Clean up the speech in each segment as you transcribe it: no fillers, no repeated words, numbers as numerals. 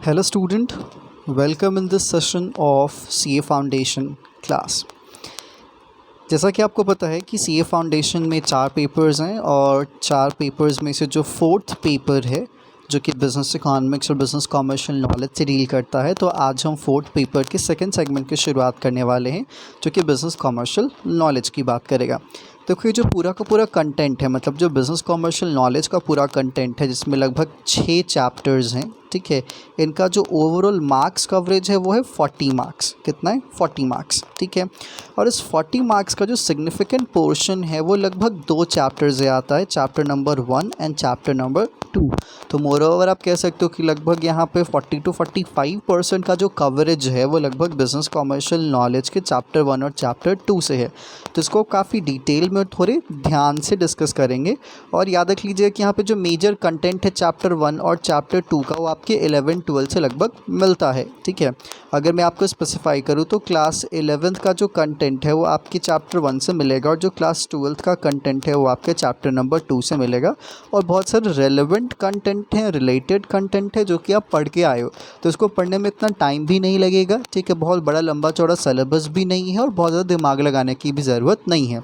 Hello student, welcome in this session of CA Foundation class। जैसा कि आपको पता है कि CA Foundation में 4 पेपर्स हैं और 4 पेपर्स में से जो 4th पेपर है जो कि बिज़नेस इकोनॉमिक्स और बिज़नेस कमर्शियल नॉलेज से डील करता है, तो आज हम 4th पेपर के सेकंड सेगमेंट की शुरुआत करने वाले हैं जो कि बिज़नेस कमर्शियल नॉलेज की बात करेगा। देखो ये जो पूरा का पूरा कंटेंट है, मतलब जो बिज़नेस कमर्शियल नॉलेज का पूरा कंटेंट है जिसमें लगभग 6 चैप्टर्स हैं, ठीक है। इनका जो ओवरऑल मार्क्स कवरेज है वो है 40 मार्क्स। कितना है? 40 मार्क्स, ठीक है। और इस 40 मार्क्स का जो सिग्निफिकेंट पोर्शन है वो लगभग 2 चैप्टर से आता है, chapter number 1 and chapter number 2। तो मोर ओवर आप कह सकते हो कि लगभग यहाँ पे 40 to 45% का जो कवरेज है वो लगभग बिज़नेस कमर्शियल नॉलेज के चैप्टर 1 और चैप्टर 2 से है। तो इसको काफ़ी डिटेल में थोड़े ध्यान से डिस्कस करेंगे। और याद रख लीजिए कि यहाँ पे जो मेजर कंटेंट है चैप्टर 1 और चैप्टर 2 का वो आपके 11-12 से लगभग मिलता है, ठीक है। अगर मैं आपको स्पेसिफाई करूँ तो क्लास 11th का जो कंटेंट है वो आपके चैप्टर 1 से मिलेगा और जो क्लास 12th का कंटेंट है वो आपके चैप्टर नंबर 2 से मिलेगा। और बहुत सारे रेलेवेंट कंटेंट हैं, रिलेटेड कंटेंट है जो कि आप पढ़ के आए हो, तो इसको पढ़ने में इतना टाइम भी नहीं लगेगा, ठीक है। बहुत बड़ा लंबा चौड़ा सिलेबस भी नहीं है और बहुत ज़्यादा दिमाग लगाने की भी ज़रूरत नहीं है।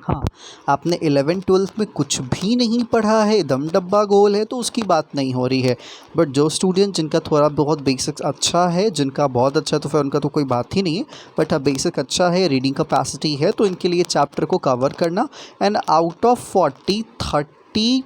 हाँ, आपने 11-12 में कुछ भी नहीं पढ़ा है, दम डब्बा गोल है, तो उसकी बात नहीं हो रही है। बट जो स्टूडेंट जिनका थोड़ा बहुत बेसिक्स अच्छा है, जिनका बहुत अच्छा है, तो फिर उनका तो कोई बात ही नहीं है। बट हाँ, बेसिक अच्छा है, रीडिंग कैपेसिटी है, तो इनके लिए चैप्टर को कवर करना एंड आउट ऑफ 40 35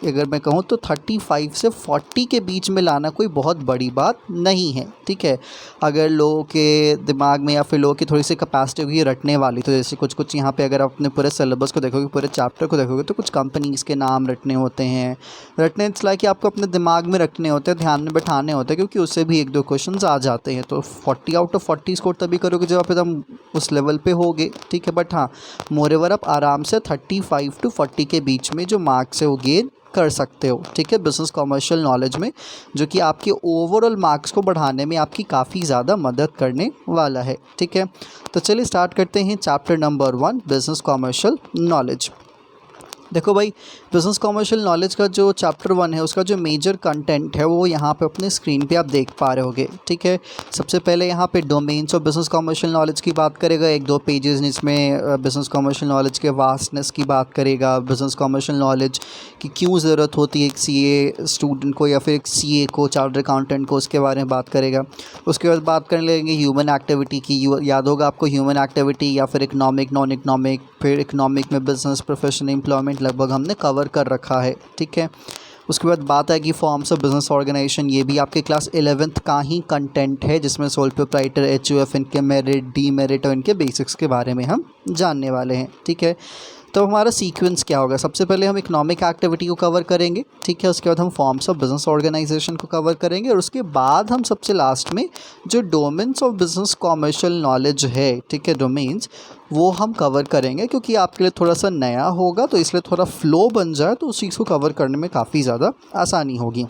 अगर मैं कहूँ तो 35 से 40 के बीच में लाना कोई बहुत बड़ी बात नहीं है, ठीक है। अगर लोगों के दिमाग में या फिर लोगों की थोड़ी सी कैपेसिटी होगी रटने वाली, तो जैसे कुछ यहाँ पे अगर आप अपने पूरे सिलेबस को देखोगे, पूरे चैप्टर को देखोगे, तो कुछ कंपनीज़ के नाम रटने होते हैं। रटने इसलिए कि आपको अपने दिमाग में रखने होते हैं, ध्यान में बैठाने होते हैं, क्योंकि उससे भी 1-2 क्वेश्चन आ जाते हैं। तो 40 आउट ऑफ 40 स्कोर तभी करोगे जब आप एकदम उस लेवल पे होगे, ठीक है। बट हाँ, मोरेवर आप आराम से 35 to 40 के बीच में जो मार्क्स है वो गेन कर सकते हो, ठीक है, बिज़नेस कमर्शियल नॉलेज में, जो कि आपके ओवरऑल मार्क्स को बढ़ाने में आपकी काफ़ी ज़्यादा मदद करने वाला है, ठीक है। तो चलिए स्टार्ट करते हैं chapter number 1 business commercial knowledge. देखो भाई, बिज़नेस कमर्शियल नॉलेज का जो चैप्टर 1 है उसका जो मेजर कंटेंट है वो यहाँ पे अपने स्क्रीन पे आप देख पा रहे होगे, ठीक है। सबसे पहले यहाँ पे domains of business commercial knowledge की बात करेगा, 1-2 पेजेस जिसमें बिज़नेस कमर्शियल नॉलेज के वास्टनेस की बात करेगा, बिज़नेस कमर्शियल नॉलेज की क्यों ज़रूरत होती है एक CA स्टूडेंट को या फिर एक CA को, चार्टर्ड अकाउंटेंट को, उसके बारे में बात करेगा। उसके बाद बात करने लगेंगे ह्यूमन एक्टिविटी की। याद होगा आपको ह्यूमन एक्टिविटी या फिर इकनॉमिक, नॉन इकनॉमिक, फिर इकनॉमिक में बिज़नेस, प्रोफेशन, एम्प्लॉयमेंट लगभग हमने कवर कर रखा है, ठीक है। उसके बाद बात आएगी फॉर्म्स ऑफ बिजनेस ऑर्गेनाइजेशन। ये भी आपके क्लास 11th का ही कंटेंट है, जिसमें सोल प्रोप्राइटर, HUF, इनके मेरिट, डीमेरिट और इनके बेसिक्स के बारे में हम जानने वाले हैं, ठीक है। तो हमारा सीक्वेंस क्या होगा? सबसे पहले हम इकोनॉमिक एक्टिविटी को कवर करेंगे, ठीक है। उसके बाद हम फॉर्म्स ऑफ बिजनेस ऑर्गेनाइजेशन को कवर करेंगे और उसके बाद हम सबसे लास्ट में जो domains of business commercial knowledge है, ठीक है, डोमेन्स, वो हम कवर करेंगे, क्योंकि आपके लिए थोड़ा सा नया होगा, तो इसलिए थोड़ा फ्लो बन जाए तो उस चीज़ को कवर करने में काफ़ी ज़्यादा आसानी होगी।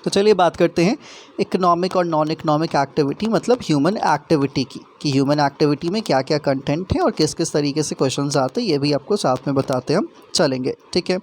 तो चलिए बात करते हैं इकोनॉमिक और नॉन इकोनॉमिक एक्टिविटी, मतलब ह्यूमन एक्टिविटी की, कि ह्यूमन एक्टिविटी में क्या क्या कंटेंट है और किस किस तरीके से क्वेश्चंस आते हैं, ये भी आपको साथ में बताते हम चलेंगे, ठीक है।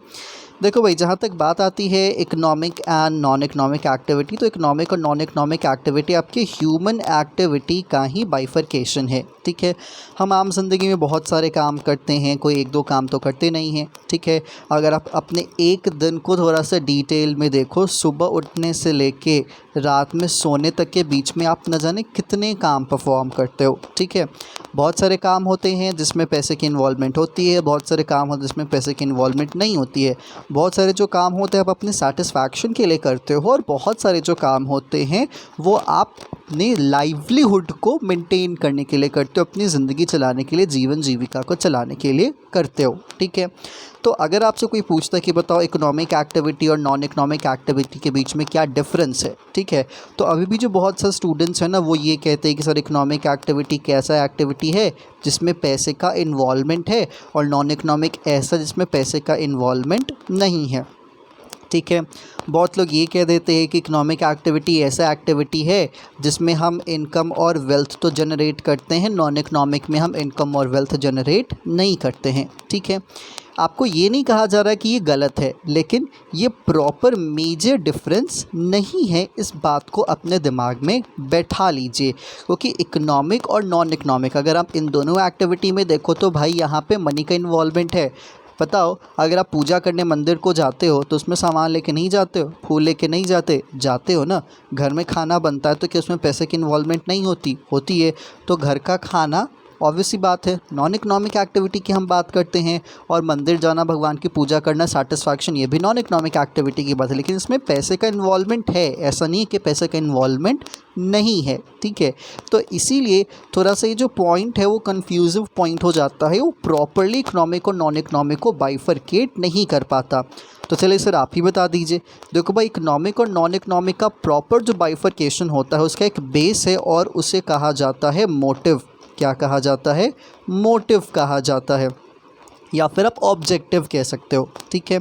देखो भाई, जहाँ तक बात आती है economic and non economic activity, तो इकोनॉमिक और नॉन इकोनॉमिक एक्टिविटी आपके ह्यूमन एक्टिविटी का ही बाइफरकेशन है, ठीक है। हम आम जिंदगी में बहुत सारे काम करते हैं, कोई 1-2 काम तो करते नहीं हैं, ठीक है। अगर आप अपने एक दिन को थोड़ा सा डिटेल में देखो, सुबह उठने से लेके रात में सोने तक के बीच में आप न जाने कितने काम परफॉर्म करते हो, ठीक है। बहुत सारे काम होते हैं जिसमें पैसे की इन्वॉल्वमेंट होती है, बहुत सारे काम होते हैं जिसमें पैसे की इन्वॉल्वमेंट नहीं होती है। बहुत सारे जो काम होते हैं आप अपने सेटिस्फैक्शन के लिए करते हो, और बहुत सारे जो काम होते हैं वो आप अपने लाइवलीहुड को मेंटेन करने के लिए करते हो, अपनी ज़िंदगी चलाने के लिए, जीवन जीविका को चलाने के लिए करते हो, ठीक है। तो अगर आपसे कोई पूछता है कि बताओ इकोनॉमिक एक्टिविटी और नॉन इकोनॉमिक एक्टिविटी के बीच में क्या डिफरेंस है, ठीक है, तो अभी भी जो बहुत सारे स्टूडेंट्स हैं ना, वो ये कहते हैं कि सर इकोनॉमिक एक्टिविटी कैसा एक्टिविटी है जिसमें पैसे का इन्वॉल्वमेंट है, और नॉन इकोनॉमिक ऐसा जिसमें पैसे का इन्वॉल्वमेंट नहीं है, ठीक है। बहुत लोग ये कह देते हैं कि इकोनॉमिक एक्टिविटी ऐसा एक्टिविटी है जिसमें हम इनकम और वेल्थ तो जनरेट करते हैं, नॉन इकोनॉमिक में हम इनकम और वेल्थ जनरेट नहीं करते हैं, ठीक है। आपको ये नहीं कहा जा रहा है कि ये गलत है, लेकिन ये प्रॉपर मेजर डिफरेंस नहीं है। इस बात को अपने दिमाग में बैठा लीजिए, क्योंकि इकोनॉमिक और नॉन इकोनॉमिक अगर आप इन दोनों एक्टिविटी में देखो तो भाई यहाँ पे मनी का इन्वॉल्वमेंट है। बताओ, अगर आप पूजा करने मंदिर को जाते हो तो उसमें सामान लेके नहीं जाते हो, फूल लेके नहीं जाते हो ना। घर में खाना बनता है तो क्या उसमें पैसे की इन्वॉल्वमेंट नहीं होती है। तो घर का खाना ऑब्वियस सी बात है, नॉन इकोनॉमिक एक्टिविटी की हम बात करते हैं। और मंदिर जाना, भगवान की पूजा करना, सेटिस्फैक्शन, ये भी नॉन इकोनॉमिक एक्टिविटी की बात है। लेकिन इसमें पैसे का इन्वॉल्वमेंट है, ऐसा नहीं है कि पैसे का इन्वॉल्वमेंट नहीं है, ठीक है। तो इसीलिए थोड़ा सा ये जो पॉइंट है वो कन्फ्यूजिव पॉइंट हो जाता है, वो प्रॉपरली इकोनॉमिक और नॉन इकोनॉमिक को बाइफरकेट नहीं कर पाता। तो चलिए सर आप ही बता दीजिए। देखो भाई, इकोनॉमिक और नॉन इकोनॉमिक का प्रॉपर जो बाइफरकेशन होता है उसका एक बेस है और उसे कहा जाता है मोटिव। क्या कहा जाता है? मोटिव कहा जाता है, या फिर आप ऑब्जेक्टिव कह सकते हो, ठीक है।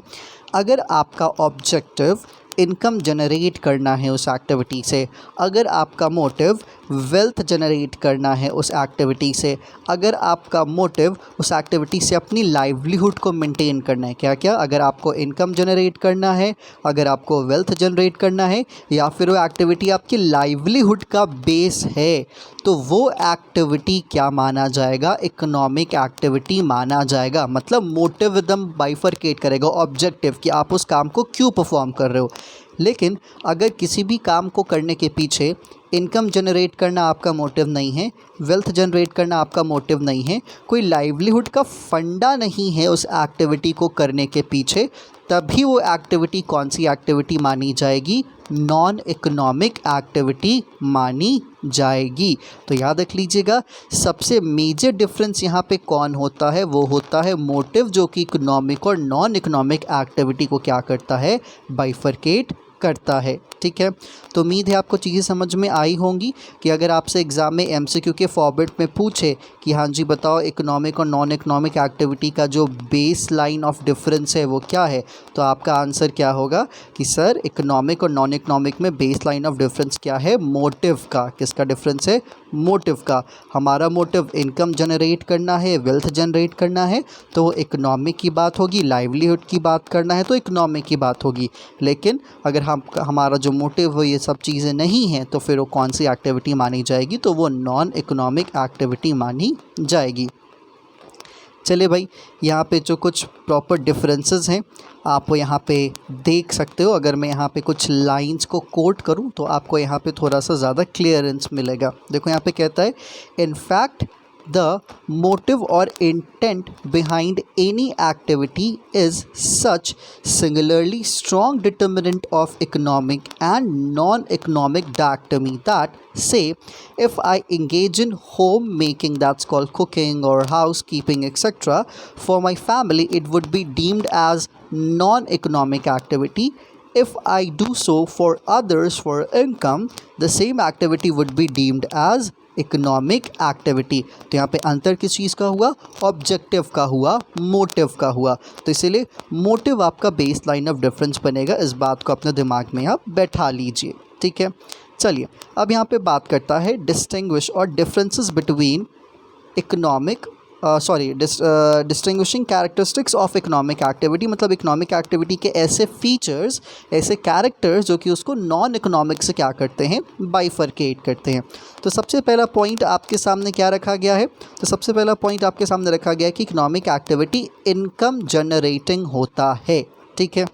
अगर आपका ऑब्जेक्टिव इनकम जनरेट करना है उस एक्टिविटी से, अगर आपका मोटिव वेल्थ जनरेट करना है उस एक्टिविटी से, अगर आपका मोटिव उस एक्टिविटी से अपनी लाइवलीहुड को मेंटेन करना है, क्या क्या, अगर आपको इनकम जनरेट करना है, अगर आपको वेल्थ जनरेट करना है, या फिर वो एक्टिविटी आपकी लाइवलीहुड का बेस है, तो वो एक्टिविटी क्या माना जाएगा? इकोनॉमिक एक्टिविटी माना जाएगा। मतलब मोटिव एकदम बाइफरकेट करेगा ऑब्जेक्टिव कि आप उस काम को क्यों परफॉर्म कर रहे हो। लेकिन अगर किसी भी काम को करने के पीछे इनकम जनरेट करना आपका मोटिव नहीं है, वेल्थ जनरेट करना आपका मोटिव नहीं है, कोई लाइवलीहुड का फंडा नहीं है उस एक्टिविटी को करने के पीछे, तभी वो एक्टिविटी कौन सी एक्टिविटी मानी जाएगी? नॉन इकोनॉमिक एक्टिविटी मानी जाएगी। तो याद रख लीजिएगा, सबसे मेजर डिफरेंस यहाँ पे कौन होता है? वो होता है मोटिव, जो कि इकोनॉमिक और नॉन इकोनॉमिक एक्टिविटी को क्या करता है? बाइफरकेट करता है, ठीक है। तो उम्मीद है आपको चीज़ें समझ में आई होंगी कि अगर आपसे एग्ज़ाम में एमसीक्यू के फॉर्मेट में पूछे कि हाँ जी बताओ इकोनॉमिक और नॉन इकोनॉमिक एक्टिविटी का जो बेस लाइन ऑफ डिफरेंस है वो क्या है, तो आपका आंसर क्या होगा कि सर इकोनॉमिक और नॉन इकोनॉमिक में बेस लाइन ऑफ डिफरेंस क्या है? मोटिव का। किसका डिफरेंस है? मोटिव का। हमारा मोटिव इनकम जनरेट करना है, वेल्थ जनरेट करना है, तो वो इकोनॉमिक की बात होगी। लाइवलीहुड की बात करना है तो इकोनॉमिक की बात होगी। लेकिन अगर हमारा जो मोटिव हो ये सब चीज़ें नहीं हैं, तो फिर वो कौन सी एक्टिविटी मानी जाएगी? तो वो नॉन इकोनॉमिक एक्टिविटी मानी जाएगी। चलिए भाई, यहाँ पे जो कुछ प्रॉपर डिफरेंसेस हैं आप यहाँ पे देख सकते हो। अगर मैं यहाँ पे कुछ लाइंस को कोट करूँ तो आपको यहाँ पे थोड़ा सा ज़्यादा क्लियरेंस मिलेगा। देखो यहाँ पे कहता है, in fact the motive or intent behind any activity is such singularly strong determinant of economic and non-economic dichotomy that, say, if I engage in homemaking, that's called cooking or housekeeping, etc., for my family, it would be deemed as non-economic activity. If I do so for others for income, the same activity would be deemed as economic activity. तो यहाँ पे अंतर किस चीज़ का हुआ? Objective का हुआ, motive का हुआ। तो इसीलिए मोटिव आपका बेस लाइन ऑफ डिफरेंस बनेगा। इस बात को अपने दिमाग में आप बैठा लीजिए, ठीक है। चलिए अब यहाँ पे बात करता है डिस्टिंग्विश और differences between economic distinguishing characteristics of economic activity. मतलब इकोनॉमिक एक्टिविटी के ऐसे फीचर्स, ऐसे कैरेक्टर्स जो कि उसको नॉन इकोनॉमिक से क्या करते हैं? बाइफरकेट करते हैं। तो सबसे पहला पॉइंट आपके सामने क्या रखा गया है? तो सबसे पहला पॉइंट आपके सामने रखा गया है कि इकोनॉमिक एक्टिविटी इनकम जनरेटिंग होता है, ठीक है।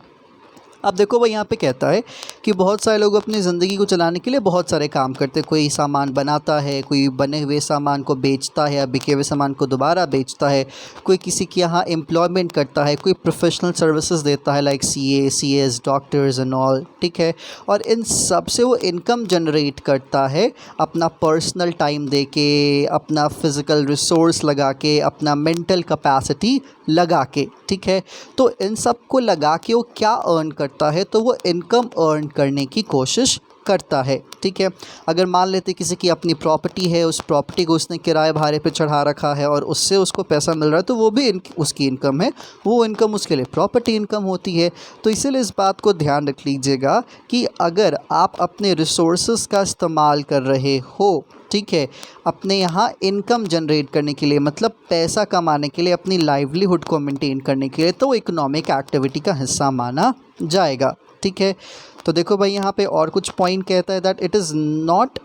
अब देखो भाई, यहाँ पे कहता है कि बहुत सारे लोग अपनी ज़िंदगी को चलाने के लिए बहुत सारे काम करते हैं। कोई सामान बनाता है, कोई बने हुए सामान को बेचता है, बिके हुए सामान को दोबारा बेचता है, कोई किसी के यहाँ एम्प्लॉयमेंट करता है, कोई प्रोफेशनल सर्विसेज देता है like CA, CS, doctors and all, ठीक है। और इन सब से वो इनकम जनरेट करता है अपना पर्सनल टाइम दे के, अपना फिज़िकल रिसोर्स लगा के, अपना मेंटल कैपेसिटी लगा के, ठीक है। तो इन सब को लगा के वो क्या अर्न करता है? तो वो इनकम अर्न करने की कोशिश करता है। ठीक है, अगर मान लेते किसी की अपनी प्रॉपर्टी है, उस प्रॉपर्टी को उसने किराए भाड़े पे चढ़ा रखा है और उससे उसको पैसा मिल रहा है, तो वो भी उसकी इनकम है, वो इनकम उसके लिए प्रॉपर्टी इनकम होती है। तो इसीलिए इस बात को ध्यान रख लीजिएगा कि अगर आप अपने रिसोर्सेज का इस्तेमाल कर रहे हो, ठीक है, अपने यहाँ इनकम जनरेट करने के लिए, मतलब पैसा कमाने के लिए, अपनी लाइवलीहुड को मेंटेन करने के लिए, तो वो इकोनॉमिक एक्टिविटी का हिस्सा माना जाएगा। ठीक है, तो देखो भाई यहाँ पे और कुछ पॉइंट कहता है that it is not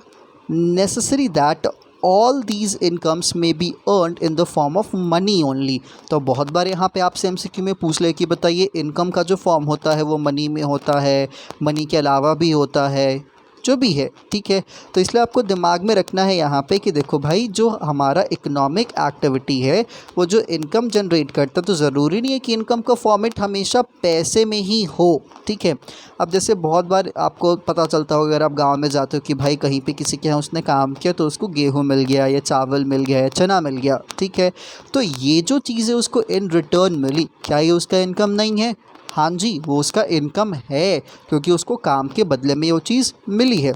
necessary that all these incomes may be earned in the form of money only. तो बहुत बार यहाँ पे आपसे एमसीक्यू में पूछ ले कि बताइए इनकम का जो फॉर्म होता है वो मनी में होता है, मनी के अलावा भी होता है, जो भी है। ठीक है, तो इसलिए आपको दिमाग में रखना है यहाँ पे कि देखो भाई, जो हमारा इकोनॉमिक एक्टिविटी है वो जो इनकम जनरेट करता है, तो ज़रूरी नहीं है कि इनकम का फॉर्मेट हमेशा पैसे में ही हो। ठीक है, अब जैसे बहुत बार आपको पता चलता हो, अगर आप गांव में जाते हो कि भाई कहीं पे किसी के यहाँ उसने काम किया तो उसको गेहूँ मिल गया या चावल मिल गया या चना मिल गया। ठीक है, तो ये जो चीज़ें उसको इन रिटर्न मिली, क्या ये उसका इनकम नहीं है? हाँ जी, वो उसका इनकम है, क्योंकि उसको काम के बदले में वो चीज़ मिली है,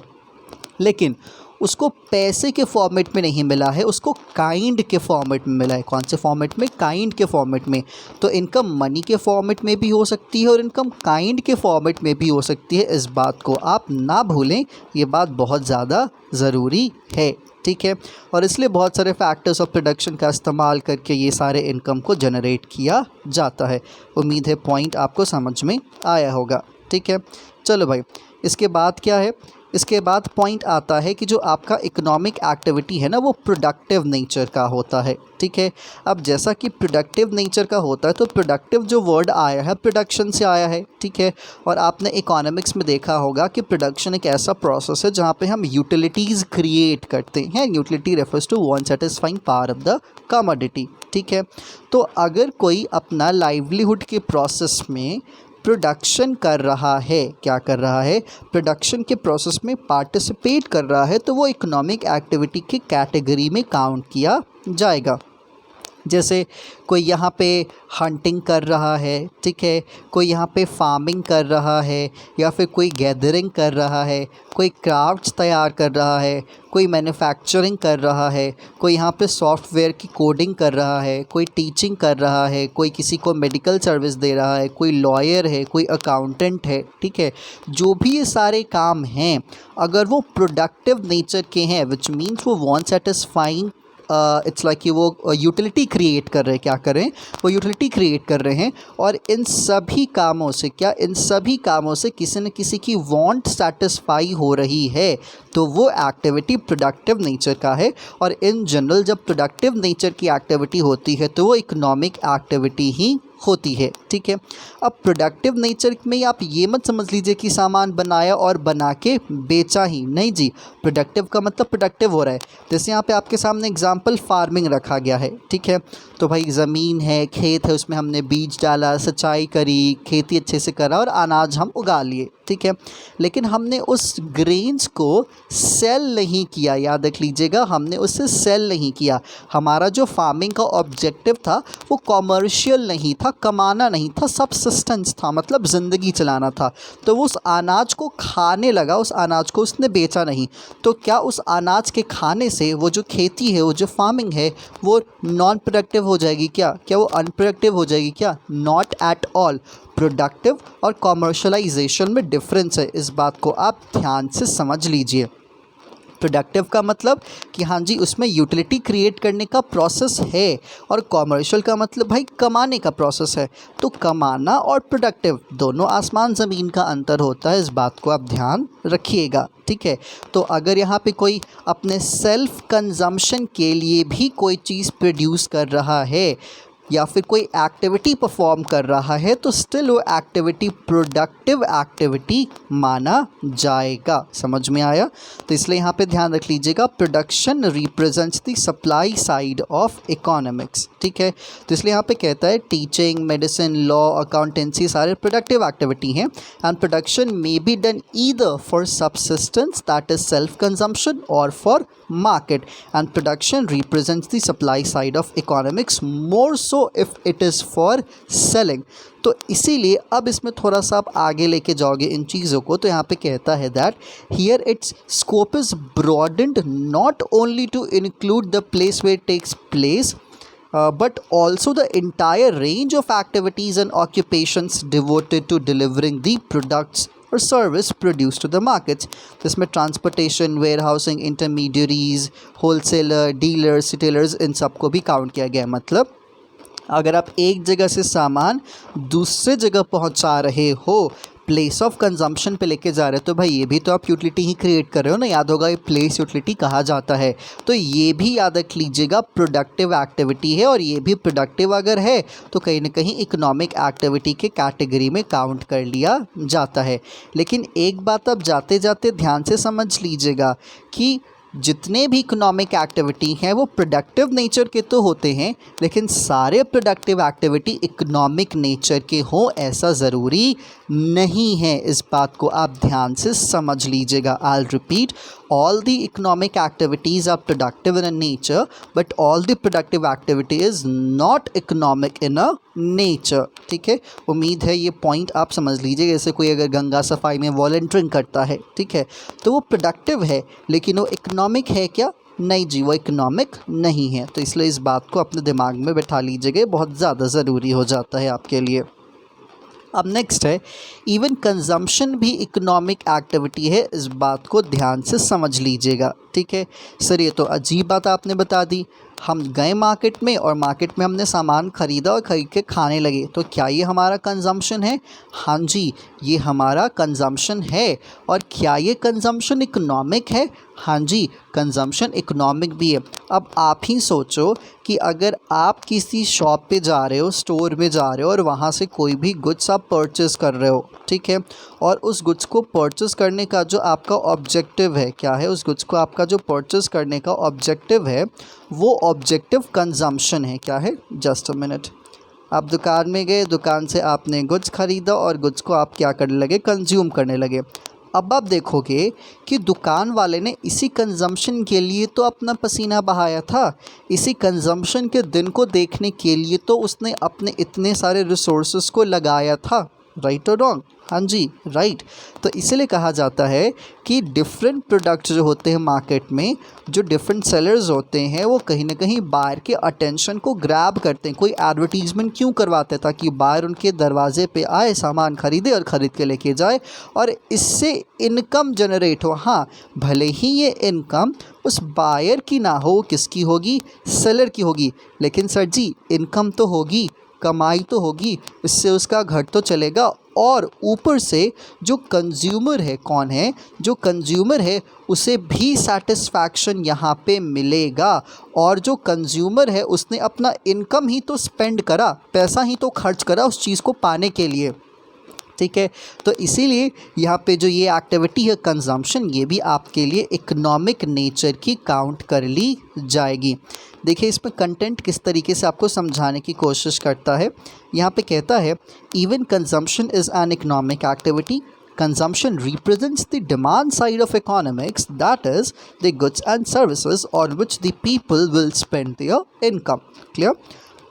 लेकिन उसको पैसे के फॉर्मेट में नहीं मिला है, उसको काइंड के फॉर्मेट में मिला है। कौन से फॉर्मेट में? काइंड के फॉर्मेट में। तो इनकम मनी के फॉर्मेट में भी हो सकती है और इनकम काइंड के फॉर्मेट में भी हो सकती है। इस बात को आप ना भूलें, ये बात बहुत ज़्यादा ज़रूरी है। ठीक है, और इसलिए बहुत सारे फैक्टर्स ऑफ प्रोडक्शन का इस्तेमाल करके ये सारे इनकम को जनरेट किया जाता है। उम्मीद है पॉइंट आपको समझ में आया होगा। ठीक है, चलो भाई, इसके बाद क्या है? इसके बाद पॉइंट आता है कि जो आपका इकोनॉमिक एक्टिविटी है ना, वो प्रोडक्टिव नेचर का होता है। ठीक है, अब जैसा कि प्रोडक्टिव नेचर का होता है, तो प्रोडक्टिव जो वर्ड आया है प्रोडक्शन से आया है। ठीक है, और आपने इकोनॉमिक्स में देखा होगा कि प्रोडक्शन एक ऐसा प्रोसेस है जहाँ पे हम यूटिलिटीज़ क्रिएट करते हैं। Utility refers to one satisfying power of the commodity. ठीक है, तो अगर कोई अपना लाइवलीहुड के प्रोसेस में प्रोडक्शन कर रहा है, क्या कर रहा है? प्रोडक्शन के प्रोसेस में पार्टिसिपेट कर रहा है, तो वो इकोनॉमिक एक्टिविटी की कैटेगरी में काउंट किया जाएगा। जैसे कोई यहाँ पे हंटिंग कर रहा है, ठीक है, कोई यहाँ पे फार्मिंग कर रहा है, या फिर कोई गैदरिंग कर रहा है, कोई क्राफ्ट्स तैयार कर रहा है, कोई मैन्युफैक्चरिंग कर रहा है, कोई यहाँ पे सॉफ्टवेयर की कोडिंग कर रहा है, कोई टीचिंग कर रहा है, कोई किसी को मेडिकल सर्विस दे रहा है, कोई लॉयर है, कोई अकाउंटेंट है। ठीक है, जो भी ये सारे काम हैं, अगर वो प्रोडक्टिव नेचर के हैं, विच मीन्स वो वॉन्ट सेटिस्फाइंग, इट्स लाइक कि वो यूटिलिटी क्रिएट कर रहे हैं। क्या कर रहे हैं? वो यूटिलिटी क्रिएट कर रहे हैं, और इन सभी कामों से क्या, इन सभी कामों से किसी न किसी की वांट सेटिस्फाई हो रही है, तो वो एक्टिविटी प्रोडक्टिव नेचर का है। और इन जनरल जब प्रोडक्टिव नेचर की एक्टिविटी होती है तो वो इकोनॉमिक एक्टिविटी ही होती है। ठीक है, अब प्रोडक्टिव नेचर में आप ये मत समझ लीजिए कि सामान बनाया और बना के बेचा ही नहीं जी। प्रोडक्टिव का मतलब प्रोडक्टिव हो रहा है। जैसे यहाँ पे आपके सामने एग्जांपल फार्मिंग रखा गया है। ठीक है, तो भाई ज़मीन है, खेत है, उसमें हमने बीज डाला, सिंचाई करी, खेती अच्छे से करा और अनाज हम उगा लिए। ठीक है, लेकिन हमने उस ग्रेन्स को सेल नहीं किया। याद रख लीजिएगा, हमने उससे सेल नहीं किया। हमारा जो फार्मिंग का ऑब्जेक्टिव था वो कॉमर्शियल नहीं था, कमाना नहीं था, सबसिस्टेंस था, मतलब ज़िंदगी चलाना था। तो वो उस अनाज को खाने लगा, उस अनाज को उसने बेचा नहीं। तो क्या उस अनाज के खाने से वो जो खेती है, वो जो फार्मिंग है, वो नॉन प्रोडक्टिव हो जाएगी क्या? क्या वो अनप्रोडक्टिव हो जाएगी क्या? Not at all. प्रोडक्टिव और कॉमर्शलाइजेशन में डिफरेंस है, इस बात को आप ध्यान से समझ लीजिए। प्रोडक्टिव का मतलब कि हाँ जी, उसमें यूटिलिटी क्रिएट करने का प्रोसेस है, और कॉमर्शियल का मतलब भाई कमाने का प्रोसेस है। तो कमाना और प्रोडक्टिव दोनों आसमान ज़मीन का अंतर होता है, इस बात को आप ध्यान रखिएगा। ठीक है, तो अगर यहाँ पे कोई अपने सेल्फ कंजम्पशन के लिए भी कोई चीज़ प्रोड्यूस कर रहा है या फिर कोई एक्टिविटी परफॉर्म कर रहा है, तो स्टिल वो एक्टिविटी प्रोडक्टिव एक्टिविटी माना जाएगा। समझ में आया? तो इसलिए यहाँ पे ध्यान रख लीजिएगा, production represents the supply side of economics. ठीक है, तो इसलिए यहाँ पे कहता है टीचिंग, मेडिसिन, लॉ, अकाउंटेंसी सारे प्रोडक्टिव एक्टिविटी हैं, and production may be done either for subsistence that is self consumption और for market, and production represents the supply side of economics more so also if it is for selling. तो इसीलिए अब इसमें थोड़ा सा आप आगे लेके जाओगे इन चीज़ों को, तो यहाँ पे कहता है that here its scope is broadened not only to include the place where takes place but also the entire range of activities and occupations devoted to delivering the products or service produced to the markets. जिसमें transportation, warehousing, intermediaries, wholesaler, dealers, retailers, इन सबको भी count किया गया है। मतलब अगर आप एक जगह से सामान दूसरे जगह पहुंचा रहे हो, प्लेस ऑफ कंजम्पशन पे लेके जा रहे हो, तो भाई ये भी तो आप यूटिलिटी ही क्रिएट कर रहे हो ना। याद होगा ये प्लेस यूटिलिटी कहा जाता है, तो ये भी याद रख लीजिएगा प्रोडक्टिव एक्टिविटी है, और ये भी प्रोडक्टिव अगर है तो कहीं ना कहीं इकोनॉमिक एक्टिविटी के कैटेगरी में काउंट कर लिया जाता है। लेकिन एक बात अब जाते जाते ध्यान से समझ लीजिएगा कि जितने भी इकोनॉमिक एक्टिविटी हैं वो प्रोडक्टिव नेचर के तो होते हैं, लेकिन सारे प्रोडक्टिव एक्टिविटी इकोनॉमिक नेचर के हों ऐसा ज़रूरी नहीं है। इस बात को आप ध्यान से समझ लीजिएगा। I repeat, all the economic activities are productive in a nature, but all the productive activity is not economic in a nature। ठीक है, उम्मीद है ये पॉइंट आप समझ लीजिए। जैसे कोई अगर गंगा सफाई में वॉलंटियरिंग करता है, ठीक है, तो वो प्रोडक्टिव है, लेकिन वो इकोनॉमिक है क्या? नहीं जी, वो इकोनॉमिक नहीं है। तो इसलिए इस बात को अपने दिमाग में बैठा लीजिएगा, बहुत ज़्यादा ज़रूरी हो जाता है आपके लिए। अब नेक्स्ट है, इवन कंजम्पशन भी इकोनॉमिक एक्टिविटी है, इस बात को ध्यान से समझ लीजिएगा। ठीक है सर, ये तो अजीब बात आपने बता दी। हम गए मार्केट में और मार्केट में हमने सामान ख़रीदा और ख़रीद के खाने लगे, तो क्या ये हमारा कंजम्पशन है? हाँ जी, ये हमारा कंजम्पशन है। और क्या ये कंजम्पशन इकोनॉमिक है? हाँ जी, कंजम्पशन इकोनॉमिक भी है। अब आप ही सोचो कि अगर आप किसी शॉप पे जा रहे हो, स्टोर में जा रहे हो, और वहाँ से कोई भी गुड्स आप परचेज़ कर रहे हो, ठीक है, और उस गुड्स को परचेज़ करने का जो आपका ऑब्जेक्टिव है, क्या है? उस गुड्स को आपका जो परचेज़ करने का ऑब्जेक्टिव है वो ऑब्जेक्टिव कंजम्पशन है। क्या है? Just a minute. आप दुकान में गए, दुकान से आपने गुड्स ख़रीदा और गुड्स को आप क्या करने लगे? कंज्यूम करने लगे। अब आप देखोगे कि दुकान वाले ने इसी कंजम्पशन के लिए तो अपना पसीना बहाया था, इसी कंजम्पशन के दिन को देखने के लिए तो उसने अपने इतने सारे रिसोर्सेज को लगाया था। राइट और रॉन्ग? हाँ जी, राइट। तो इसलिए कहा जाता है कि डिफरेंट प्रोडक्ट्स जो होते हैं मार्केट में, जो डिफरेंट सेलर्स होते हैं, वो कहीं ना कहीं बायर के अटेंशन को ग्रैब करते हैं। कोई एडवर्टीजमेंट क्यों करवाते हैं? ताकि बायर उनके दरवाजे पे आए, सामान ख़रीदे और ख़रीद के लेके जाए, और इससे इनकम जनरेट हो। हाँ, भले ही ये इनकम उस बायर की ना हो, किसकी होगी? सेलर की होगी। लेकिन सर जी, इनकम तो होगी, कमाई तो होगी, इससे उसका घर तो चलेगा, और ऊपर से जो कंज्यूमर है, कौन है? जो कंज्यूमर है उसे भी सेटिस्फैक्शन यहाँ पे मिलेगा। और जो कंज्यूमर है उसने अपना इनकम ही तो स्पेंड करा, पैसा ही तो खर्च करा उस चीज़ को पाने के लिए। ठीक है, तो इसीलिए यहाँ पे जो ये एक्टिविटी है कंजम्पशन, ये भी आपके लिए इकोनॉमिक नेचर की काउंट कर ली जाएगी। देखिए इसमें कंटेंट किस तरीके से आपको समझाने की कोशिश करता है। यहाँ पे कहता है, even consumption is an economic activity. Consumption represents the demand side of economics, that is, the goods and services on which the people will spend their income. Clear?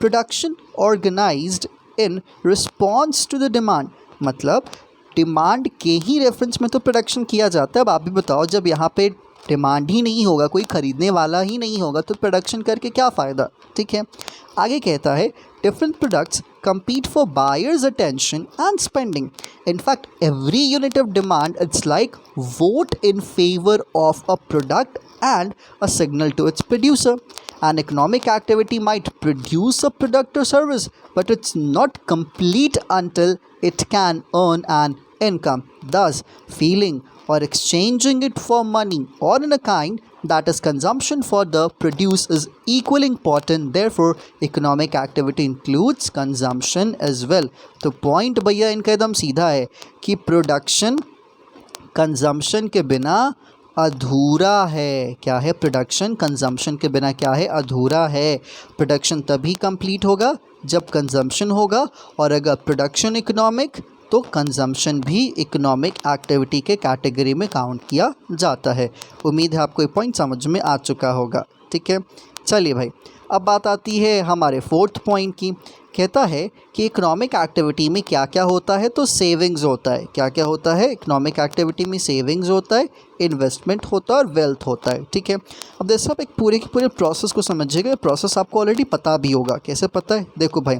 Production organized in response to the demand, मतलब demand के ही reference में तो production किया जाता है। अब आप भी बताओ, जब यहाँ पे डिमांड ही नहीं होगा, कोई ख़रीदने वाला ही नहीं होगा, तो प्रोडक्शन करके क्या फ़ायदा? ठीक है, आगे कहता है, different products compete for buyers' attention and spending. In fact, every unit of demand, it's like vote in favor of a product and a signal to its producer. An economic activity might produce a product or service, but it's not complete until it can earn an income. Thus, feeling or exchanging it for money or in a kind that is consumption for the produce is equally important. Therefore, economic activity includes consumption as well. तो point भैया इनका एकदम सीधा है कि production consumption के बिना अधूरा है। क्या है? प्रोडक्शन कंजम्पशन के बिना क्या है? अधूरा है। प्रोडक्शन तभी कंप्लीट होगा जब कंजम्पशन होगा, और अगर प्रोडक्शन इकोनॉमिक तो कंजम्पशन भी इकोनॉमिक एक्टिविटी के कैटेगरी में काउंट किया जाता है। उम्मीद है आपको ये पॉइंट समझ में आ चुका होगा। ठीक है, चलिए भाई, अब बात आती है हमारे फोर्थ पॉइंट की। कहता है कि इकोनॉमिक एक्टिविटी में क्या क्या होता है, तो सेविंग्स होता है। क्या क्या होता है इकोनॉमिक एक्टिविटी में? सेविंग्स होता है, इन्वेस्टमेंट होता है और वेल्थ होता है। ठीक है, अब देखो आप एक पूरे के पूरे प्रोसेस को समझिएगा। प्रोसेस आपको ऑलरेडी पता भी होगा। कैसे पता है? देखो भाई,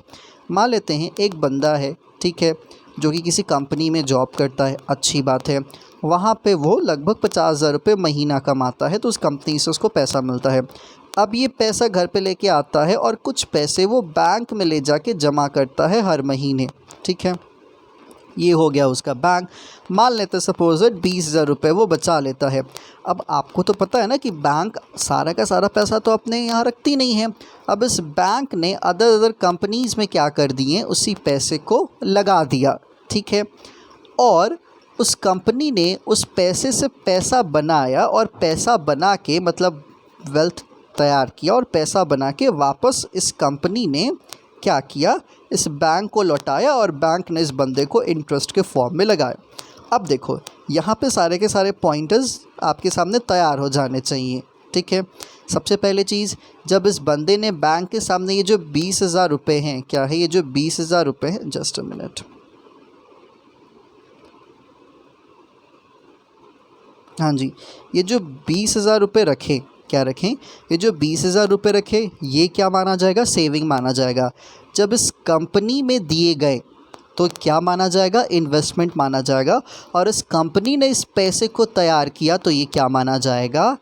मान लेते हैं एक बंदा है, ठीक है, जो कि किसी कंपनी में जॉब करता है। अच्छी बात है, वहाँ पे वो लगभग 50,000 रुपये महीना कमाता है, तो उस कंपनी से उसको पैसा मिलता है। अब ये पैसा घर पे लेके आता है और कुछ पैसे वो बैंक में ले जाके जमा करता है हर महीने। ठीक है, ये हो गया उसका बैंक। मान लेते हैं सपोज 20,000 रुपये वो बचा लेता है। अब आपको तो पता है ना कि बैंक सारा का सारा पैसा तो अपने यहाँ रखती नहीं है। अब इस बैंक ने अदर कंपनीज़ में क्या कर दिए, उसी पैसे को लगा दिया। ठीक है, और उस कंपनी ने उस पैसे से पैसा बनाया और पैसा बना के मतलब वेल्थ तैयार किया और पैसा बना के वापस इस कंपनी ने क्या किया, इस बैंक को लौटाया और बैंक ने इस बंदे को इंटरेस्ट के फॉर्म में लगाया। अब देखो यहाँ पे सारे के सारे पॉइंटर्स आपके सामने तैयार हो जाने चाहिए। ठीक है, सबसे पहले चीज़, जब इस बंदे ने बैंक के सामने ये जो 20,000 रुपये हैं, क्या है ये जो 20,000 रुपये हैं, जस्ट अ मिनट, हाँ जी, ये जो 20,000 रुपये रखे, क्या रखें, ये जो 20,000 रुपये रखे, ये क्या माना जाएगा, सेविंग माना जाएगा। जब इस कंपनी में दिए गए तो क्या माना जाएगा, इन्वेस्टमेंट माना जाएगा। और इस कंपनी ने इस पैसे को तैयार किया तो ये क्या माना जाएगा,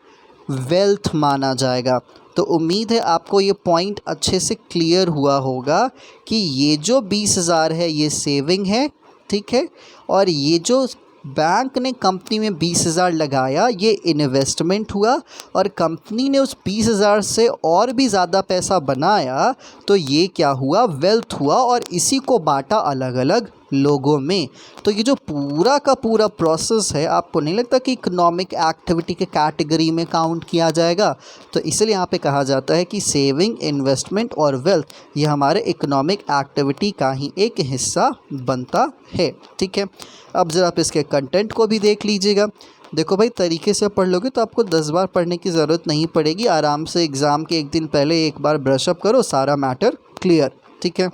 वेल्थ माना जाएगा। तो उम्मीद है आपको ये पॉइंट अच्छे से क्लियर हुआ होगा कि ये जो 20,000 है ये सेविंग है, ठीक है, और ये जो बैंक ने कंपनी में 20,000 लगाया ये इन्वेस्टमेंट हुआ, और कंपनी ने उस 20,000 से और भी ज़्यादा पैसा बनाया तो ये क्या हुआ, वेल्थ हुआ, और इसी को बांटा अलग अलग लोगों में। तो ये जो पूरा का पूरा प्रोसेस है, आपको नहीं लगता कि इकोनॉमिक एक्टिविटी के कैटेगरी में काउंट किया जाएगा? तो इसलिए यहाँ पे कहा जाता है कि सेविंग, इन्वेस्टमेंट और वेल्थ ये हमारे इकोनॉमिक एक्टिविटी का ही एक हिस्सा बनता है। ठीक है, अब ज़रा आप इसके कंटेंट को भी देख लीजिएगा। देखो भाई, तरीके से पढ़ लोगे तो आपको 10 बार पढ़ने की ज़रूरत नहीं पड़ेगी। आराम से एग्ज़ाम के एक दिन पहले एक बार ब्रशअप करो, सारा मैटर क्लियर। ठीक है,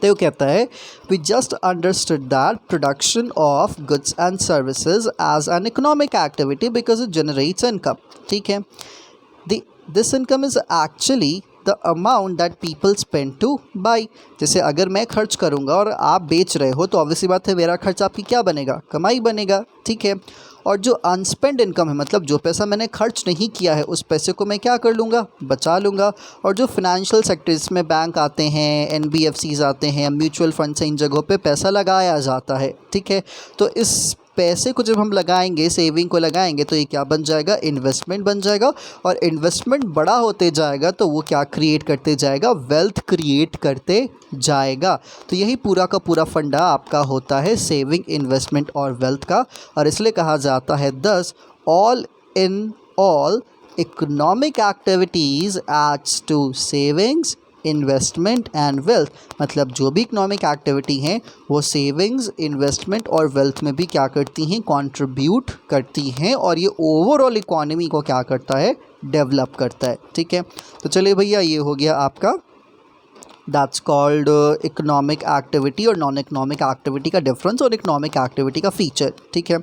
तो वो कहता है, we just understood that production of goods and services as an economic activity because it generates income. ठीक है, this income is actually the amount that people spend to buy. जैसे अगर मैं खर्च करूँगा और आप बेच रहे हो तो ऑब्वियसली बात है मेरा खर्च आपकी क्या बनेगा, कमाई बनेगा। ठीक है, और जो अनस्पेंड इनकम है, मतलब जो पैसा मैंने खर्च नहीं किया है उस पैसे को मैं क्या कर लूँगा, बचा लूँगा। और जो फिनेंशियल सेक्टर्स में बैंक आते हैं, NBFCs आते हैं, म्यूचुअल फंड से इन जगहों पे पैसा लगाया जाता है। ठीक है, तो इस पैसे को जब हम लगाएंगे, सेविंग को लगाएंगे, तो ये क्या बन जाएगा, इन्वेस्टमेंट बन जाएगा। और इन्वेस्टमेंट बड़ा होते जाएगा तो वो क्या क्रिएट करते जाएगा, वेल्थ क्रिएट करते जाएगा। तो यही पूरा का पूरा फंडा आपका होता है सेविंग, इन्वेस्टमेंट और वेल्थ का। और इसलिए कहा जाता है thus all in all economic activities adds to savings, investment and wealth. मतलब जो भी इकोनॉमिक एक्टिविटी हैं वो सेविंग्स, इन्वेस्टमेंट और वेल्थ में भी क्या करती हैं, कंट्रीब्यूट करती हैं, और ये ओवरऑल इकोनॉमी को क्या करता है, डेवलप करता है। ठीक है, तो चलिए भैया, ये हो गया आपका, दैट्स कॉल्ड इकोनॉमिक एक्टिविटी और नॉन इकोनॉमिक एक्टिविटी का डिफरेंस और इकोनॉमिक एक्टिविटी का फीचर। ठीक है,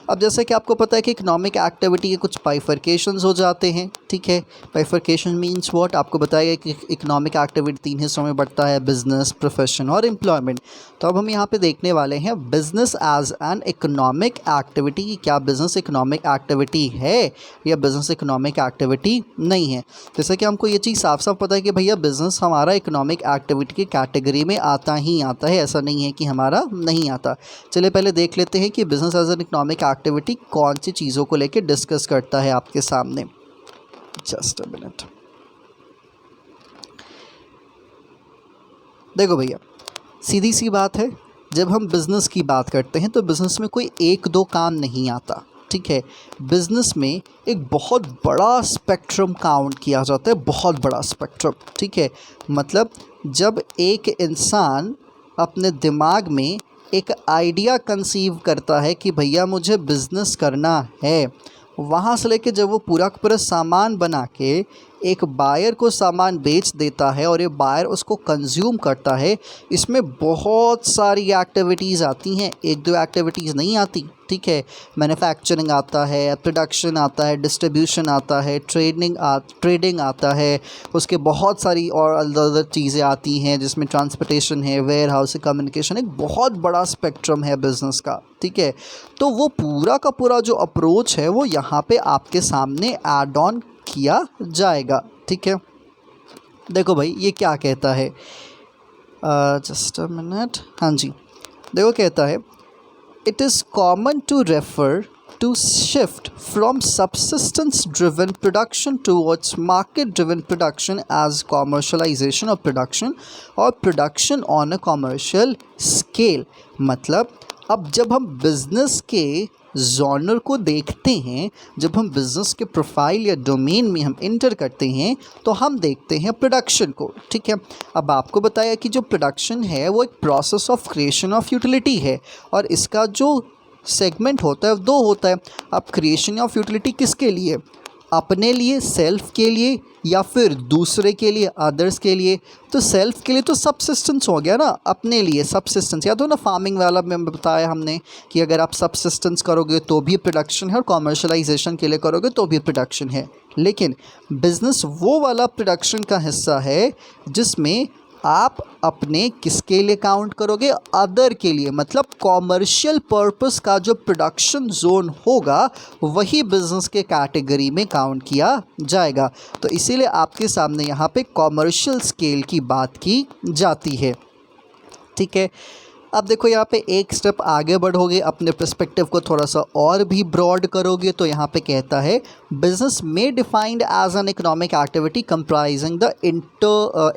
अब जैसे कि आपको पता है कि इकोनॉमिक एक्टिविटी के कुछ बाइफरकेशंस हो जाते हैं। ठीक है, बाइफरकेशन मींस व्हाट, आपको बताया कि इकोनॉमिक एक्टिविटी 3 हिस्सों में बढ़ता है, बिजनेस, प्रोफेशन और एम्प्लॉयमेंट। तो अब हम यहाँ पे देखने वाले हैं business as an economic activity, कि क्या बिजनेस इकोनॉमिक एक्टिविटी है या बिजनेस इकोनॉमिक एक्टिविटी नहीं है। जैसे कि हमको ये चीज़ साफ साफ पता है कि भैया बिजनेस हमारा इकोनॉमिक एक्टिविटी की कैटेगरी में आता ही आता है, ऐसा नहीं है कि हमारा नहीं आता। चलिए पहले देख लेते हैं कि business as an economic activity कौन सी चीज़ों को लेकर डिस्कस करता है आपके सामने। जस्ट अ मिनट, देखो भैया, सीधी सी बात है, जब हम बिज़नेस की बात करते हैं तो बिज़नेस में कोई एक दो काम नहीं आता। ठीक है, बिज़नेस में एक बहुत बड़ा स्पेक्ट्रम काउंट किया जाता है, बहुत बड़ा स्पेक्ट्रम। ठीक है, मतलब जब एक इंसान अपने दिमाग में एक आइडिया कंसीव करता है कि भैया मुझे बिज़नेस करना है, वहाँ से लेके जब वो पूरा का पूरा सामान बना के एक बायर को सामान बेच देता है और ये बायर उसको कंज्यूम करता है, इसमें बहुत सारी एक्टिविटीज़ आती हैं, एक दो एक्टिविटीज़ नहीं आती। ठीक है, मैन्युफैक्चरिंग आता है, प्रोडक्शन आता है, डिस्ट्रीब्यूशन आता है, ट्रेडिंग आता है, उसके बहुत सारी और अदर चीज़ें आती हैं जिसमें ट्रांसपोर्टेशन है, वेयर हाउस है, कम्युनिकेशन, एक बहुत बड़ा स्पेक्ट्रम है बिज़नेस का। ठीक है, तो वो पूरा का पूरा जो अप्रोच है वो यहाँ पे आपके सामने ऐड ऑन किया जाएगा। ठीक है, देखो भाई ये क्या कहता है, जस्ट अ मिनट, हाँ जी, देखो कहता है, it is common to refer to shift from subsistence driven production towards market driven production as commercialization of production or production on a commercial scale। मतलब अब जब हम बिज़नेस के जॉनर को देखते हैं, जब हम बिज़नेस के प्रोफाइल या डोमेन में हम इंटर करते हैं तो हम देखते हैं प्रोडक्शन को। ठीक है, अब आपको बताया कि जो प्रोडक्शन है वो एक process of creation of utility है और इसका जो सेगमेंट होता है दो होता है। अब क्रिएशन ऑफ यूटिलिटी किसके लिए, अपने लिए, सेल्फ के लिए, या फिर दूसरे के लिए, अदर्स के लिए। तो सेल्फ के लिए तो सबसिस्टेंस हो गया ना, अपने लिए सबसिस्टेंस, या तो ना फार्मिंग वाला में बताया हमने कि अगर आप सबसिस्टेंस करोगे तो भी प्रोडक्शन है और कॉमर्शलाइजेशन के लिए करोगे तो भी प्रोडक्शन है। लेकिन बिज़नेस वो वाला प्रोडक्शन का हिस्सा है जिसमें आप अपने किसके लिए काउंट करोगे, अदर के लिए, मतलब कॉमर्शियल पर्पस का जो प्रोडक्शन जोन होगा वही बिज़नेस के कैटेगरी में काउंट किया जाएगा। तो इसीलिए आपके सामने यहाँ पे कॉमर्शियल स्केल की बात की जाती है। ठीक है, अब देखो यहाँ पे एक स्टेप आगे बढ़ोगे, अपने पर्सपेक्टिव को थोड़ा सा और भी ब्रॉड करोगे तो यहाँ पे कहता है बिजनेस में defined as an economic activity comprising the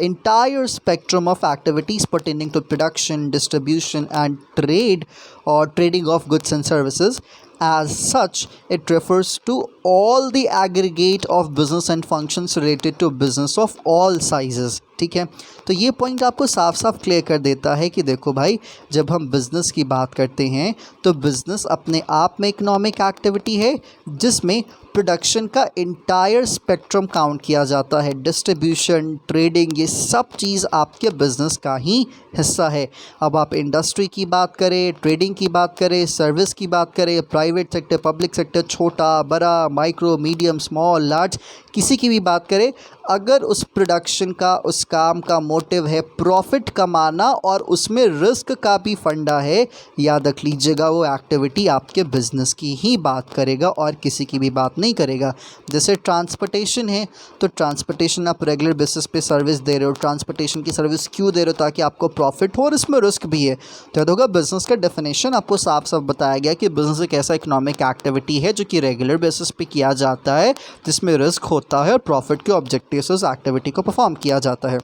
entire spectrum of activities pertaining to production, distribution and trade or trading of goods and services. As such, it refers to all the aggregate of business and functions related to business of all sizes। ठीक है, तो ये point आपको साफ साफ clear कर देता है कि देखो भाई, जब हम बिज़नेस की बात करते हैं तो बिज़नेस अपने आप में इकोनॉमिक एक्टिविटी है जिसमें प्रोडक्शन का इंटायर स्पेक्ट्रम काउंट किया जाता है। डिस्ट्रीब्यूशन, ट्रेडिंग, ये सब चीज़ आपके बिज़नेस का ही हिस्सा है। अब आप इंडस्ट्री की बात करें, ट्रेडिंग की बात करें, सर्विस की बात करें, प्राइवेट सेक्टर, पब्लिक सेक्टर, छोटा बड़ा, माइक्रो, मीडियम, स्मॉल, लार्ज, किसी की भी बात करें, अगर उस प्रोडक्शन का, उस काम का मोटिव है प्रॉफिट कमाना और उसमें रिस्क का भी फंडा है, याद रख लीजिएगा वो एक्टिविटी आपके बिज़नेस की ही बात करेगा और किसी की भी बात नहीं करेगा। जैसे ट्रांसपोर्टेशन है तो ट्रांसपोर्टेशन आप रेगुलर बेसिस पे सर्विस दे रहे हो, ट्रांसपोर्टेशन की सर्विस क्यों दे रहे हो, ताकि आपको प्रॉफिट हो और इसमें रिस्क भी है। तो याद होगा बिज़नेस का डेफिनेशन आपको साफ साफ बताया गया कि बिज़नेस एक ऐसा इकोनॉमिक एक्टिविटी है जो कि रेगुलर बेसिस पे किया जाता है, जिसमें रिस्क होता है और प्रॉफिट के ऑब्जेक्टिव से उस एक्टिविटी को परफॉर्म किया जाता है।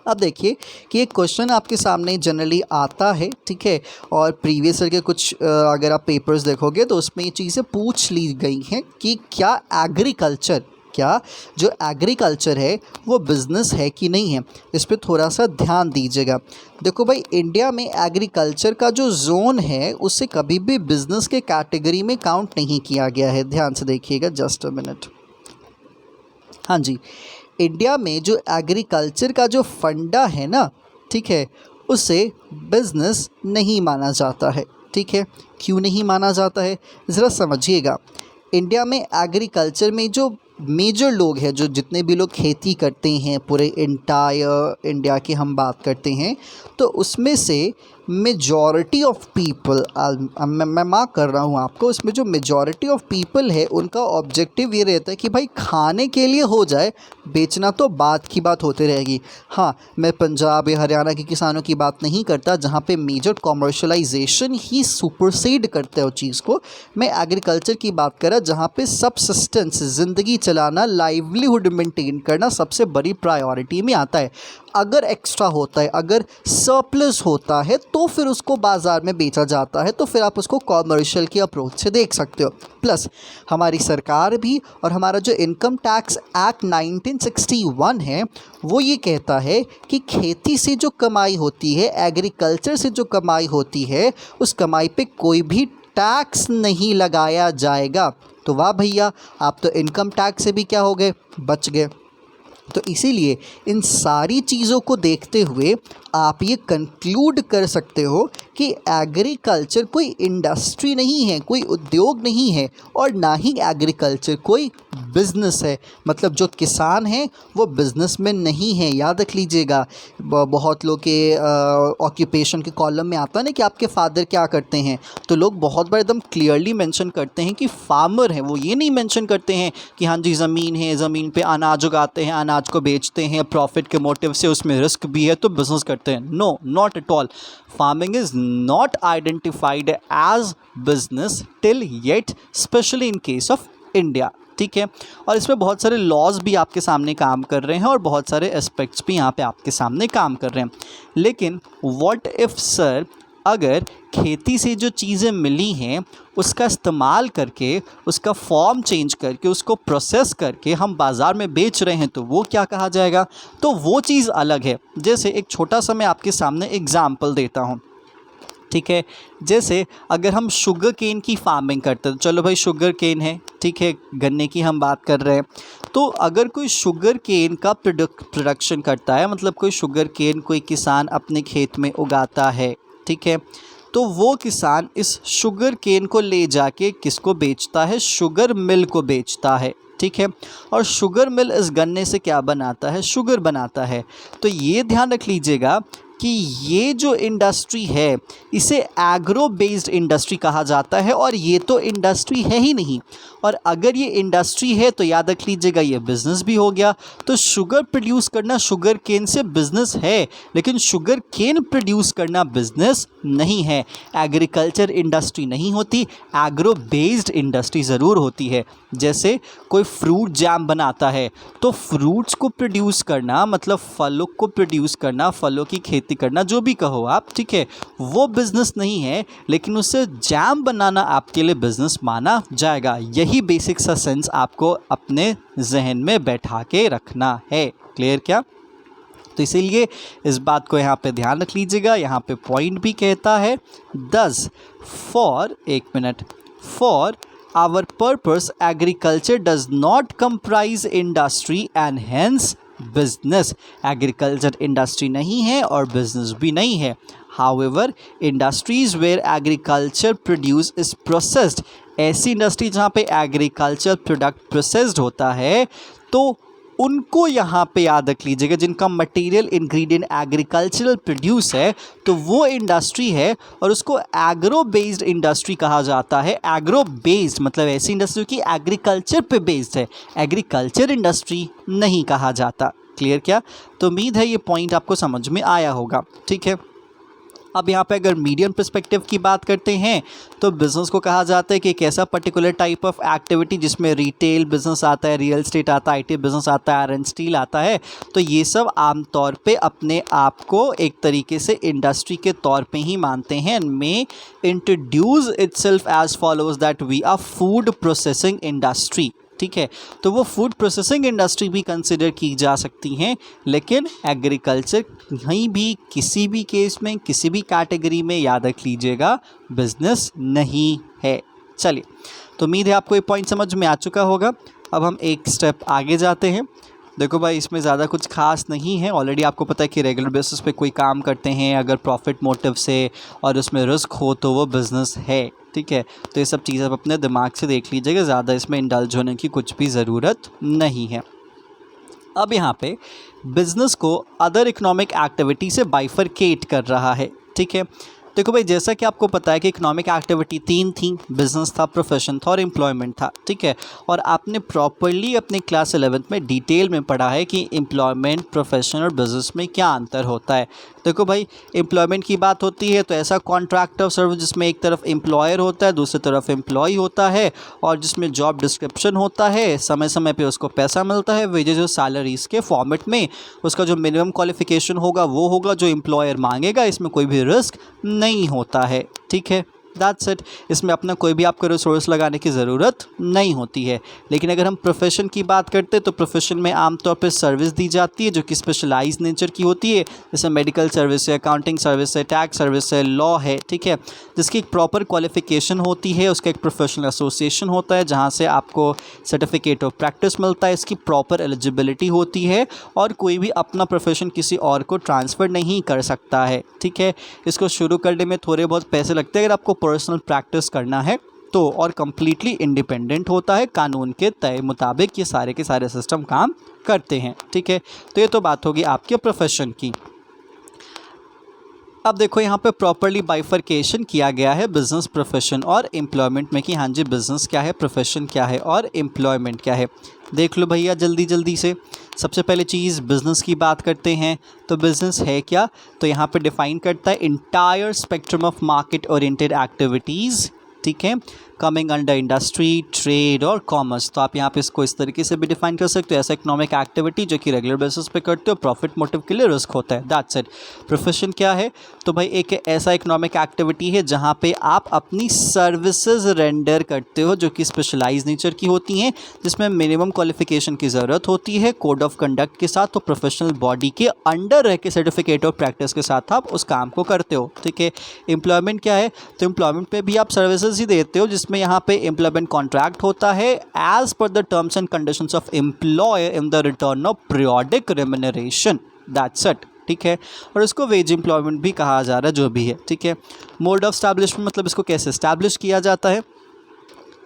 अब देखिए कि एक क्वेश्चन आपके सामने जनरली आता है, ठीक है, और प्रीवियस ईयर के कुछ अगर आप पेपर्स देखोगे तो उसमें ये चीज़ें पूछ ली गई हैं कि क्या एग्रीकल्चर, क्या जो एग्रीकल्चर है वो बिज़नेस है कि नहीं है। इस पर थोड़ा सा ध्यान दीजिएगा। देखो भाई, इंडिया में एग्रीकल्चर का जो जोन है उसे कभी भी बिज़नेस के कैटेगरी में काउंट नहीं किया गया है। ध्यान से देखिएगा, जस्ट अ मिनट। हाँ जी, इंडिया में जो एग्रीकल्चर का जो फंडा है ना, ठीक है, उसे बिज़नेस नहीं माना जाता है। ठीक है, क्यों नहीं माना जाता है ज़रा समझिएगा। इंडिया में एग्रीकल्चर में जो मेजर लोग हैं, जो जितने भी लोग खेती करते हैं पूरे इंटायर इंडिया की हम बात करते हैं, तो उसमें से मेजॉरिटी ऑफ पीपल, मैं मार्क कर रहा हूँ आपको, इसमें जो मेजॉरिटी ऑफ पीपल है उनका ऑब्जेक्टिव ये रहता है कि भाई खाने के लिए हो जाए, बेचना तो बात की बात होती रहेगी। हाँ, मैं पंजाब या हरियाणा के किसानों की बात नहीं करता जहाँ पे मेजर कॉमर्शलाइजेशन ही सुपरसीड करता है उस चीज़ को। मैं एग्रीकल्चर की बात कर रहा जहाँ पे सबसिस्टेंस, ज़िंदगी चलाना, लाइवलीहुड मेंटेन करना सबसे बड़ी प्रायोरिटी में आता है। अगर एक्स्ट्रा होता है, अगर सरप्लस होता है तो फिर उसको बाज़ार में बेचा जाता है, तो फिर आप उसको कॉमर्शियल की अप्रोच से देख सकते हो। प्लस हमारी सरकार भी और हमारा जो इनकम टैक्स एक्ट 1961 है वो ये कहता है कि खेती से जो कमाई होती है, एग्रीकल्चर से जो कमाई होती है, उस कमाई पे कोई भी टैक्स नहीं लगाया जाएगा। तो वाह भैया, आप तो इनकम टैक्स से भी क्या हो गए, बच गए। तो इसीलिए इन सारी चीज़ों को देखते हुए आप ये कंक्लूड कर सकते हो कि एग्रीकल्चर कोई इंडस्ट्री नहीं है, कोई उद्योग नहीं है, और ना ही एग्रीकल्चर कोई बिज़नेस है। मतलब जो किसान हैं वो बिजनेसमैन नहीं है। याद रख लीजिएगा, बहुत लोग के ऑक्यूपेशन के कॉलम में आता है ना कि आपके फादर क्या करते हैं, तो लोग बहुत बार एकदम क्लियरली मेंशन करते हैं कि फार्मर है। वो ये नहीं मेंशन करते हैं कि हाँ जी ज़मीन है, ज़मीन पे अनाज उगाते हैं, अनाज को बेचते हैं, प्रॉफिट के मोटिव से, उसमें रिस्क भी है तो बिजनेस करते हैं। No, not at all. Farming is not identified as business till yet, specially in case of India. ठीक है, और इसमें बहुत सारे लॉज भी आपके सामने काम कर रहे हैं और बहुत सारे एस्पेक्ट्स भी यहाँ पे आपके सामने काम कर रहे हैं। लेकिन व्हाट इफ़ सर, अगर खेती से जो चीज़ें मिली हैं उसका इस्तेमाल करके, उसका फॉर्म चेंज करके, उसको प्रोसेस करके हम बाज़ार में बेच रहे हैं, तो वो क्या कहा जाएगा? तो वो चीज़ अलग है। जैसे एक छोटा सा मैं आपके सामने एग्ज़ाम्पल देता हूँ। ठीक है, जैसे अगर हम शुगर केन की फार्मिंग करते हैं, चलो भाई शुगर केन है, ठीक है, गन्ने की हम बात कर रहे हैं, तो अगर कोई शुगर केन का प्रोडक्शन करता है, मतलब कोई शुगर केन कोई किसान अपने खेत में उगाता है, ठीक है, तो वो किसान इस शुगर केन को ले जाके किसको बेचता है? शुगर मिल को बेचता है। ठीक है, और शुगर मिल इस गन्ने से क्या बनाता है? शुगर बनाता है। तो ये ध्यान रख लीजिएगा कि ये जो इंडस्ट्री है इसे एग्रो बेस्ड इंडस्ट्री कहा जाता है, और ये तो इंडस्ट्री है ही नहीं। और अगर ये इंडस्ट्री है तो याद रख लीजिएगा ये बिज़नेस भी हो गया। तो शुगर प्रोड्यूस करना शुगर केन से बिज़नेस है, लेकिन शुगर केन प्रोड्यूस करना बिज़नेस नहीं है। एग्रीकल्चर इंडस्ट्री नहीं होती, एग्रो बेस्ड इंडस्ट्री ज़रूर होती है। जैसे कोई फ्रूट जैम बनाता है, तो फ्रूट्स को प्रोड्यूस करना मतलब फलों को प्रोड्यूस करना, फलों की खेती करना, जो भी कहो आप, ठीक है, वो बिज़नेस नहीं है, लेकिन उससे जैम बनाना आपके लिए बिज़नेस माना जाएगा। यही बेसिक सा सेंस आपको अपने जहन में बैठा के रखना है। क्लियर क्या? तो इसीलिए इस बात को यहाँ पे ध्यान रख लीजिएगा। यहाँ पे पॉइंट भी कहता है 10 फॉर, एक minute, for our purpose agriculture does not comprise industry and hence business. Agriculture industry नहीं है और बिजनेस भी नहीं है। However industries where agriculture produce is processed, ऐसी इंडस्ट्री जहाँ पे एग्रीकल्चर प्रोडक्ट प्रोसेस्ड होता है, तो उनको यहाँ पे याद रख लीजिएगा, जिनका मटेरियल इंग्रेडिएंट एग्रीकल्चरल प्रोड्यूस है, तो वो इंडस्ट्री है और उसको एग्रो बेस्ड इंडस्ट्री कहा जाता है। एग्रो बेस्ड मतलब ऐसी इंडस्ट्री की एग्रीकल्चर पे बेस्ड है, एग्रीकल्चर इंडस्ट्री नहीं कहा जाता। क्लियर क्या? तो उम्मीद है ये पॉइंट आपको समझ में आया होगा। ठीक है, अब यहाँ पे अगर मीडियम पर्सपेक्टिव की बात करते हैं तो बिज़नेस को कहा जाता है कि एक ऐसा पर्टिकुलर टाइप ऑफ एक्टिविटी जिसमें रिटेल बिज़नेस आता है, रियल एस्टेट आता है, आईटी बिज़नेस आता है, आयरन स्टील आता है। तो ये सब आमतौर पे अपने आप को एक तरीके से इंडस्ट्री के तौर पे ही मानते हैं। में introduce itself as follows that we are food processing industry. ठीक है, तो वो फूड प्रोसेसिंग इंडस्ट्री भी कंसिडर की जा सकती हैं, लेकिन एग्रीकल्चर कहीं भी किसी भी केस में किसी भी कैटेगरी में याद रख लीजिएगा बिजनेस नहीं है। चलिए, तो उम्मीद है आपको ये पॉइंट समझ में आ चुका होगा। अब हम एक स्टेप आगे जाते हैं। देखो भाई, इसमें ज़्यादा कुछ खास नहीं है। ऑलरेडी आपको पता है कि रेगुलर बेसिस पे कोई काम करते हैं अगर प्रॉफिट मोटिव से और उसमें रिस्क हो तो वो बिज़नेस है। ठीक है, तो ये सब चीज़ें आप अपने दिमाग से देख लीजिएगा, ज़्यादा इसमें इंडल्ज होने की कुछ भी ज़रूरत नहीं है। अब यहाँ पे बिज़नेस को अदर इकोनॉमिक एक्टिविटी से बाइफरकेट कर रहा है। ठीक है, देखो भाई, जैसा कि आपको पता है कि इकोनॉमिक एक्टिविटी 3 थी, बिजनेस था, प्रोफेशन था और एम्प्लॉयमेंट था। ठीक है, और आपने प्रॉपरली अपने क्लास 11th में डिटेल में पढ़ा है कि एम्प्लॉयमेंट, प्रोफेशन और बिजनेस में क्या अंतर होता है। देखो भाई, एम्प्लॉयमेंट की बात होती है तो ऐसा कॉन्ट्रैक्ट ऑफ सर्विस जिसमें एक तरफ एम्प्लॉयर होता है, दूसरी तरफ एम्प्लॉय होता है, और जिसमें जॉब डिस्क्रिप्शन होता है, समय समय पे उसको पैसा मिलता है वेजेस और सैलरीज के फॉर्मेट में। उसका जो मिनिमम क्वालिफिकेशन होगा वो होगा जो एम्प्लॉयर मांगेगा, इसमें कोई भी रिस्क नहीं होता है। ठीक है, दैट्स इट। इसमें अपना कोई भी आपको रिसोर्स लगाने की ज़रूरत नहीं होती है। लेकिन अगर हम प्रोफेशन की बात करते हैं तो प्रोफेशन में आमतौर पर सर्विस दी जाती है जो कि स्पेशलाइज नेचर की होती है, जैसे मेडिकल सर्विस है, अकाउंटिंग सर्विस है, टैक्स सर्विस है, लॉ है, ठीक है, जिसकी एक प्रॉपर क्वालिफिकेशन होती है, उसका एक प्रोफेशनल एसोसिएशन होता है जहाँ से आपको सर्टिफिकेट ऑफ प्रैक्टिस मिलता है, इसकी प्रॉपर एलिजिबिलिटी होती है और कोई भी अपना प्रोफेशन किसी और को ट्रांसफ़र नहीं कर सकता है, ठीक है। इसको शुरू करने में थोड़े बहुत पैसे लगते हैं अगर आपको पर्सनल प्रैक्टिस करना है तो, और कम्प्लीटली इंडिपेंडेंट होता है, कानून के तय मुताबिक ये सारे के सारे सिस्टम काम करते हैं, ठीक है। तो ये तो बात होगी आपके प्रोफेशन की। अब देखो यहाँ पे प्रॉपरली बाइफर्केशन किया गया है बिज़नेस, प्रोफेशन और एम्प्लॉयमेंट में कि हाँ जी बिज़नेस क्या है, प्रोफेशन क्या है और एम्प्लॉयमेंट क्या है। देख लो भैया जल्दी जल्दी से। सबसे पहले चीज़ बिज़नेस की बात करते हैं तो बिज़नेस है क्या, तो यहाँ पे डिफ़ाइन करता है entire spectrum of market oriented activities, ठीक है, कमिंग अंडर इंडस्ट्री, ट्रेड और कॉमर्स। तो आप यहाँ पे इसको इस तरीके से भी डिफाइन कर सकते हो, ऐसा इकोनॉमिक एक्टिविटी जो कि रेगुलर बेसिस पे करते हो, प्रॉफिट मोटिव के लिए रिस्क होता है, दैट्स इट। प्रोफेशन क्या है, तो भाई एक ऐसा इकोनॉमिक एक्टिविटी है जहाँ पे आप अपनी सर्विसेज रेंडर करते हो जो कि स्पेशलाइज नेचर की होती हैं, जिसमें मिनिमम क्वालिफिकेशन की ज़रूरत होती है कोड ऑफ कंडक्ट के साथ, तो प्रोफेशनल बॉडी के अंडर रह के सर्टिफिकेट ऑफ प्रैक्टिस के साथ आप उस काम को करते हो, ठीक है। एम्प्लॉयमेंट क्या है, तो एम्प्लॉयमेंट पे भी आप सर्विसेज ही देते हो, जिसमें यहाँ पे एम्प्लॉयमेंट कॉन्ट्रैक्ट होता है as per the terms and conditions of employer in the return of periodic remuneration, that's it, ठीक है। और इसको वेज एम्प्लॉयमेंट भी कहा जा रहा है, जो भी है, ठीक है। मोड ऑफ स्टैब्लिशमेंट मतलब इसको कैसे इस्टेब्लिश किया जाता है,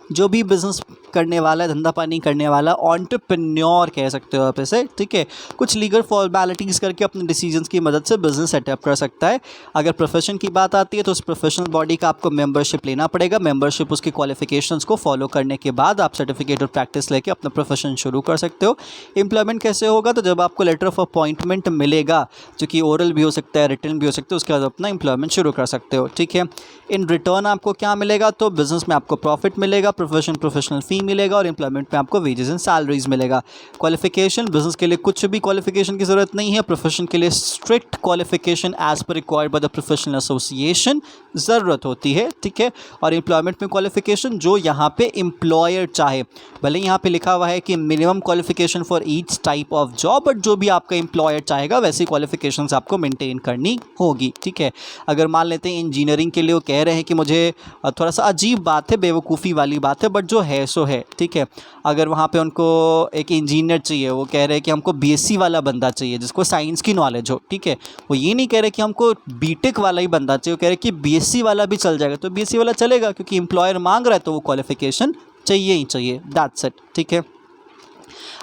जो भी बिज़नेस करने वाला है, धंधा पानी करने वाला, एंटरप्रेन्योर कह सकते हो आप इसे, ठीक है, कुछ लीगल फॉर्मेलिटीज़ करके अपने डिसीजंस की मदद से बिज़नेस सेटअप कर सकता है। अगर प्रोफेशन की बात आती है तो उस प्रोफेशनल बॉडी का आपको मेंबरशिप लेना पड़ेगा, मेंबरशिप उसकी क्वालिफिकेशंस को फॉलो करने के बाद आप सर्टिफिकेट ऑफ प्रैक्टिस लेके अपना प्रोफेशन शुरू कर सकते हो। एम्प्लॉयमेंट कैसे होगा, तो जब आपको लेटर ऑफ अपॉइंटमेंट मिलेगा जो कि ओरल भी हो सकता है, रिटन भी हो सकता है, उसके बाद अपना एम्प्लॉयमेंट शुरू कर सकते हो, ठीक है। इन रिटर्न आपको क्या मिलेगा, तो बिज़नेस में आपको प्रॉफिट मिलेगा, प्रोफेशनल फ़ी मिलेगा और एम्प्लॉयमेंट में आपको वेजेस एंड सैलरीज मिलेगा। क्वालिफिकेशन, बिजनेस के लिए कुछ भी क्वालिफिकेशन की ज़रूरत नहीं है, प्रोफेशन के लिए strict qualification as per required by the professional association ज़रूरत होती है, ठीक है। और एम्प्लॉयमेंट में क्वालिफिकेशन जो यहाँ पे एम्प्लॉयर चाहे, भले यहाँ पे लिखा हुआ है कि minimum qualification for each type of job, but जो भी आपका एम्प्लॉयर चाहेगा वैसी क्वालिफिकेशंस आपको मेंटेन करनी होगी, ठीक है। अगर मान लेते हैं इंजीनियरिंग के लिए वो कह रहे हैं कि मुझे थोड़ा सा अजीब बात है, बेवकूफ़ी वाली बात है, बट जो है सो है, ठीक है। अगर वहाँ पे उनको एक इंजीनियर चाहिए, वो कह रहे हैं कि हमको बीएससी वाला बंदा चाहिए जिसको साइंस की नॉलेज हो, ठीक है, वो ये नहीं कह रहे कि हमको बीटेक वाला ही बंदा चाहिए, वो कह रहे कि बीएससी वाला भी चल जाएगा, तो बीएससी वाला चलेगा क्योंकि एम्प्लॉयर मांग रहा है तो वो क्वालिफिकेशन चाहिए ही चाहिए, दैट्स इट, ठीक है।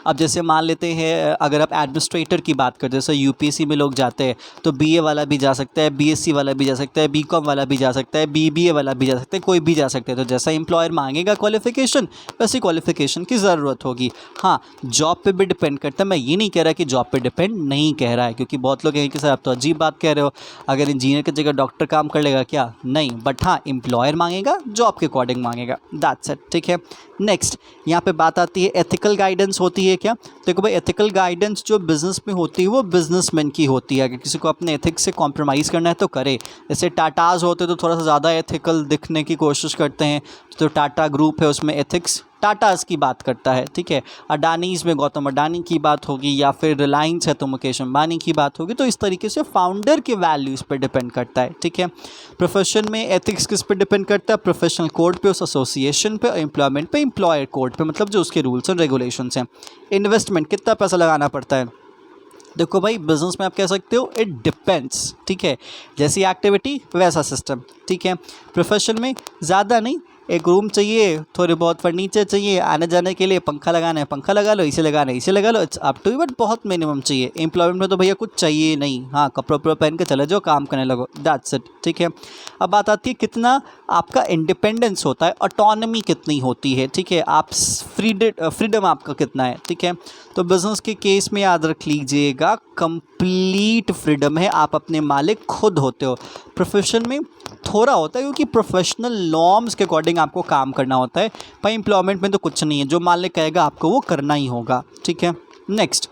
अब जैसे मान लेते हैं अगर आप एडमिनिस्ट्रेटर की बात करते हैं, जैसे यूपीएससी में लोग जाते हैं तो बीए वाला भी जा सकता है, बीएससी वाला भी जा सकता है, बीकॉम वाला भी जा सकता है, बीबीए वाला भी जा सकता है, कोई भी जा सकता है। तो जैसा एम्प्लॉयर मांगेगा क्वालिफिकेशन वैसी क्वालिफिकेशन की ज़रूरत होगी। हाँ, जॉब पे भी डिपेंड करता है, मैं ये नहीं कह रहा कि जॉब पे डिपेंड नहीं कह रहा है, क्योंकि बहुत लोग कहेंगे कि सर आप तो अजीब बात कह रहे हो, अगर इंजीनियर की जगह डॉक्टर काम कर लेगा क्या, नहीं, बट हाँ एम्प्लॉयर मांगेगा जॉब के अकॉर्डिंग मांगेगा, दैट्स इट, ठीक है। नेक्स्ट यहाँ पे बात आती है एथिकल गाइडेंस होती है क्या, देखो भाई एथिकल गाइडेंस जो बिज़नेस में होती है वो बिजनेसमैन की होती है। अगर किसी को अपने एथिक्स से कॉम्प्रोमाइज़ करना है तो करे, जैसे टाटाज होते तो थोड़ा सा ज़्यादा एथिकल दिखने की कोशिश करते हैं, तो टाटा ग्रुप है उसमें एथिक्स टाटाज की बात करता है, ठीक है। अडानीज़ में गौतम अडानी की बात होगी, या फिर रिलायंस है तो मुकेश अंबानी की बात होगी। तो इस तरीके से फाउंडर के वैल्यूज़ पर डिपेंड करता है, ठीक है। प्रोफेशन में एथिक्स किस पे डिपेंड करता है, प्रोफेशनल कोड पे, उस एसोसिएशन पे, एम्प्लॉयमेंट पे, एम्प्लॉयर कोड पे, मतलब जो उसके रूल्स एंड रेगुलेशंस हैं। इन्वेस्टमेंट कितना पैसा लगाना पड़ता है, देखो भाई बिज़नेस में आप कह सकते हो इट डिपेंड्स, ठीक है, जैसी एक्टिविटी वैसा सिस्टम, ठीक है। प्रोफेशन में ज़्यादा नहीं, एक रूम चाहिए, थोड़े बहुत फर्नीचर चाहिए, आने जाने के लिए पंखा लगाना है पंखा लगा लो, इसे लगाना है इसे लगा लो, it's up to you, but बहुत मिनिमम चाहिए। एम्प्लॉयमेंट में तो भैया कुछ चाहिए नहीं, हाँ कपड़े वपड़े पहन के चले जाओ, काम करने लगो, दैट्स इट, ठीक है। अब बात आती है कितना आपका इंडिपेंडेंस होता है, ऑटोनॉमी कितनी होती है, ठीक है, आप फ्रीडम आपका कितना है, ठीक है। तो बिज़नेस के केस में याद रख लीजिएगा कंप्लीट फ्रीडम है, आप अपने मालिक खुद होते हो। प्रोफेशन में थोड़ा होता है क्योंकि प्रोफेशनल नॉर्म्स के अकॉर्डिंग आपको काम करना होता है, पर एम्प्लॉयमेंट में तो कुछ नहीं है, जो मालिक कहेगा आपको वो करना ही होगा, ठीक है। नेक्स्ट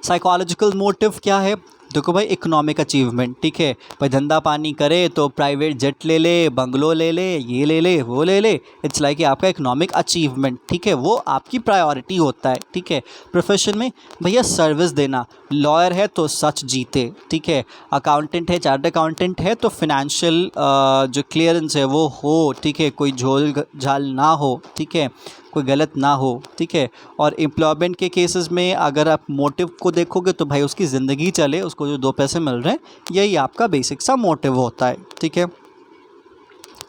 साइकोलॉजिकल मोटिव क्या है, देखो भाई इकोनॉमिक अचीवमेंट, ठीक है भाई, धंधा पानी करे तो प्राइवेट जेट ले ले, बंगलो ले ले, ये ले ले, वो ले ले, इट्स लाइक आपका इकोनॉमिक अचीवमेंट, ठीक है, वो आपकी प्रायोरिटी होता है, ठीक है। प्रोफेशन में भैया सर्विस देना, लॉयर है तो सच जीते, ठीक है, अकाउंटेंट है, चार्टर्ड अकाउंटेंट है तो फिनेंशियल जो क्लियरेंस है वो हो, ठीक है, कोई झोल झाल ना हो, ठीक है, कोई गलत ना हो, ठीक है। और एम्प्लॉयमेंट के केसेस में अगर आप मोटिव को देखोगे तो भाई उसकी ज़िंदगी चले, उसको जो 2 पैसे मिल रहे हैं, यही आपका बेसिक सा मोटिव होता है, ठीक है।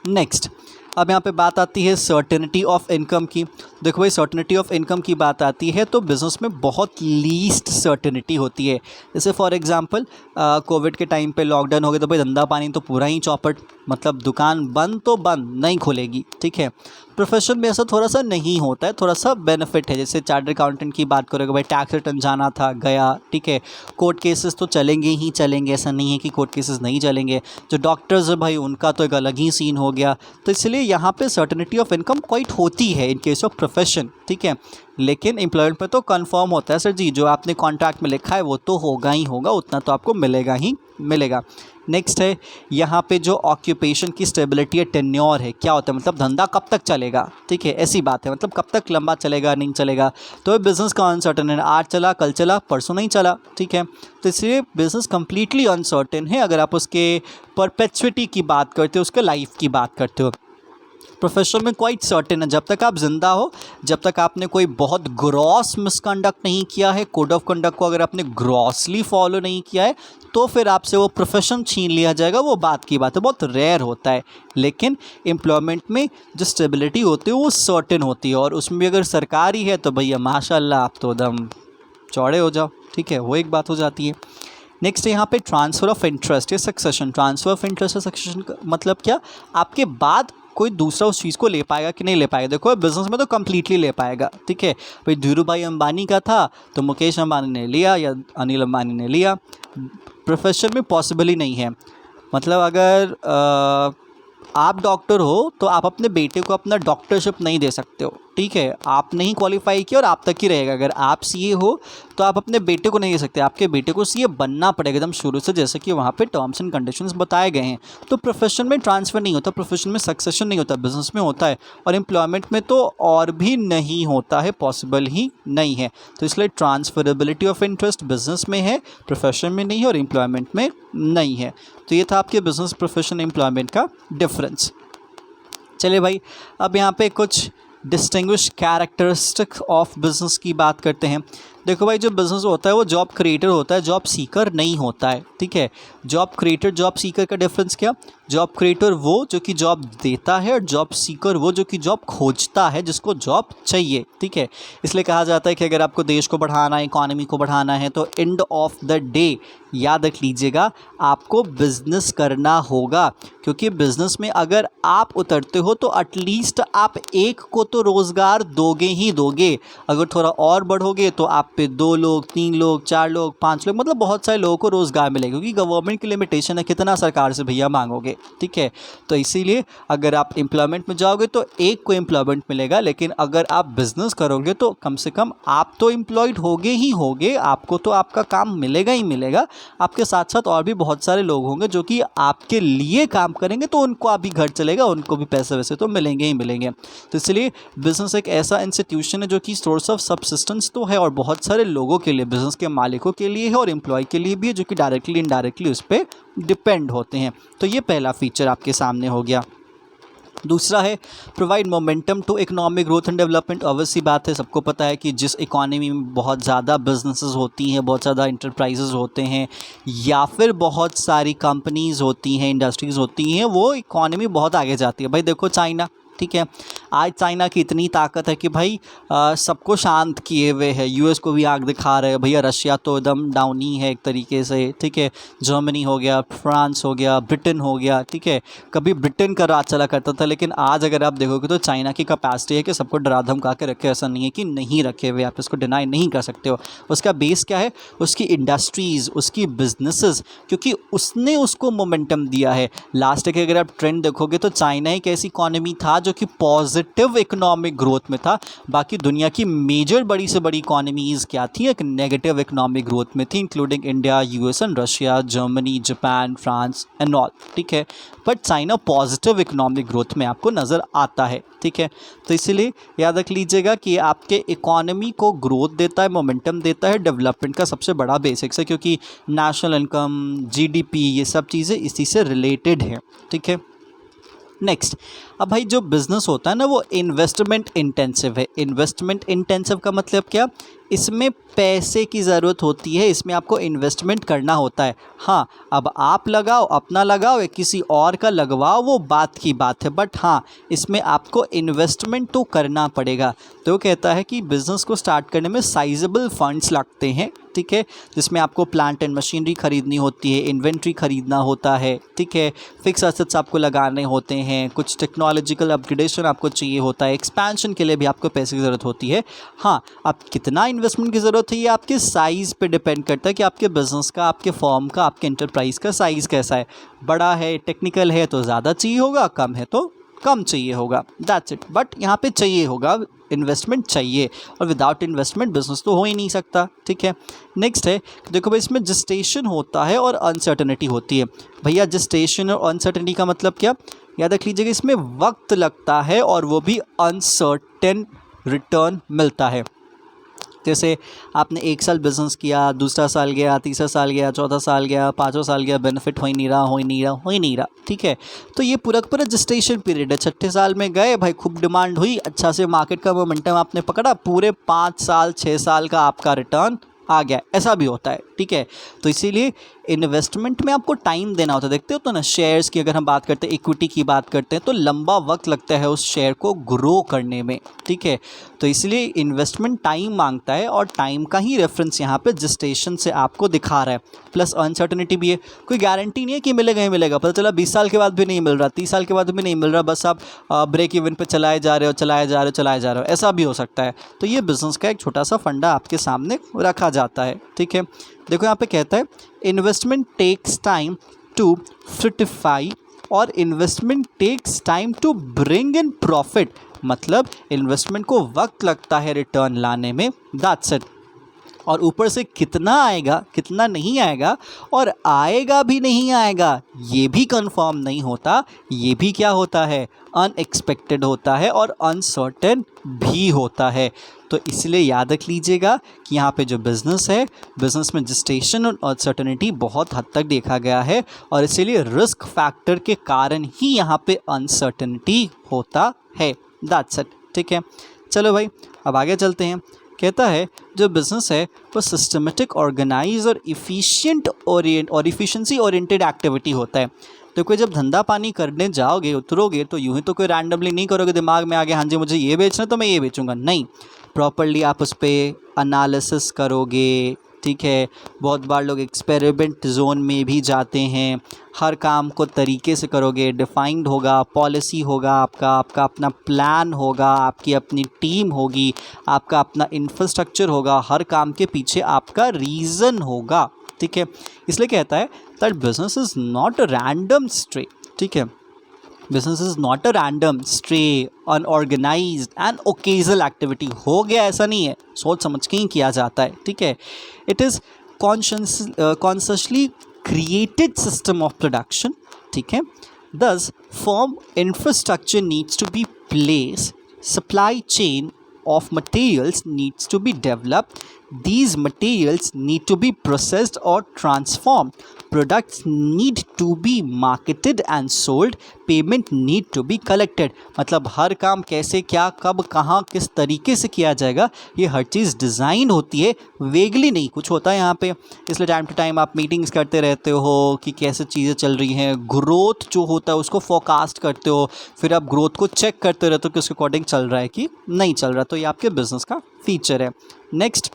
नेक्स्ट, अब यहाँ पे बात आती है सर्टेनिटी ऑफ इनकम की। देखो भाई सर्टेनिटी ऑफ इनकम की बात आती है तो बिज़नेस में बहुत लीस्ट सर्टेनिटी होती है। जैसे फॉर एग्जांपल कोविड के टाइम पे लॉकडाउन हो गया तो भाई धंधा पानी तो पूरा ही चौपट, मतलब दुकान बंद तो बंद, नहीं खुलेगी, ठीक है। प्रोफेशन में ऐसा थोड़ा सा नहीं होता है, थोड़ा सा बेनिफिट है। जैसे चार्टर्ड अकाउंटेंट की बात करोगे भाई टैक्स रिटर्न जाना था, गया, ठीक है। कोर्ट केसेस तो चलेंगे ही चलेंगे, ऐसा नहीं है कि कोर्ट केसेस नहीं चलेंगे। जो डॉक्टर्स है भाई उनका तो एक अलग ही सीन हो गया। तो इसलिए यहाँ पे सर्टेनिटी ऑफ इनकम क्वाइट होती है इन केस ऑफ प्रोफेशन, ठीक है। लेकिन एम्प्लॉयमेंट पे तो कंफर्म होता है सर जी, जो आपने कॉन्ट्रैक्ट में लिखा है वो तो होगा ही होगा, उतना तो आपको मिलेगा ही मिलेगा। नेक्स्ट है यहाँ पे जो ऑक्यूपेशन की स्टेबिलिटी है, टेन्योर है, क्या होता है मतलब धंधा कब तक चलेगा, ठीक है, ऐसी बात है, मतलब कब तक लंबा चलेगा नहीं चलेगा। तो बिज़नेस का अनसर्टेन है, आज चला कल चला परसों नहीं चला, ठीक है। तो इसलिए बिज़नेस कम्प्लीटली अनसर्टेन है अगर आप उसके परपेचुइटी की बात करते हो, उसके लाइफ की बात करते हो। प्रोफेशन में क्वाइट सर्टेन है, जब तक आप जिंदा हो, जब तक आपने कोई बहुत ग्रॉस मिसकंडक्ट नहीं किया है, कोड ऑफ कंडक्ट को अगर आपने ग्रॉसली फॉलो नहीं किया है तो फिर आपसे वो प्रोफेशन छीन लिया जाएगा, वो बात की बात है, बहुत रेयर होता है। लेकिन एम्प्लॉयमेंट में जो स्टेबिलिटी होती है वो सर्टेन होती है, और उसमें भी अगर सरकारी है तो भैया माशाल्लाह आप तो एकदम चौड़े हो जाओ, ठीक है, वो एक बात हो जाती है। नेक्स्ट यहाँ पे ट्रांसफ़र ऑफ इंटरेस्ट या सक्सेशन। ट्रांसफ़र ऑफ इंटरेस्ट या सक्सेशन का मतलब क्या, आपके बाद कोई दूसरा उस चीज़ को ले पाएगा कि नहीं ले पाएगा। देखो बिज़नेस में तो कम्प्लीटली ले पाएगा, ठीक है भाई। धीरू भाई अंबानी का था तो मुकेश अंबानी ने लिया या अनिल अंबानी ने लिया। प्रोफेशन में पॉसिबल ही नहीं है, मतलब अगर आप डॉक्टर हो तो आप अपने बेटे को अपना डॉक्टरशिप नहीं दे सकते हो, ठीक है, आप नहीं क्वालिफाई किया और आप तक ही रहेगा। अगर आप सीए हो तो आप अपने बेटे को नहीं दे सकते, आपके बेटे को सीए बनना पड़ेगा एकदम शुरू से, जैसे कि वहाँ पे टर्म्स एंड कंडीशंस बताए गए हैं। तो प्रोफेशन में ट्रांसफ़र नहीं होता, प्रोफेशन में सक्सेशन नहीं होता, बिजनेस में होता है, और एम्प्लॉयमेंट में तो और भी नहीं होता है, पॉसिबल ही नहीं है। तो इसलिए ट्रांसफरेबिलिटी ऑफ इंटरेस्ट बिजनेस में है, प्रोफेशन में नहीं है, और एम्प्लॉयमेंट में नहीं है। तो ये था आपके बिजनेस प्रोफेशन एम्प्लॉयमेंट का डिफरेंस। चलिए भाई अब यहाँ पे कुछ डिस्टिंग्विश कैरेक्टरिस्टिक ऑफ बिज़नेस की बात करते हैं। देखो भाई जो बिज़नेस होता है वो जॉब क्रिएटर होता है, जॉब सीकर नहीं होता है, ठीक है। जॉब क्रिएटर जॉब सीकर का डिफरेंस क्या, जॉब क्रिएटर वो जो कि जॉब देता है, और जॉब सीकर वो जो कि जॉब खोजता है, जिसको जॉब चाहिए, ठीक है। इसलिए कहा जाता है कि अगर आपको देश को बढ़ाना है, इकॉनमी को बढ़ाना है, तो एंड ऑफ द डे याद रख लीजिएगा आपको बिज़नेस करना होगा, क्योंकि बिज़नेस में अगर आप उतरते हो तो एटलीस्ट आप एक को तो रोज़गार दोगे ही दोगे। अगर थोड़ा और बढ़ोगे तो आप पे 2 लोग 3 लोग 4 लोग 5 लोग, मतलब बहुत सारे लोगों को रोज़गार मिलेगा, क्योंकि गवर्नमेंट की लिमिटेशन है कितना सरकार से भैया मांगोगे, ठीक है। तो इसीलिए अगर आप एम्प्लॉयमेंट में जाओगे तो एक को एम्प्लॉयमेंट मिलेगा, लेकिन अगर आप बिज़नेस करोगे तो कम से कम आप तो एम्प्लॉयड होगे ही होगे, आपको तो आपका काम मिलेगा ही मिलेगा। आपके साथ साथ और भी बहुत सारे लोग होंगे जो कि आपके लिए काम करेंगे, तो उनको अभी घर चलेगा, उनको भी पैसे वैसे तो मिलेंगे ही मिलेंगे। तो इसलिए बिज़नेस एक ऐसा इंस्टीट्यूशन है जो कि सोर्स ऑफ सबसिस्टेंस तो है, और बहुत सारे लोगों के लिए, बिज़नेस के मालिकों के लिए है और एम्प्लॉय के लिए भी है, जो कि डायरेक्टली इनडायरेक्टली उस पर डिपेंड होते हैं। तो ये पहला फीचर आपके सामने हो गया। दूसरा है provide momentum to economic growth and development. Obviously बात है, सबको पता है कि जिस इकोनॉमी में बहुत ज़्यादा बिजनेसेस होती हैं, बहुत ज़्यादा इंटरप्राइजेज होते हैं, या फिर बहुत सारी कंपनीज़ होती हैं, इंडस्ट्रीज़ होती हैं, वो इकोनॉमी बहुत आगे जाती है। भाई देखो चाइना, ठीक है, आज चाइना की इतनी ताकत है कि भाई सबको शांत किए हुए है, यूएस को भी आग दिखा रहे हैं भैया। रशिया तो एकदम डाउन ही है एक तरीके से, ठीक है। जर्मनी हो गया, फ्रांस हो गया, ब्रिटेन हो गया, ठीक है। कभी ब्रिटेन का राज चला करता था, लेकिन आज अगर आप देखोगे तो चाइना की कैपेसिटी है कि सबको डरा धमका के रखे, ऐसा नहीं है कि नहीं रखे हुए, आप इसको डिनाई नहीं कर सकते हो। उसका बेस क्या है, उसकी इंडस्ट्रीज़, उसकी बिजनेसेस, क्योंकि उसने उसको मोमेंटम दिया है। लास्ट के अगर आप ट्रेंड देखोगे तो चाइना एक ऐसी इकॉनमी था जो कि पॉजिटिव इकोनॉमिक ग्रोथ में था। बाकी दुनिया की मेजर बड़ी से बड़ी इकोनॉमीज़ क्या थी, एक नेगेटिव इकोनॉमिक ग्रोथ में थी, including India, US and Russia, Germany, Japan, France and all, ठीक है। But China positive economic growth में आपको नज़र आता है, ठीक है। तो इसीलिए याद रख लीजिएगा कि आपके इकोनॉमी को ग्रोथ देता है, मोमेंटम देता है, डेवलपमेंट का सबसे बड़ा बेसिक्स है, क्योंकि नेशनल इनकम, जीडीपी, ये सब चीज़ें इसी से रिलेटेड हैं, ठीक है। नेक्स्ट, अब भाई जो बिज़नेस होता है ना वो इन्वेस्टमेंट इंटेंसिव है। इन्वेस्टमेंट इंटेंसिव का मतलब क्या, इसमें पैसे की ज़रूरत होती है, इसमें आपको इन्वेस्टमेंट करना होता है। हाँ, अब आप लगाओ, अपना लगाओ या किसी और का लगवाओ, वो बात की बात है, बट हाँ इसमें आपको इन्वेस्टमेंट तो करना पड़ेगा। तो वो कहता है कि बिज़नेस को स्टार्ट करने में साइजेबल फंड्स लगते हैं, ठीक है, जिसमें आपको प्लांट एंड मशीनरी खरीदनी होती है, इन्वेंट्री खरीदना होता है, ठीक है, फिक्स एसेट्स आपको लगाने होते हैं, कुछ टेक्नोलॉजिकल अपग्रेडेशन आपको चाहिए होता है, एक्सपेंशन के लिए भी आपको पैसे की ज़रूरत होती है। हाँ, अब कितना इन्वेस्टमेंट की ज़रूरत है ये आपके साइज़ पे डिपेंड करता है कि आपके बिज़नेस का, आपके फॉर्म का, आपके एंटरप्राइज़ का साइज़ कैसा है। बड़ा है, टेक्निकल है तो ज़्यादा चाहिए होगा, कम है तो कम चाहिए होगा, दैट्स इट। बट यहाँ पे चाहिए होगा, इन्वेस्टमेंट चाहिए, और विदाउट इन्वेस्टमेंट बिजनेस तो हो ही नहीं सकता, ठीक है। नेक्स्ट है, देखो भाई इसमें जेस्टेशन होता है और अनसर्टनिटी होती है। भैया जेस्टेशन और अनसर्टनिटी का मतलब क्या, याद रख लीजिएगा इसमें वक्त लगता है और वो भी अनसर्टेन रिटर्न मिलता है। जैसे आपने 1 साल बिज़नेस किया, दूसरा साल गया, तीसरा साल गया, चौथा साल गया, पाँचवा साल गया, बेनिफिट हो ही नहीं रहा, ठीक है। तो ये पूरा पूरा जेस्टेशन पीरियड है। छठे साल में गए भाई, खूब डिमांड हुई, अच्छा से मार्केट का मोमेंटम आपने पकड़ा, पूरे 5 साल 6 साल का आपका रिटर्न आ गया, ऐसा भी होता है, ठीक है। तो इसीलिए इन्वेस्टमेंट में आपको टाइम देना होता है। देखते हो तो ना, शेयर्स की अगर हम बात करते हैं, इक्विटी की बात करते हैं, तो लंबा वक्त लगता है उस शेयर को ग्रो करने में, ठीक है। तो इसलिए इन्वेस्टमेंट टाइम मांगता है, और टाइम का ही रेफरेंस यहाँ पे जेस्टेशन से आपको दिखा रहा है। प्लस अनसर्टनिटी भी है, कोई गारंटी नहीं है कि मिलेगा ही मिलेगा, पता चला 20 साल के बाद भी नहीं मिल रहा, 30 साल के बाद भी नहीं मिल रहा, बस आप ब्रेक इवन पे चलाए जा रहे हो, ऐसा भी हो सकता है। तो ये बिज़नेस का एक छोटा सा फंडा आपके सामने रखा जाता है, ठीक है। देखो यहाँ पे कहता है investment takes time to fructify और investment takes time to bring in profit, मतलब इन्वेस्टमेंट को वक्त लगता है रिटर्न लाने में, दैट्स इट। और ऊपर से कितना आएगा, कितना नहीं आएगा, और आएगा भी नहीं आएगा ये भी कंफर्म नहीं होता, ये भी क्या होता है, अनएक्सपेक्टेड होता है और अनसर्टेन भी होता है। तो इसलिए याद रख लीजिएगा कि यहाँ पे जो बिज़नेस है, बिज़नेस में जेस्टेशन और अनसर्टेनिटी बहुत हद तक देखा गया है, और इसीलिए रिस्क फैक्टर के कारण ही यहाँ पे अनसर्टेनिटी होता है, दैट्स इट, ठीक है। चलो भाई अब आगे चलते हैं। कहता है जो बिज़नेस है वो सिस्टमेटिक, ऑर्गेनाइज और इफ़िशिएंसी ओरिएंटेड एक्टिविटी होता है। तो कोई जब धंधा पानी करने जाओगे, उतरोगे, तो यूँ ही तो कोई रैंडमली नहीं करोगे, दिमाग में आ गया हाँ जी मुझे ये बेचना तो मैं ये बेचूंगा, नहीं, प्रॉपर्ली आप उस पर एनालिसिस करोगे, ठीक है। बहुत बार लोग एक्सपेरिमेंट जोन में भी जाते हैं, हर काम को तरीके से करोगे, डिफाइंड होगा, पॉलिसी होगा, आपका अपना प्लान होगा, आपकी अपनी टीम होगी, आपका अपना इंफ्रास्ट्रक्चर होगा, हर काम के पीछे आपका रीज़न होगा, ठीक है। इसलिए कहता है that business is not a random stray, ठीक है। Business is not a random stray, unorganised and occasional activity. हो गया ऐसा नहीं है, सोच समझ के ही किया जाता है, ठीक है। It is consciously created system of production, ठीक है। Thus form infrastructure needs to be place, supply chain of materials needs to be developed, these materials need to be processed or transformed, products need to be marketed and sold, payment need to be collected। मतलब हर काम कैसे, क्या, कब, कहाँ, किस तरीके से किया जाएगा, ये हर चीज़ डिज़ाइन होती है, वेगली नहीं कुछ होता है यहाँ पे। इसलिए टाइम टू टाइम आप मीटिंग्स करते रहते हो कि कैसे चीज़ें चल रही हैं, ग्रोथ जो होता है उसको फोरकास्ट करते हो, फिर आप ग्रोथ को चेक करते रहते हो कि उसके अकॉर्डिंग चल रहा है कि नहीं चल रहा। तो ये आपके बिज़नेस का फीचर है। नेक्स्ट,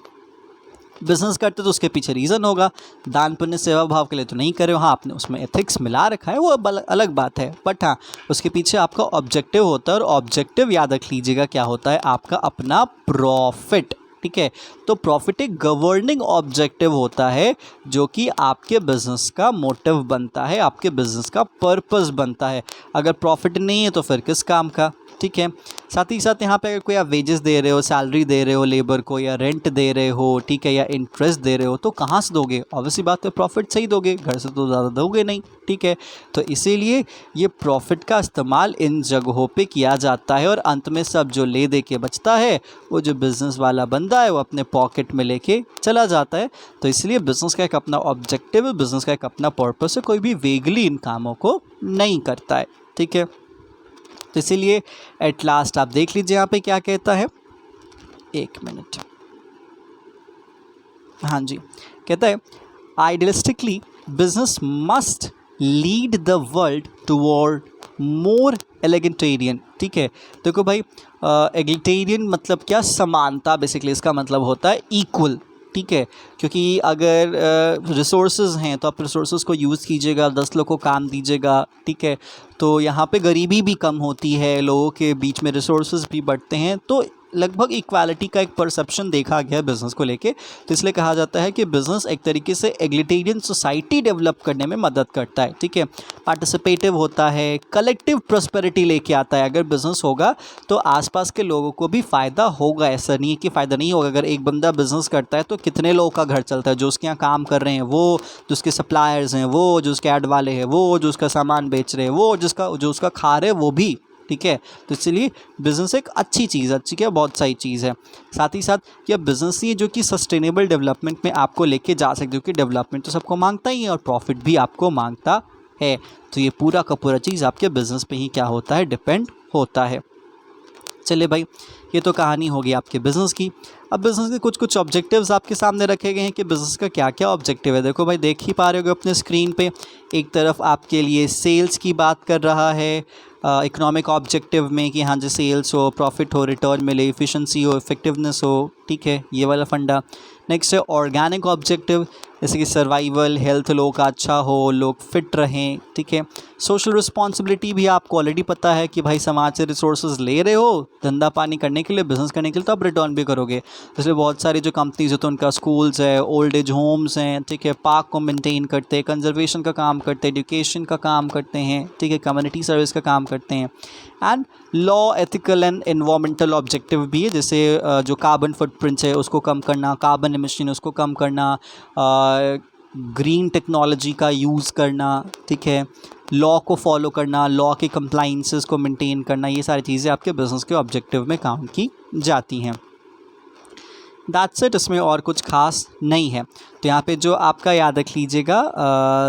बिज़नेस करते तो उसके पीछे रीज़न होगा, दान पुण्य सेवा भाव के लिए तो नहीं करे हो, हाँ आपने उसमें एथिक्स मिला रखा है वो अलग बात है, बट हाँ उसके पीछे आपका ऑब्जेक्टिव होता है, और ऑब्जेक्टिव याद रख लीजिएगा क्या होता है, आपका अपना प्रॉफिट, ठीक है। तो प्रॉफिट एक गवर्निंग ऑब्जेक्टिव होता है जो कि आपके बिज़नेस का मोटिव बनता है, आपके बिज़नेस का पर्पस बनता है। अगर प्रॉफिट नहीं है तो फिर किस काम का, ठीक है। साथ ही साथ यहाँ पे अगर कोई आप वेजेस दे रहे हो, सैलरी दे रहे हो लेबर को, या रेंट दे रहे हो, ठीक है, या इंटरेस्ट दे रहे हो, तो कहाँ से दोगे? ऑब्वियसली बात है प्रॉफिट से ही दोगे, घर से तो ज़्यादा दोगे नहीं, ठीक है। तो इसीलिए ये प्रॉफिट का इस्तेमाल इन जगहों पे किया जाता है और अंत में सब जो ले दे के बचता है वो जो बिज़नेस वाला बंदा है वो अपने पॉकेट में लेके चला जाता है। तो इसलिए बिज़नेस का एक अपना ऑब्जेक्टिव है, बिज़नेस का एक अपना पर्पस है, कोई भी वेगली इन कामों को नहीं करता है, ठीक है। तो इसीलिए एट लास्ट आप देख लीजिए यहाँ पे क्या कहता है, एक मिनट, हाँ जी, कहता है idealistically business must lead the world toward more egalitarian, ठीक है। देखो भाई, एलिगेंटेरियन मतलब क्या? समानता, बेसिकली इसका मतलब होता है इक्वल, ठीक है। क्योंकि अगर रिसोर्सेज हैं तो आप रिसोर्सेज को यूज़ कीजिएगा, 10 लोग को काम दीजिएगा, ठीक है। तो यहाँ पे गरीबी भी कम होती है, लोगों के बीच में रिसोर्सेज भी बढ़ते हैं, तो लगभग इक्वालिटी का एक परसेप्शन देखा गया है बिज़नेस को लेके। तो इसलिए कहा जाता है कि बिज़नेस एक तरीके से एग्लिटेरियन सोसाइटी डेवलप करने में मदद करता है, ठीक है। पार्टिसिपेटिव होता है, कलेक्टिव प्रॉस्पेरिटी लेके आता है। अगर बिज़नेस होगा तो आसपास के लोगों को भी फ़ायदा होगा, ऐसा नहीं है कि फ़ायदा नहीं होगा। अगर एक बंदा बिज़नेस करता है तो कितने लोगों का घर चलता है? जो उसके यहाँ काम कर रहे हैं वो, जो उसके सप्लायर्स हैं वो, जो उसके ऐड वाले हैं वो, जो उसका सामान बेच रहे हैं वो, जो उसका खा रहे हैं वो भी, ठीक है। तो इसलिए बिज़नेस एक अच्छी चीज़ है, अच्छी क्या, बहुत सही चीज़ है। साथ ही साथ यह बिज़नेस ही है जो कि सस्टेनेबल डेवलपमेंट में आपको लेके जा सकते हो, क्योंकि डेवलपमेंट तो सबको मांगता ही है और प्रॉफिट भी आपको मांगता है। तो ये पूरा का पूरा चीज़ आपके बिज़नेस पे ही क्या होता है, डिपेंड होता है। चलिए भाई, ये तो कहानी होगी आपके बिज़नेस की। अब बिज़नेस के कुछ कुछ ऑब्जेक्टिव्स आपके सामने रखे गए हैं कि बिज़नेस का क्या क्या ऑब्जेक्टिव है। देखो भाई, देख ही पा रहे होगे अपने स्क्रीन पे, एक तरफ आपके लिए सेल्स की बात कर रहा है, इकोनॉमिक ऑब्जेक्टिव में कि हाँ जी सेल्स हो, प्रॉफिट हो, रिटर्न मिले, इफ़िशेंसी हो, इफेक्टिवनेस हो, ठीक है, ये वाला फंडा। नेक्स्ट है ऑर्गेनिक ऑब्जेक्टिव, जैसे कि सर्वाइवल, हेल्थ लोगों का अच्छा हो, लोग फिट रहें, ठीक है। सोशल रिस्पॉन्सिबिलिटी भी आपको ऑलरेडी पता है कि भाई समाज से रिसोर्सेज ले रहे हो धंधा पानी करने के लिए, बिज़नेस करने के लिए, तो आप रिटर्न भी करोगे। इसलिए बहुत सारी जो कंपनीज होती हैं उनका स्कूल्स है, ओल्ड एज होम्स हैं, ठीक है, पार्क को मेंटेन करते हैं, कंजर्वेशन का काम करते हैं, एजुकेशन का काम करते हैं, ठीक है, कम्युनिटी सर्विस का काम करते हैं। And law, ethical and environmental objective भी है, जैसे जो कार्बन फुटप्रिंट्स है उसको कम करना, कार्बन एमिशन उसको कम करना, ग्रीन टेक्नोलॉजी का यूज़ करना, ठीक है, लॉ को फॉलो करना, लॉ के कंप्लाइंसेस को मेंटेन करना, ये सारी चीज़ें आपके बिज़नेस के ऑब्जेक्टिव में काउंट की जाती हैं। दैट्स इट, इसमें और कुछ खास नहीं है। तो यहाँ पे जो आपका याद रख लीजिएगा,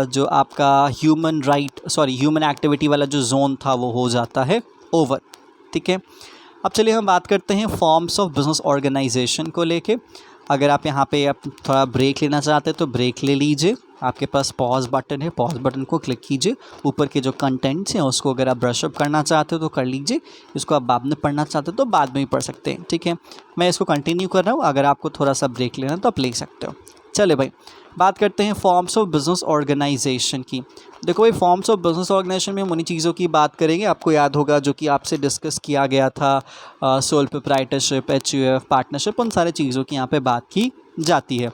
जो आपका ह्यूमन एक्टिविटी वाला जो जोन था वो हो जाता है ओवर, ठीक है। अब चलिए हम बात करते हैं फॉर्म्स ऑफ बिज़नेस ऑर्गेनाइजेशन को लेके। अगर आप यहाँ पे आप थोड़ा ब्रेक लेना चाहते हैं तो ब्रेक ले लीजिए, आपके पास पॉज बटन है, पॉज बटन को क्लिक कीजिए, ऊपर के जो कंटेंट्स हैं उसको अगर आप ब्रश अप करना चाहते हो तो कर लीजिए, इसको आप बाद में पढ़ना चाहते हो तो बाद में भी पढ़ सकते हैं, ठीक है। मैं इसको कंटिन्यू कर रहा हूँ, अगर आपको थोड़ा सा ब्रेक लेना तो आप ले सकते हो। चले भाई, बात करते हैं फॉर्म्स ऑफ बिज़नेस ऑर्गेनाइजेशन की। देखो भाई, फॉर्म्स ऑफ बिज़नेस ऑर्गेनाइजेशन में हम उन्हीं चीज़ों की बात करेंगे, आपको याद होगा जो कि आपसे डिस्कस किया गया था, सोल प्रोप्राइटरशिप, HUF, पार्टनरशिप, उन सारे चीज़ों की यहाँ पे बात की जाती है।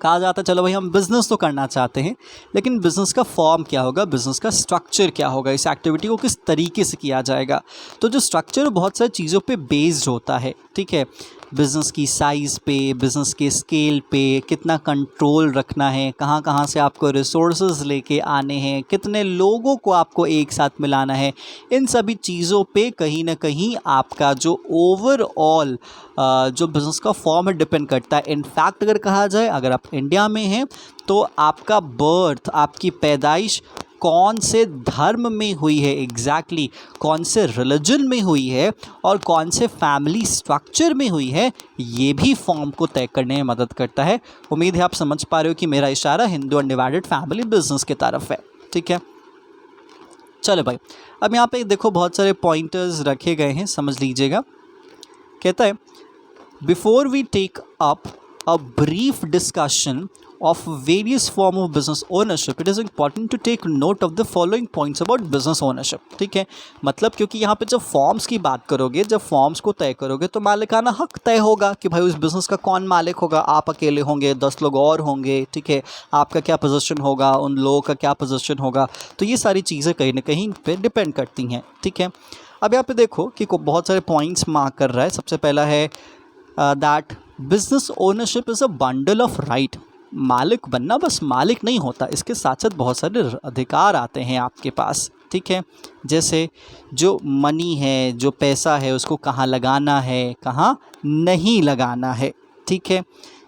कहा जाता है चलो भाई हम बिज़नेस तो करना चाहते हैं, लेकिन बिज़नेस का फॉर्म क्या होगा, बिज़नेस का स्ट्रक्चर क्या होगा, इस एक्टिविटी को किस तरीके से किया जाएगा। तो जो स्ट्रक्चर बहुत सारी चीज़ों पे बेस्ड होता है, ठीक है। बिज़नेस की साइज़ पे, बिज़नेस के स्केल पे, कितना कंट्रोल रखना है, कहाँ कहाँ से आपको रिसोर्सेज लेके आने हैं, कितने लोगों को आपको एक साथ मिलाना है, इन सभी चीज़ों पे कहीं ना कहीं आपका जो ओवरऑल जो बिज़नेस का फॉर्म है डिपेंड करता है। इनफैक्ट अगर कहा जाए, अगर आप इंडिया में हैं तो आपका बर्थ, आपकी पैदाइश कौन से धर्म में हुई है, एग्जैक्टली कौन से रिलीजन में हुई है और कौन से फैमिली स्ट्रक्चर में हुई है, ये भी फॉर्म को तय करने में मदद करता है। उम्मीद है आप समझ पा रहे हो कि मेरा इशारा हिंदू अनडिवाइडेड फैमिली बिजनेस की तरफ है, ठीक है। चलो भाई, अब यहाँ पे देखो बहुत सारे पॉइंटर्स रखे गए हैं, समझ लीजिएगा। कहता है before we take up a brief discussion of various form of business ownership, it is important to take note of the following points about business ownership, ठीक है। मतलब क्योंकि यहाँ पे जब फॉर्म्स की बात करोगे, जब फॉर्म्स को तय करोगे तो मालिकाना हक तय होगा कि भाई उस बिज़नेस का कौन मालिक होगा, आप अकेले होंगे, 10 लोग और होंगे, ठीक है, आपका क्या पोजीशन होगा, उन लोगों का क्या पोजीशन होगा, तो ये सारी चीज़ें कहीं ना कहीं पे डिपेंड करती हैं, ठीक है। अब यहाँ पे देखो कि बहुत सारे पॉइंट्स मार्क कर रहा है। सबसे पहला है that business ownership is a bundle of right. मालिक बनना बस मालिक नहीं होता, इसके साथ साथ बहुत सारे अधिकार आते हैं आपके पास, ठीक है। जैसे जो मनी है, जो पैसा है, उसको कहाँ लगाना है, कहाँ नहीं लगाना है, ठीक है।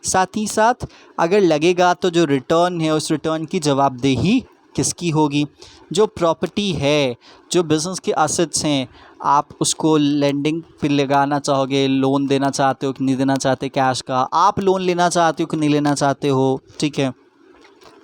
साथ ही साथ अगर लगेगा तो जो रिटर्न है उस रिटर्न की जवाबदेही किसकी होगी। जो प्रॉपर्टी है, जो बिज़नेस के असेट्स हैं, आप उसको लेंडिंग पे लगाना चाहोगे, लोन देना चाहते हो कि नहीं देना चाहते, कैश का आप लोन लेना चाहते हो कि नहीं लेना चाहते हो, ठीक है।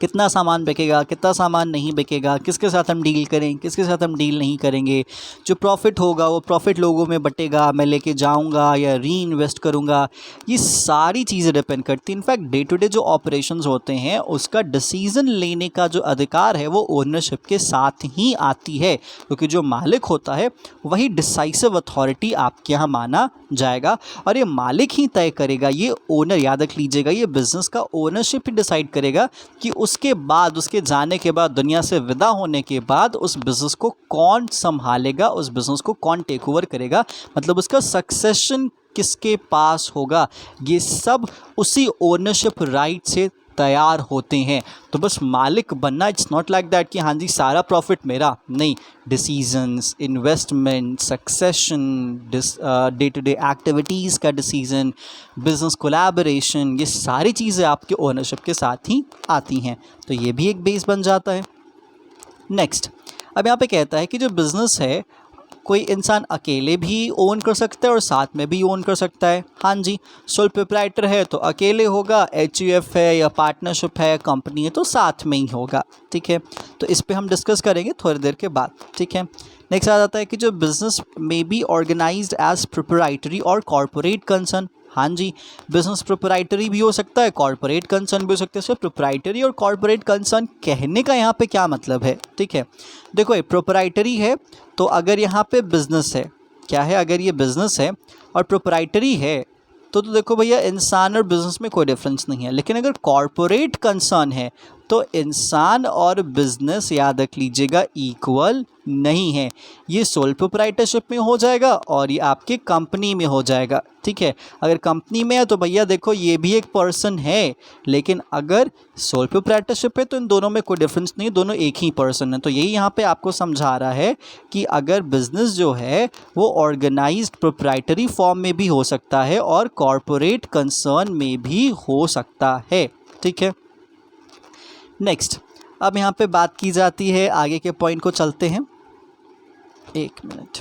कितना सामान बिकेगा, कितना सामान नहीं बिकेगा, किसके साथ हम डील करें, किसके साथ हम डील नहीं करेंगे। जो प्रॉफिट होगा वो प्रॉफिट लोगों में बटेगा, मैं लेके जाऊंगा या री इन्वेस्ट करूंगा, ये सारी चीज़ें डिपेंड करती हैं। इनफैक्ट डे टू डे जो ऑपरेशंस होते हैं उसका डिसीज़न लेने का जो अधिकार है वो ओनरशिप के साथ ही आती है, क्योंकि जो मालिक होता है वही डिसाइसिव अथॉरिटी आपके यहाँ माना जाएगा और ये मालिक ही तय करेगा, ये ओनर, याद रख लीजिएगा, ये बिज़नेस का ओनरशिप ही डिसाइड करेगा कि उसके बाद, उसके जाने के बाद, दुनिया से विदा होने के बाद उस बिज़नेस को कौन संभालेगा, उस बिज़नेस को कौन टेक ओवर करेगा, मतलब उसका सक्सेशन किसके पास होगा, ये सब उसी ओनरशिप राइट से तैयार होते हैं। तो बस मालिक बनना, इट्स नॉट लाइक दैट कि हाँ जी सारा प्रॉफिट मेरा, नहीं। Decisions, investment, succession, day to day activities का डिसीज़न, बिजनेस कोलैबोरेशन, ये सारी चीज़ें आपके ओनरशिप के साथ ही आती हैं। तो ये भी एक बेस बन जाता है। नेक्स्ट, अब यहाँ पे कहता है कि जो बिज़नेस है कोई इंसान अकेले भी ओन कर सकता है और साथ में भी ओन कर सकता है। हाँ जी, सोल प्रोप्राइटर है तो अकेले होगा, एचयूएफ है या पार्टनरशिप है, कंपनी है तो साथ में ही होगा, ठीक है। तो इस पे हम डिस्कस करेंगे थोड़ी देर के बाद, ठीक है। नेक्स्ट आ जाता है कि जो बिज़नेस में बी ऑर्गेनाइज्ड एज प्रोप्राइटरी और कॉर्पोरेट कंसर्न। हाँ जी, बिजनेस प्रोप्राइटरी भी हो सकता है, कॉर्पोरेट कंसर्न भी हो सकता है। सो प्रोप्राइटरी और कॉर्पोरेट कंसर्न कहने का यहाँ पे क्या मतलब है, ठीक है। देखो ये प्रोप्राइटरी है तो अगर यहाँ पे बिजनेस है, क्या है, अगर ये बिजनेस है और प्रोप्राइटरी है तो देखो भैया इंसान और बिजनेस में कोई डिफरेंस नहीं है। लेकिन अगर कॉर्पोरेट कंसर्न है तो इंसान और बिजनेस, याद रख लीजिएगा, इक्वल नहीं है। ये सोल प्रोप्राइटरशिप में हो जाएगा और ये आपके कंपनी में हो जाएगा, ठीक है। अगर कंपनी में है तो भैया देखो ये भी एक पर्सन है, लेकिन अगर सोल प्रोप्राइटरशिप है तो इन दोनों में कोई डिफरेंस नहीं, दोनों एक ही पर्सन है। तो यही यहाँ पे आपको समझा रहा है कि अगर बिजनेस जो है वो ऑर्गेनाइज्ड प्रोप्राइटरी फॉर्म में भी हो सकता है और कॉर्पोरेट कंसर्न में भी हो सकता है, ठीक है। नेक्स्ट, अब यहाँ पे बात की जाती है, आगे के पॉइंट को चलते हैं। एक मिनट,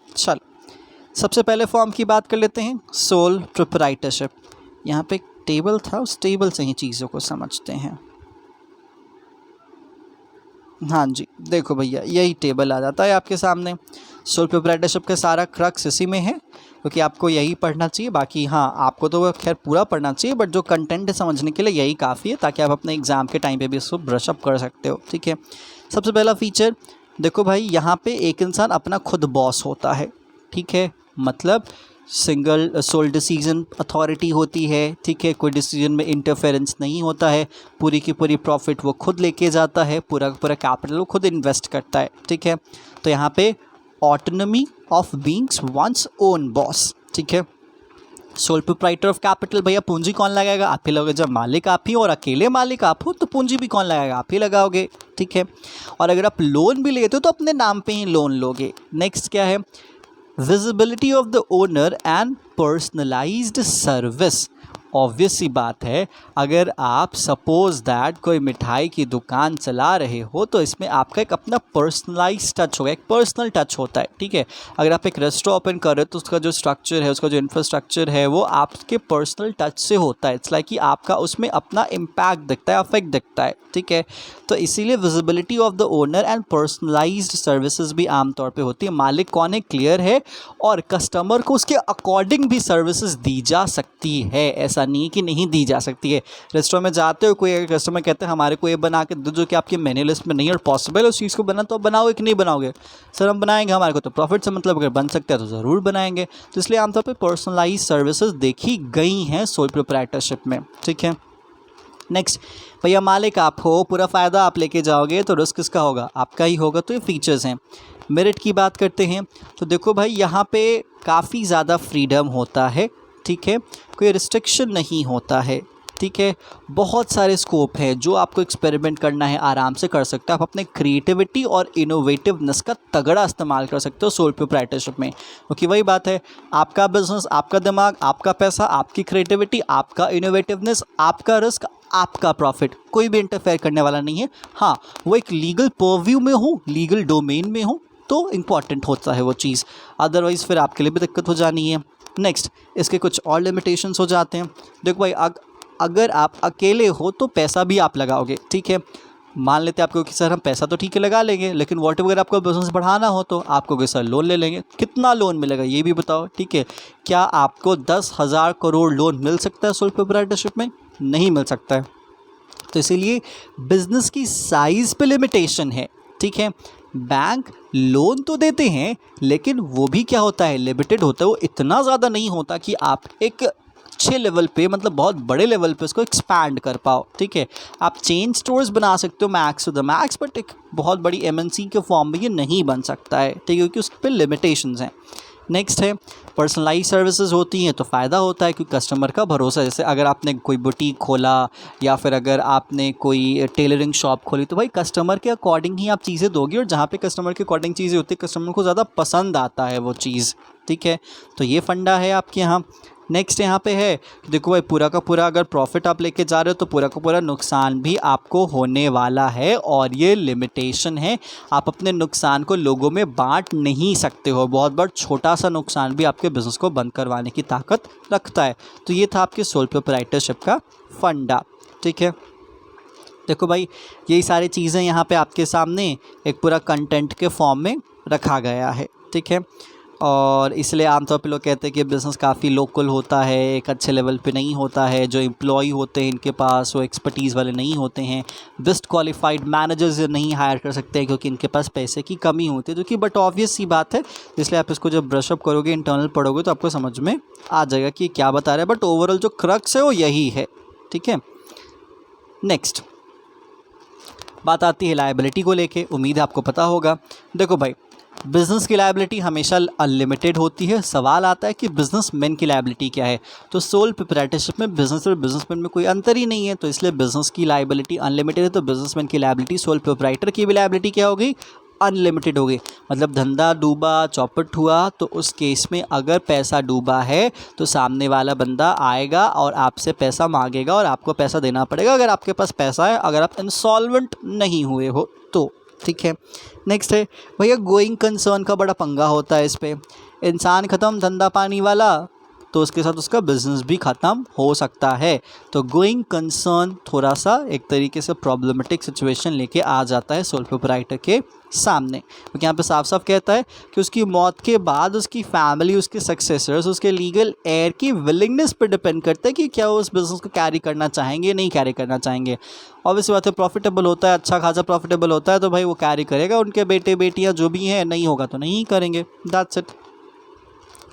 चलो सबसे पहले फॉर्म की बात कर लेते हैं, सोल प्रोप्राइटरशिप। यहाँ पे एक टेबल था, उस टेबल से ही चीज़ों को समझते हैं। हाँ जी, देखो भैया यही टेबल आ जाता है आपके सामने। सोल प्रोप्राइटरशिप का सारा क्रक्स इसी में है, क्योंकि आपको यही पढ़ना चाहिए। बाकी हाँ, आपको तो खैर पूरा पढ़ना चाहिए, बट जो कंटेंट है समझने के लिए यही काफ़ी है, ताकि आप अपने एग्ज़ाम के टाइम पे भी इसको ब्रश अप कर सकते हो, ठीक है। सबसे पहला फीचर देखो भाई, यहाँ पे एक इंसान अपना खुद बॉस होता है, ठीक है। मतलब सिंगल सोल डिसीजन अथॉरिटी होती है, ठीक है। कोई डिसीजन में इंटरफेरेंस नहीं होता है, पूरी की पूरी प्रॉफिट वो खुद लेके जाता है, पूरा पूरा कैपिटल वो खुद इन्वेस्ट करता है, ठीक है। तो यहाँ पे autonomy of beings one's own boss, ठीक है। सोल प्रोप्राइटर ऑफ कैपिटल, भैया पूंजी कौन लगाएगा, आप ही लगाओगे। जब मालिक आप ही और अकेले मालिक आप हो तो पूंजी भी कौन लगाएगा, आप ही लगाओगे, ठीक है। और अगर आप लोन भी लेते हो तो अपने नाम पे ही लोन लोगे। नेक्स्ट क्या है, visibility of the owner and personalised service. Obvious सी बात है, अगर आप सपोज दैट कोई मिठाई की दुकान चला रहे हो तो इसमें आपका एक अपना पर्सनलाइज टच होगा, एक पर्सनल टच होता है, ठीक है। अगर आप एक रेस्टोरेंट ओपन कर रहे हो तो उसका जो स्ट्रक्चर है, उसका जो इंफ्रास्ट्रक्चर है वो आपके पर्सनल टच से होता है। इट्स लाइक कि आपका उसमें अपना इम्पैक्ट दिखता है, अफेक्ट दिखता है, ठीक है। तो इसीलिए visibility of the owner and personalised services भी आमतौर पे होती है। मालिक कौन है क्लियर है और कस्टमर को उसके अकॉर्डिंग भी सर्विसेज दी जा सकती है, ऐसा नहीं कि नहीं दी जा सकती है। रेस्टोरेंट में जाते हो, कोई कस्टमर कहते हैं हमारे को ये बना के दो जो कि आपके मेन्यू लिस्ट में नहीं है और पॉसिबल है उस चीज़ को बना, तो आप बनाओगे कि नहीं बनाओगे। सर हम बनाएंगे, हमारे को तो प्रॉफिट से मतलब, अगर बन सकता है तो ज़रूर बनाएंगे। तो इसलिए आमतौर पर पर्सनलाइज सर्विसेज देखी गई हैं सोल प्रोप्राइटरशिप में, ठीक है। नेक्स्ट, भैया मालिक आप हो, पूरा फ़ायदा आप लेके जाओगे तो रिस्क किसका होगा? आपका ही होगा। तो ये फीचर्स हैं। मेरिट की बात करते हैं तो देखो भाई यहाँ पे काफ़ी ज़्यादा फ्रीडम होता है, ठीक है, कोई रिस्ट्रिक्शन नहीं होता है, ठीक है, बहुत सारे स्कोप हैं जो आपको एक्सपेरिमेंट करना है आराम से कर सकते हो। आप अपने क्रिएटिविटी और इनोवेटिवनेस का तगड़ा इस्तेमाल कर सकते हो सोल प्रोप्राइटरशिप में, क्योंकि वही बात है, आपका बिजनेस, आपका दिमाग, आपका पैसा, आपकी क्रिएटिविटी, आपका इनोवेटिवनेस, आपका रिस्क, आपका प्रॉफिट, कोई भी इंटरफेयर करने वाला नहीं है। हाँ, वो एक लीगल परव्यू में हो, लीगल डोमेन में हो तो इम्पॉर्टेंट होता है वो चीज़, अदरवाइज़ फिर आपके लिए भी दिक्कत हो जानी है। नेक्स्ट, इसके कुछ और लिमिटेशंस हो जाते हैं। देखो भाई, अगर आप अकेले हो तो पैसा भी आप लगाओगे, ठीक है, मान लेते हैं आपको कि सर हम पैसा तो ठीक है लगा लेंगे, लेकिन वॉट अगर आपको बिजनेस बढ़ाना हो तो आपको कि सर लोन ले लेंगे। कितना लोन मिलेगा ये भी बताओ, ठीक है, क्या आपको 10,000 करोड़ लोन मिल सकता है सोल प्रोप्राइटरशिप में? नहीं मिल सकता है। तो इसीलिए बिजनेस की साइज़ पे लिमिटेशन है, ठीक है। बैंक लोन तो देते हैं लेकिन वो भी क्या होता है, लिमिटेड होता है, वो इतना ज़्यादा नहीं होता कि आप एक अच्छे लेवल पे, मतलब बहुत बड़े लेवल पे उसको एक्सपैंड कर पाओ, ठीक है। आप चेन स्टोर्स बना सकते हो max to the max, but एक बहुत बड़ी एमएनसी के फॉर्म में ये नहीं बन सकता है, ठीक है, क्योंकि उस पर लिमिटेशंस हैं। नेक्स्ट है, पर्सनलाइज सर्विसेज होती हैं तो फ़ायदा होता है क्योंकि कस्टमर का भरोसा, जैसे अगर आपने कोई बुटीक खोला या फिर अगर आपने कोई टेलरिंग शॉप खोली तो भाई कस्टमर के अकॉर्डिंग ही आप चीज़ें दोगे, और जहाँ पे कस्टमर के अकॉर्डिंग चीज़ें होती है कस्टमर को ज़्यादा पसंद आता है वो चीज़, ठीक है। तो ये फंडा है आपके यहाँ। नेक्स्ट यहाँ पे है, देखो भाई पूरा का पूरा अगर प्रॉफिट आप लेके जा रहे हो तो पूरा का पूरा नुकसान भी आपको होने वाला है, और ये लिमिटेशन है, आप अपने नुकसान को लोगों में बांट नहीं सकते हो। बहुत बार छोटा सा नुकसान भी आपके बिज़नेस को बंद करवाने की ताकत रखता है। तो ये था आपके सोल प्रोप्राइटरशिप का फंडा, ठीक है। देखो भाई, यही सारी चीज़ें यहाँ पे आपके सामने एक पूरा कंटेंट के फॉर्म में रखा गया है, ठीक है। और इसलिए आमतौर पे लोग कहते हैं कि बिज़नेस काफ़ी लोकल होता है, एक अच्छे लेवल पे नहीं होता है, जो एम्प्लॉय होते हैं इनके पास वो एक्सपर्टीज़ वाले नहीं होते हैं, बेस्ट क्वालिफाइड मैनेजर्स नहीं हायर कर सकते हैं क्योंकि इनके पास पैसे की कमी होती है, जो कि बट ऑब्वियस सी बात है। इसलिए आप इसको जब ब्रशअप करोगे, इंटरनल पढ़ोगे तो आपको समझ में आ जाएगा कि क्या बता रहा है, बट ओवरऑल जो क्रक्स है वो यही है, ठीक है। नेक्स्ट बात आती है लायबिलिटी को लेके, उम्मीद है आपको पता होगा। देखो भाई, बिज़नेस की लायबिलिटी हमेशा अनलिमिटेड होती है। सवाल आता है कि बिजनेसमैन की लायबिलिटी क्या है, तो सोल प्रोप्राइटरशिप में बिजनेस और बिजनेसमैन में कोई अंतर ही नहीं है, तो इसलिए बिजनेस की लायबिलिटी अनलिमिटेड है, तो बिजनेसमैन की लायबिलिटी, सोल प्रोप्राइटर की भी लायबिलिटी क्या होगी, अनलिमिटेड होगी। मतलब धंधा डूबा, चौपट हुआ, तो उस केस में अगर पैसा डूबा है तो सामने वाला बंदा आएगा और आपसे पैसा मांगेगा और आपको पैसा देना पड़ेगा अगर आपके पास पैसा है, अगर आप इंसॉल्वेंट नहीं हुए हो तो, ठीक है। नेक्स्ट है भैया, गोइंग कंसर्न का बड़ा पंगा होता है इस पर। इंसान ख़त्म, धंधा पानी वाला, तो उसके साथ उसका बिजनेस भी ख़त्म हो सकता है। तो गोइंग कंसर्न थोड़ा सा एक तरीके से प्रॉब्लमेटिक सिचुएशन लेके आ जाता है सोल प्रोप्राइटर के सामने, क्योंकि यहाँ पे साफ साफ कहता है कि उसकी मौत के बाद उसकी फैमिली, उसके सक्सेसर्स, उसके लीगल एयर की विलिंगनेस पर डिपेंड करता है कि क्या वो उस बिज़नेस को कैरी करना चाहेंगे, नहीं कैरी करना चाहेंगे। ऑब्वियसली बात है, प्रॉफिटेबल होता है, अच्छा खासा प्रॉफिटेबल होता है तो भाई वो कैरी करेगा, उनके बेटे बेटियाँ जो भी हैं, नहीं होगा तो नहीं करेंगे, that's it.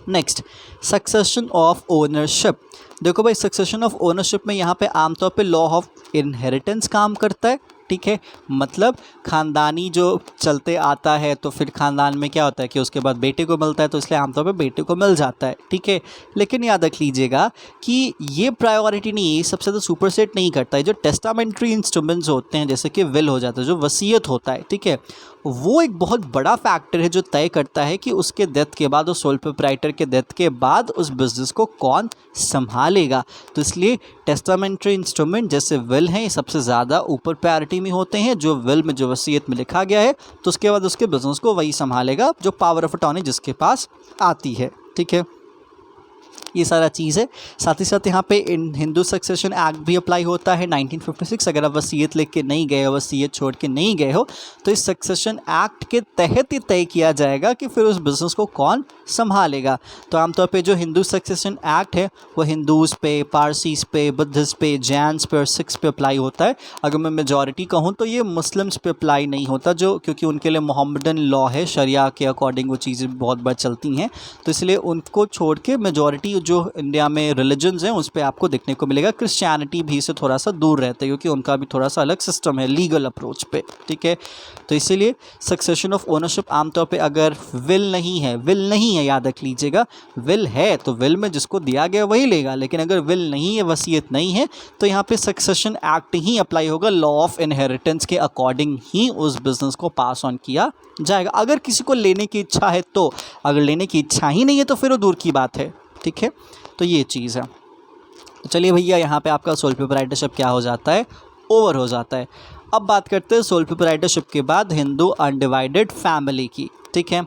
Next, succession of ownership. देखो भाई, सक्सेशन ऑफ ओनरशिप में यहाँ पे आमतौर पे लॉ ऑफ इनहेरिटेंस काम करता है, ठीक है। मतलब ख़ानदानी जो चलते आता है तो फिर ख़ानदान में क्या होता है कि उसके बाद बेटे को मिलता है, तो इसलिए आमतौर पे बेटे को मिल जाता है, ठीक है। लेकिन याद रख लीजिएगा कि ये प्रायोरिटी नहीं, ये सबसे ज़्यादा सुपरसेट नहीं करता है। जो टेस्टामेंट्री इंस्ट्रूमेंट्स होते हैं, जैसे कि विल हो जाता है, जो वसीयत होता है, ठीक है, वो एक बहुत बड़ा फैक्टर है जो तय करता है कि उसके डेथ के बाद, उस सोल प्रोप्राइटर के डेथ के बाद उस बिज़नेस को कौन संभालेगा। तो इसलिए टेस्टामेंट्री इंस्ट्रूमेंट जैसे विल हैं, ये सबसे ज़्यादा ऊपर प्रायोरिटी में होते हैं। जो विल में, जो वसीयत में लिखा गया है, तो उसके बाद उसके बिज़नेस को वही संभालेगा जो पावर ऑफ अटॉर्नी जिसके पास आती है, ठीक है। ये सारा चीज़ है। साथ ही साथ यहाँ पे हिंदू सक्सेशन एक्ट भी अप्लाई होता है 1956। अगर आप वसीयत लेके नहीं गए हो, वसीयत छोड़ के नहीं गए हो, तो इस सक्सेशन एक्ट के तहत ही तय किया जाएगा कि फिर उस बिज़नेस को कौन संभालेगा। तो आमतौर पे जो हिंदू सक्सेशन एक्ट है वो हिंदूज़ पे, पारसीज़ पे, बुद्धिस्ट पे, जैन्स पे और सिख्स पे अप्लाई होता है। अगर मैं मेजॉरिटी कहूँ तो ये मुस्लिम्स पे अप्लाई नहीं होता, जो क्योंकि उनके लिए मोहम्मदन लॉ है, शरिया के अकॉर्डिंग वो चीज़ें बहुत बार चलती हैं, तो इसलिए उनको छोड़ के मेजॉरिटी जो इंडिया में रिलीजन्स हैं उस पर आपको देखने को मिलेगा। क्रिश्चियनिटी भी से थोड़ा सा दूर रहता है क्योंकि उनका भी थोड़ा सा अलग सिस्टम है लीगल अप्रोच पे, ठीक है। तो इसीलिए सक्सेशन ऑफ ओनरशिप आमतौर पे अगर विल नहीं है याद रख लीजिएगा, विल है तो विल में जिसको दिया गया वही लेगा, लेकिन अगर विल नहीं है, वसीयत नहीं है, तो यहाँ पे सक्सेशन एक्ट ही अप्लाई होगा। लॉ ऑफ इनहेरिटेंस के अकॉर्डिंग ही उस बिजनेस को पास ऑन किया जाएगा। अगर किसी को लेने की इच्छा है तो, अगर लेने की इच्छा ही नहीं है तो फिर वो दूर की बात है, ठीक है। तो ये चीज़ है। तो चलिए भैया, यहाँ पे आपका सोल प्रोप्राइटरशिप क्या हो जाता है, ओवर हो जाता है। अब बात करते हैं सोल प्रोप्राइटरशिप के बाद हिंदू अनडिवाइडेड फैमिली की, ठीक है।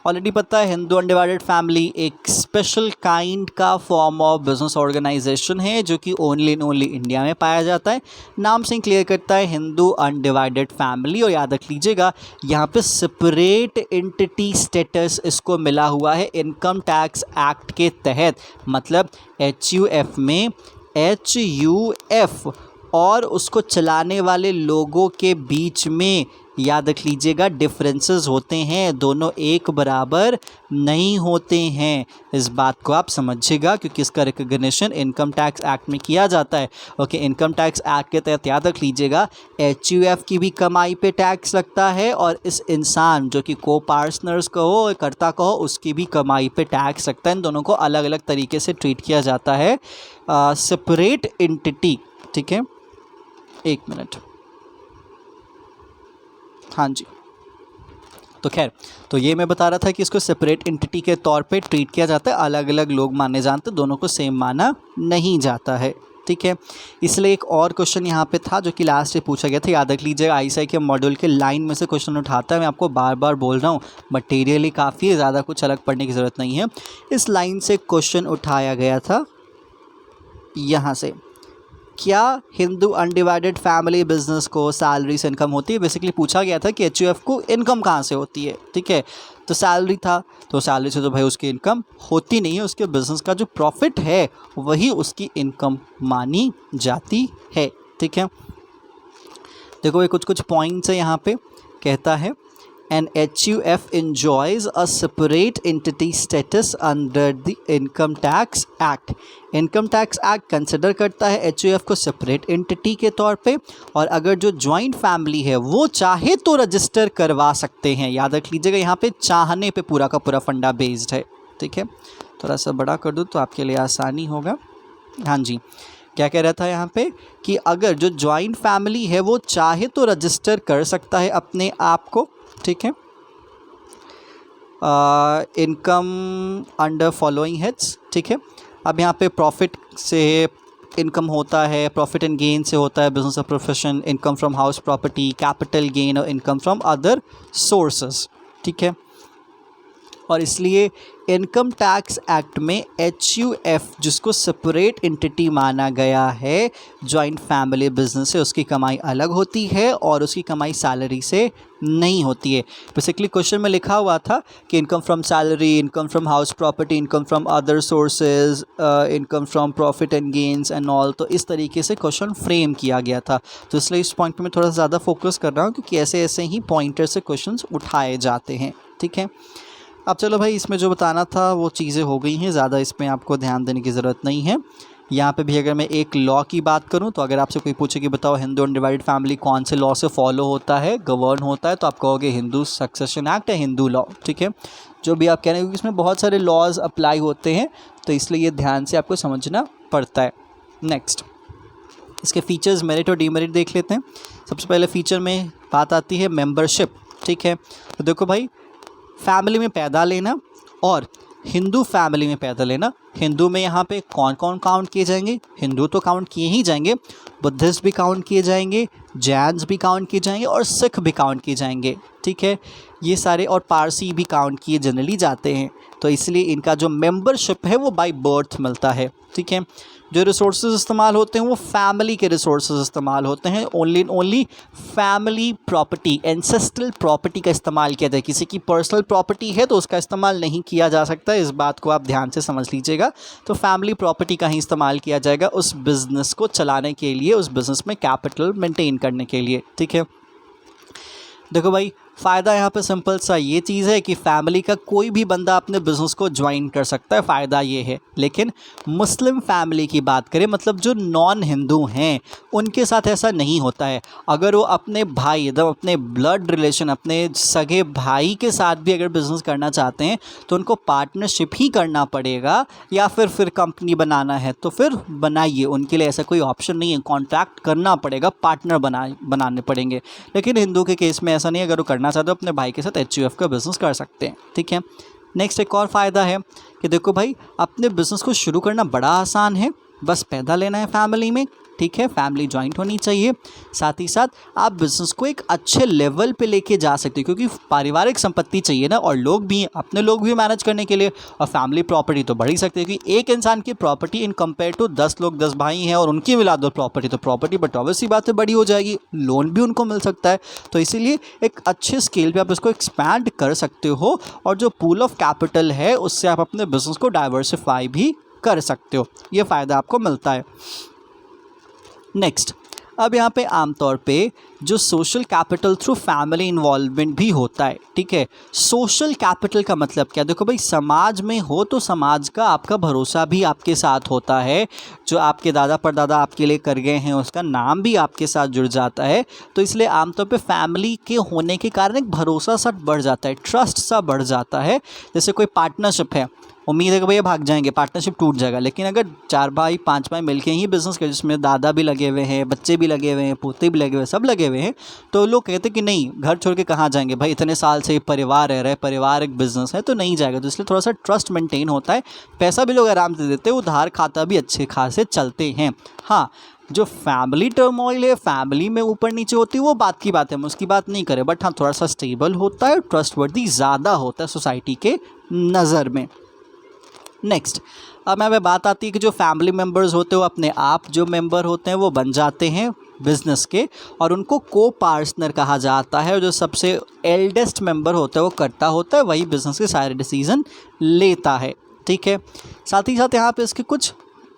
ऑलरेडी पता है हिंदू अनडिवाइडेड फैमिली एक स्पेशल काइंड का फॉर्म ऑफ बिजनेस ऑर्गेनाइजेशन है जो कि ओनली एंड ओनली इंडिया में पाया जाता है। नाम से क्लियर करता है हिंदू अनडिवाइडेड फैमिली। और याद रख लीजिएगा यहाँ पे सेपरेट एंटिटी स्टेटस इसको मिला हुआ है इनकम टैक्स एक्ट के तहत। मतलब HUF में HUF और उसको चलाने वाले लोगों के बीच में याद रख लीजिएगा डिफरेंसेस होते हैं, दोनों एक बराबर नहीं होते हैं। इस बात को आप समझिएगा क्योंकि इसका रिकग्निशन इनकम टैक्स एक्ट में किया जाता है। ओके, इनकम टैक्स एक्ट के तहत याद रख लीजिएगा HUF की भी कमाई पे टैक्स लगता है और इस इंसान जो कि को पार्टनर्स कहो, कर्ता कहो, उसकी भी कमाई पे टैक्स लगता है। इन दोनों को अलग अलग तरीके से ट्रीट किया जाता है सेपरेट एंटिटी, ठीक है। एक मिनट, हाँ जी। तो खैर, तो ये मैं बता रहा था कि इसको सेपरेट एंटिटी के तौर पे ट्रीट किया जाता है। अलग अलग लोग माने जाते हैं, दोनों को सेम माना नहीं जाता है, ठीक है। इसलिए एक और क्वेश्चन यहाँ पे था जो कि लास्ट में पूछा गया था, याद रख लीजिएगा। ISI के मॉड्यूल के लाइन में से क्वेश्चन उठाता है। मैं आपको बार बार बोल रहा हूँ, मटेरियली काफ़ी है, ज़्यादा कुछ अलग पढ़ने की ज़रूरत नहीं है। इस लाइन से क्वेश्चन उठाया गया था यहाँ से, क्या हिंदू अनडिवाइडेड फैमिली बिजनेस को सैलरी से इनकम होती है। बेसिकली पूछा गया था कि HUF को इनकम कहाँ से होती है, ठीक है। तो सैलरी था, तो सैलरी से तो भाई उसकी इनकम होती नहीं है, उसके बिजनेस का जो प्रॉफिट है वही उसकी इनकम मानी जाती है, ठीक है। देखो ये कुछ पॉइंट्स है यहाँ पे। कहता है an HUF enjoys a separate entity status under the Income Tax Act. Income tax act consider करता है HUF को सेपरेट एंटिटी के तौर पे, और अगर जो जॉइंट फैमिली है वो चाहे तो रजिस्टर करवा सकते हैं। याद रख लीजिएगा यहाँ पे चाहने पे पूरा का पूरा फंडा बेस्ड है, ठीक है। थोड़ा सा बड़ा कर दूँ तो आपके लिए आसानी होगा। हाँ जी, क्या कह रहा था यहाँ पे कि अगर जो जॉइंट फैमिली है वो चाहे तो रजिस्टर कर सकता है अपने आप को, ठीक है। इनकम अंडर फॉलोइंग हेड्स, ठीक है। अब यहाँ पे प्रॉफिट से इनकम होता है, प्रॉफिट एंड गेन से होता है business of profession, income from house property, capital gain और इनकम फ्रॉम अदर सोर्सेस, ठीक है। और इसलिए इनकम टैक्स एक्ट में HUF जिसको सेपरेट एंटिटी माना गया है, जॉइंट फैमिली बिजनेस से उसकी कमाई अलग होती है और उसकी कमाई सैलरी से नहीं होती है। बेसिकली क्वेश्चन में लिखा हुआ था कि income from salary, income from house property, income from other sources, income from profit and gains and all. तो इस तरीके से क्वेश्चन फ्रेम किया गया था। तो इसलिए इस पॉइंट पे मैं थोड़ा सा ज़्यादा फोकस कर रहा हूँ क्योंकि ऐसे ही पॉइंटर से क्वेश्चन उठाए जाते हैं, ठीक है। अब चलो भाई, इसमें जो बताना था वो चीज़ें हो गई हैं, ज़्यादा इसमें आपको ध्यान देने की ज़रूरत नहीं है। यहाँ पे भी अगर मैं एक लॉ की बात करूँ तो अगर आपसे कोई पूछे कि बताओ हिंदू अनडिवाइडेड फैमिली कौन से लॉ से फॉलो होता है, गवर्न होता है, तो आप कहोगे हिंदू सक्सेशन एक्ट या हिंदू लॉ, ठीक है। जो भी आप कह रहे हैं, क्योंकि इसमें बहुत सारे लॉज अप्लाई होते हैं तो इसलिए ये ध्यान से आपको समझना पड़ता है। नेक्स्ट, इसके फीचर्स मेरिट और डीमेरिट देख लेते हैं। सबसे पहले फीचर में बात आती है मेंबरशिप, ठीक है। तो देखो भाई, फैमिली में पैदा लेना और हिंदू फैमिली में पैदा लेना, हिंदू में यहाँ पे कौन कौन काउंट किए जाएंगे, हिंदू तो काउंट किए ही जाएंगे, बुद्धिस्ट भी काउंट किए जाएंगे, जैन्स भी काउंट किए जाएंगे और सिख भी काउंट किए जाएंगे, ठीक है। ये सारे, और पारसी भी काउंट किए जनरली जाते हैं। तो इसलिए इनका जो मेंबरशिप है वो बाय बर्थ मिलता है, ठीक है। जो रिसोर्सेज इस्तेमाल होते हैं वो फैमिली के रिसोर्सेज इस्तेमाल होते हैं। Only family property, ancestral property का इस्तेमाल किया जाए। किसी की पर्सनल प्रॉपर्टी है तो उसका इस्तेमाल नहीं किया जा सकता, इस बात को आप ध्यान से समझ लीजिएगा। तो फैमिली प्रॉपर्टी का ही इस्तेमाल किया जाएगा उस बिज़नेस को चलाने के लिए, उस बिज़नेस में कैपिटल मेंटेन करने के लिए, ठीक है। देखो भाई, फ़ायदा यहाँ पे सिंपल सा ये चीज़ है कि फैमिली का कोई भी बंदा अपने बिज़नेस को ज्वाइन कर सकता है, फ़ायदा ये है। लेकिन मुस्लिम फैमिली की बात करें, मतलब जो नॉन हिंदू हैं, उनके साथ ऐसा नहीं होता है। अगर वो अपने भाई, एकदम अपने ब्लड रिलेशन, अपने सगे भाई के साथ भी अगर बिज़नेस करना चाहते हैं तो उनको पार्टनरशिप ही करना पड़ेगा, या फिर कंपनी बनाना है तो फिर बनाइए, उनके लिए ऐसा कोई ऑप्शन नहीं है, कॉन्ट्रैक्ट करना पड़ेगा, पार्टनर बनाने पड़ेंगे। लेकिन हिंदू के केस में ऐसा नहीं है, अगर वो करना चाहते हो अपने भाई के साथ HUF का बिज़नेस कर सकते हैं, ठीक है। नेक्स्ट एक और फ़ायदा है कि देखो भाई, अपने बिज़नेस को शुरू करना बड़ा आसान है, बस पैदा लेना है फैमिली में, ठीक है, फैमिली जॉइंट होनी चाहिए। साथ ही साथ आप बिज़नेस को एक अच्छे लेवल पे लेके जा सकते हो, क्योंकि पारिवारिक संपत्ति चाहिए ना, और लोग भी, अपने लोग भी मैनेज करने के लिए, और फैमिली प्रॉपर्टी तो बढ़ ही सकती है, क्योंकि एक इंसान की प्रॉपर्टी इन कंपेयर टू 10 लोग, 10 भाई हैं और उनकी मिला दो प्रॉपर्टी, तो प्रॉपर्टी बट ऑब्वियस सी बात है बड़ी हो जाएगी, लोन भी उनको मिल सकता है। तो इसीलिए एक अच्छे स्केल पे आप इसको एक्सपैंड कर सकते हो, और जो पूल ऑफ कैपिटल है उससे आप अपने बिज़नेस को डाइवर्सिफाई भी कर सकते हो। ये फ़ायदा आपको मिलता है। नेक्स्ट, अब यहाँ पे आमतौर पे जो social capital through family involvement भी होता है, ठीक है। सोशल कैपिटल का मतलब क्या, देखो भाई, समाज में हो तो समाज का आपका भरोसा भी आपके साथ होता है, जो आपके दादा परदादा आपके लिए कर गए हैं उसका नाम भी आपके साथ जुड़ जाता है। तो इसलिए आमतौर पे फैमिली के होने के कारण एक भरोसा सा बढ़ जाता है, ट्रस्ट सा बढ़ जाता है। जैसे कोई पार्टनरशिप है, उम्मीद है कि भैया भाग जाएंगे, पार्टनरशिप टूट जाएगा, लेकिन अगर 4 भाई 5 भाई मिलके ही बिज़नेस कर, जिसमें दादा भी लगे हुए हैं, बच्चे भी लगे हुए हैं, पोते भी लगे हुए हैं, सब लगे हुए हैं, तो लोग कहते हैं कि नहीं, घर छोड़ के कहाँ जाएंगे भाई, इतने साल से परिवार रह रहा है, परिवार एक बिज़नेस है, तो नहीं जाएगा। तो इसलिए थोड़ा सा ट्रस्ट मेंटेन होता है, पैसा भी लोग आराम से देते हैं, उधार खाता भी अच्छे खासे चलते हैं। हाँ, जो फैमिली टर्मोइल है, फैमिली में ऊपर नीचे होती है, वो बात की बात है, हम उसकी बात नहीं करें, बट हाँ, थोड़ा सा स्टेबल होता है, ट्रस्टवर्दी ज़्यादा होता है सोसाइटी के नज़र में। नेक्स्ट, अब यहाँ पे बात आती है कि जो फैमिली मेम्बर्स होते हैं वो अपने आप जो मेंबर होते हैं वो बन जाते हैं बिज़नेस के, और उनको को पार्टनर कहा जाता है। और जो सबसे एल्डेस्ट मेंबर होता है वो करता होता है, वही बिज़नेस के सारे डिसीज़न लेता है, ठीक है। साथ ही साथ यहाँ पे इसके कुछ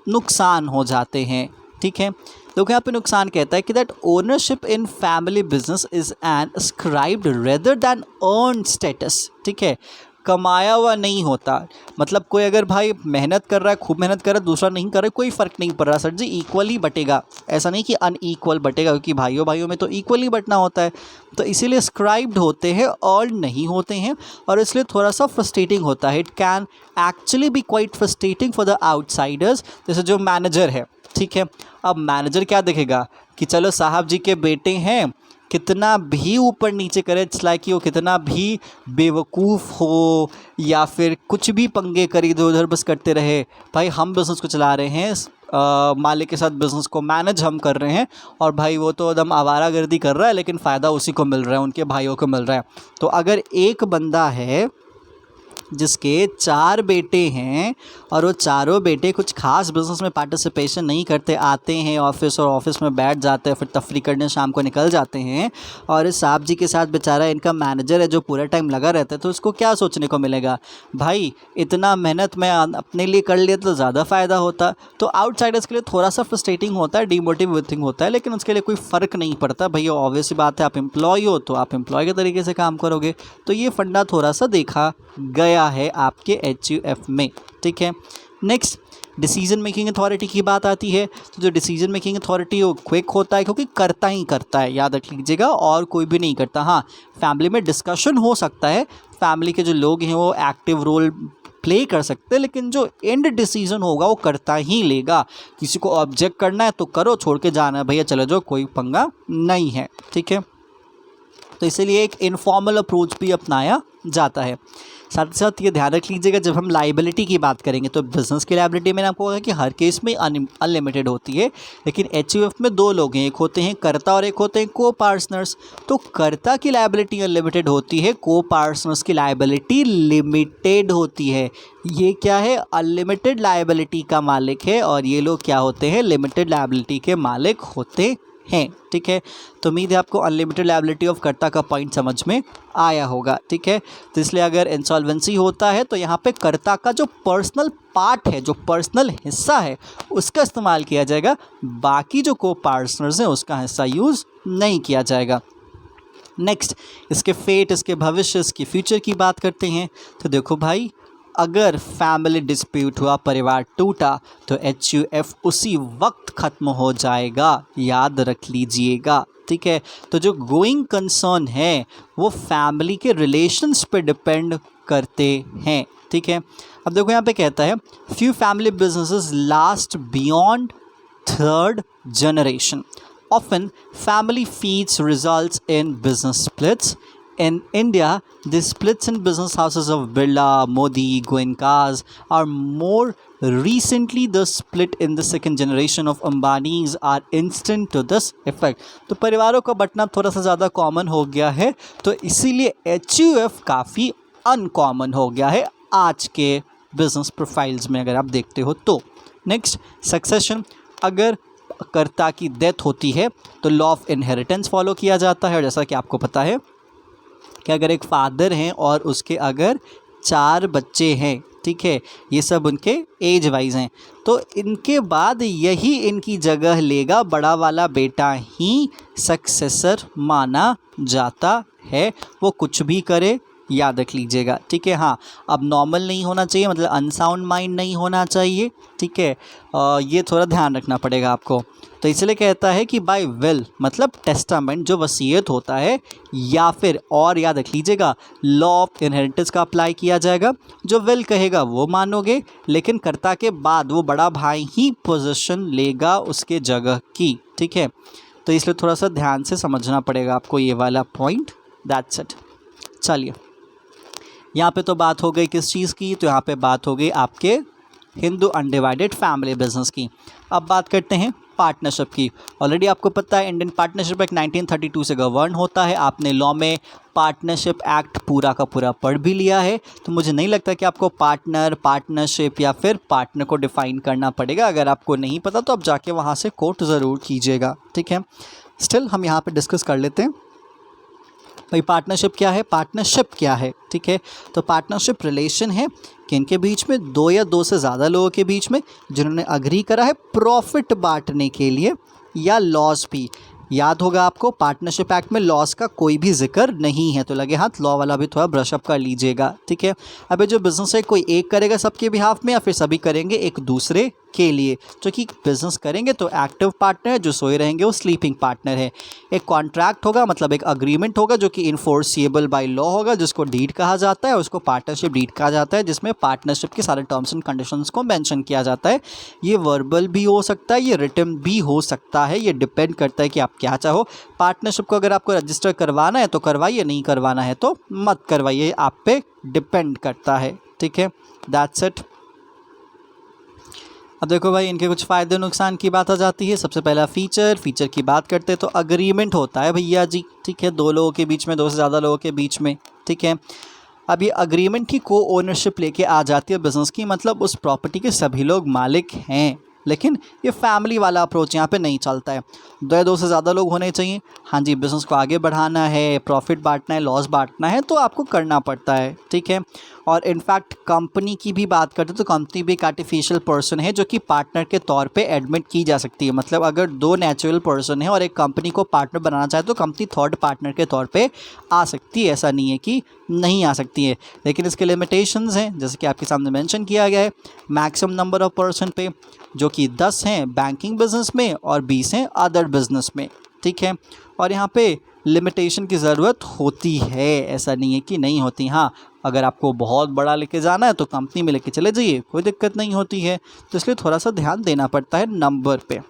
नुकसान हो जाते हैं, ठीक है। देखो यहाँ पे नुकसान कहता है कि that ownership in family business is an ascribed rather than earn status, ठीक है। कमाया हुआ नहीं होता, मतलब कोई अगर भाई मेहनत कर रहा है, खूब मेहनत कर रहा है, दूसरा नहीं कर रहा है, कोई फ़र्क नहीं पड़ रहा सर जी, इक्वली बटेगा, ऐसा नहीं कि अनईक्वल बटेगा, क्योंकि भाइयों भाइयों में तो इक्वली बटना होता है। तो इसीलिए स्क्राइब्ड होते हैं और नहीं होते हैं, और इसलिए थोड़ा सा फ्रस्ट्रेटिंग होता है। It can actually be quite frustrating for the outsiders. जैसे जो मैनेजर है, ठीक है, अब मैनेजर क्या देखेगा कि चलो साहब जी के बेटे हैं, कितना भी ऊपर नीचे करे, इट्स लाइक कि वो कितना भी बेवकूफ़ हो या फिर कुछ भी पंगे कर इधर उधर बस करते रहे, भाई हम बिज़नेस को चला रहे हैं, मालिक के साथ बिज़नेस को मैनेज हम कर रहे हैं, और भाई वो तो एकदम आवारागर्दी कर रहा है, लेकिन फ़ायदा उसी को मिल रहा है, उनके भाइयों को मिल रहा है। तो अगर एक बंदा है जिसके 4 बेटे हैं और वो चारों बेटे कुछ खास बिज़नेस में पार्टिसिपेशन नहीं करते, आते हैं ऑफिस और ऑफिस में बैठ जाते हैं, फिर तफरी करने शाम को निकल जाते हैं, और इस साहब जी के साथ बेचारा इनका मैनेजर है जो पूरा टाइम लगा रहता है, तो उसको क्या सोचने को मिलेगा, भाई इतना मेहनत मैं अपने लिए कर लिया तो ज़्यादा फ़ायदा होता। तो आउटसाइडर्स के लिए थोड़ा सा फ्रस्ट्रेटिंग होता है, डीमोटिवेटिंग होता है, लेकिन उसके लिए कोई फ़र्क नहीं पड़ता। भैया ऑब्वियस बात है, आप एम्प्लॉय हो तो आप एम्प्लॉय के तरीके से काम करोगे। तो ये फंडा थोड़ा सा देखा गया है आपके HUF में, ठीक है। नेक्स्ट, डिसीजन मेकिंग अथॉरिटी की बात आती है। तो जो डिसीजन मेकिंग अथॉरिटी वो क्विक होता है, क्योंकि करता ही करता है, याद रख लीजिएगा, और कोई भी नहीं करता। हाँ, फैमिली में डिस्कशन हो सकता है, फैमिली के जो लोग हैं वो एक्टिव रोल प्ले कर सकते हैं, लेकिन जो एंड डिसीजन होगा वो करता ही लेगा। किसी को ऑब्जेक्ट करना है तो करो, छोड़ के जाना है भैया चले जाओ, कोई पंगा नहीं है, ठीक है। तो इसीलिए एक इनफॉर्मल अप्रोच भी अपनाया जाता है। साथ ही साथ ये ध्यान रख लीजिएगा, जब हम लाइबिलिटी की बात करेंगे तो बिज़नेस की लाइबिलिटी मैंने आपको कहा कि हर केस में अनलिमिटेड होती है, लेकिन HUF में 2 लोग हैं, एक होते हैं कर्ता और एक होते हैं को पार्टनर्स। तो कर्ता की लाइबिलिटी अनलिमिटेड होती है, को पार्टनर्स की लाइबिलिटी लिमिटेड होती है। ये क्या है, अनलिमिटेड लाइबिलिटी का मालिक है, और ये लोग क्या होते हैं, लिमिटेड लाइबिलिटी के मालिक होते हैं, ठीक है। तो उम्मीद है आपको अनलिमिटेड लायबिलिटी ऑफ कर्ता का पॉइंट समझ में आया होगा, ठीक है। तो इसलिए अगर इंसॉल्वेंसी होता है तो यहाँ पे कर्ता का जो पर्सनल पार्ट है, जो पर्सनल हिस्सा है, उसका इस्तेमाल किया जाएगा, बाकी जो को पार्टनर्स हैं उसका हिस्सा यूज़ नहीं किया जाएगा। नेक्स्ट इसके फेट, इसके भविष्य, इसके फ्यूचर की बात करते हैं। तो देखो भाई, अगर फैमिली डिस्प्यूट हुआ, परिवार टूटा, तो HUF उसी वक्त ख़त्म हो जाएगा, याद रख लीजिएगा। ठीक है, तो जो गोइंग कंसर्न है वो फैमिली के रिलेशंस पे डिपेंड करते हैं। ठीक है, अब देखो यहाँ पे कहता है few family businesses last beyond third generation. Often, family feeds results in business splits. In India, the splits in business houses of Birla, Modi, Goenkas are more recently. The split in the second generation of Ambanis are instant to this effect. तो परिवारों का बंटना थोड़ा सा ज़्यादा common हो गया है, तो इसीलिए HUF काफ़ी अनकॉमन हो गया है आज के बिजनेस प्रोफाइल्स में, अगर आप देखते हो तो। Next, succession. अगर कर्ता की डेथ होती है तो लॉ ऑफ इनहेरिटेंस फॉलो किया जाता है। और जैसा कि आपको पता है कि अगर एक फादर हैं और उसके अगर 4 बच्चे हैं, ठीक है, ये सब उनके एज वाइज हैं, तो इनके बाद यही इनकी जगह लेगा, बड़ा वाला बेटा ही सक्सेसर माना जाता है, वो कुछ भी करे, याद रख लीजिएगा। ठीक है, हाँ, अब नॉर्मल नहीं होना चाहिए, मतलब अनसाउंड माइंड नहीं होना चाहिए। ठीक है, ये थोड़ा ध्यान रखना पड़ेगा आपको। तो इसलिए कहता है कि बाय विल मतलब टेस्टामेंट, जो वसीयत होता है, या फिर और याद रख लीजिएगा लॉ ऑफ इनहेरिटेंस का अप्लाई किया जाएगा। जो विल कहेगा वो मानोगे, लेकिन कर्ता के बाद वो बड़ा भाई ही पोजीशन लेगा उसके जगह की। ठीक है, तो इसलिए थोड़ा सा ध्यान से समझना पड़ेगा आपको ये वाला पॉइंट। That's it. चलिए, यहाँ पे तो बात हो गई किस चीज़ की, तो यहाँ पे बात हो गई आपके हिंदू अनडिवाइडेड फैमिली बिजनेस की। अब बात करते हैं पार्टनरशिप की। ऑलरेडी आपको पता है इंडियन पार्टनरशिप एक्ट 1932 से गवर्न होता है। आपने लॉ में पार्टनरशिप एक्ट पूरा का पूरा पढ़ भी लिया है, तो मुझे नहीं लगता कि आपको पार्टनर, पार्टनरशिप या फिर पार्टनर को डिफ़ाइन करना पड़ेगा। अगर आपको नहीं पता तो आप जाके वहाँ से कोट ज़रूर कीजिएगा। ठीक है, स्टिल हम यहाँ पर डिस्कस कर लेते हैं भाई पार्टनरशिप क्या है, पार्टनरशिप क्या है। ठीक है, तो पार्टनरशिप रिलेशन है किनके बीच में, 2 या 2 से ज़्यादा लोगों के बीच में, जिन्होंने अग्री करा है प्रॉफिट बांटने के लिए या लॉस भी। याद होगा आपको पार्टनरशिप एक्ट में लॉस का कोई भी जिक्र नहीं है, तो लगे हाथ लॉ वाला भी थोड़ा ब्रशअप कर लीजिएगा। ठीक है, अब जो बिज़नेस है कोई एक करेगा सबके बिहाफ में, या फिर सभी करेंगे एक दूसरे के लिए। जो कि बिज़नेस करेंगे तो एक्टिव पार्टनर है, जो सोए रहेंगे वो स्लीपिंग पार्टनर है। एक कॉन्ट्रैक्ट होगा, मतलब एक अग्रीमेंट होगा जो कि इन्फोर्सिएबल बाय लॉ होगा, जिसको डीड कहा जाता है, उसको पार्टनरशिप डीड कहा जाता है, जिसमें पार्टनरशिप के सारे टर्म्स एंड कंडीशंस को मेंशन किया जाता है। ये वर्बल भी हो सकता है, ये रिटन भी हो सकता है, ये डिपेंड करता है कि आप क्या चाहो। पार्टनरशिप को अगर आपको रजिस्टर करवाना है तो करवाइए, नहीं करवाना है तो मत करवाइए, आप पे डिपेंड करता है। ठीक है, दैट्स इट। अब देखो भाई, इनके कुछ फ़ायदे नुकसान की बात आ जाती है। सबसे पहला फ़ीचर की बात करते हैं तो अग्रीमेंट होता है भैया जी। ठीक है, 2 लोगों के बीच में, 2 से ज़्यादा लोगों के बीच में। ठीक है, अब ये अग्रीमेंट की को ओनरशिप लेके आ जाती है बिज़नेस की, मतलब उस प्रॉपर्टी के सभी लोग मालिक हैं। लेकिन ये फैमिली वाला अप्रोच यहाँ पे नहीं चलता है। 2 या 2 से ज़्यादा लोग होने चाहिए। हाँ जी, बिज़नेस को आगे बढ़ाना है, प्रॉफिट बांटना है, लॉस बांटना है, तो आपको करना पड़ता है। ठीक है, और इनफैक्ट कंपनी की भी बात करते तो कंपनी भी एक आर्टिफिशियल पर्सन है जो कि पार्टनर के तौर पे एडमिट की जा सकती है। मतलब अगर 2 नेचुरल पर्सन है और एक कंपनी को पार्टनर बनाना चाहे तो कंपनी थर्ड पार्टनर के तौर पे आ सकती है, ऐसा नहीं है कि नहीं आ सकती है। लेकिन इसके लिमिटेशंस हैं, जैसे कि आपके सामने मेंशन किया गया है। मैक्सिमम नंबर ऑफ पर्सन पे, जो कि 10 हैं बैंकिंग बिजनेस में और 20 हैं अदर बिजनेस में। ठीक है, और यहाँ पे लिमिटेशन की ज़रूरत होती है, ऐसा नहीं है कि नहीं होती। हाँ, अगर आपको बहुत बड़ा लेके जाना है तो कंपनी में लेके चले जाइए, कोई दिक्कत नहीं होती है। तो इसलिए थोड़ा सा ध्यान देना पड़ता है नंबर पे।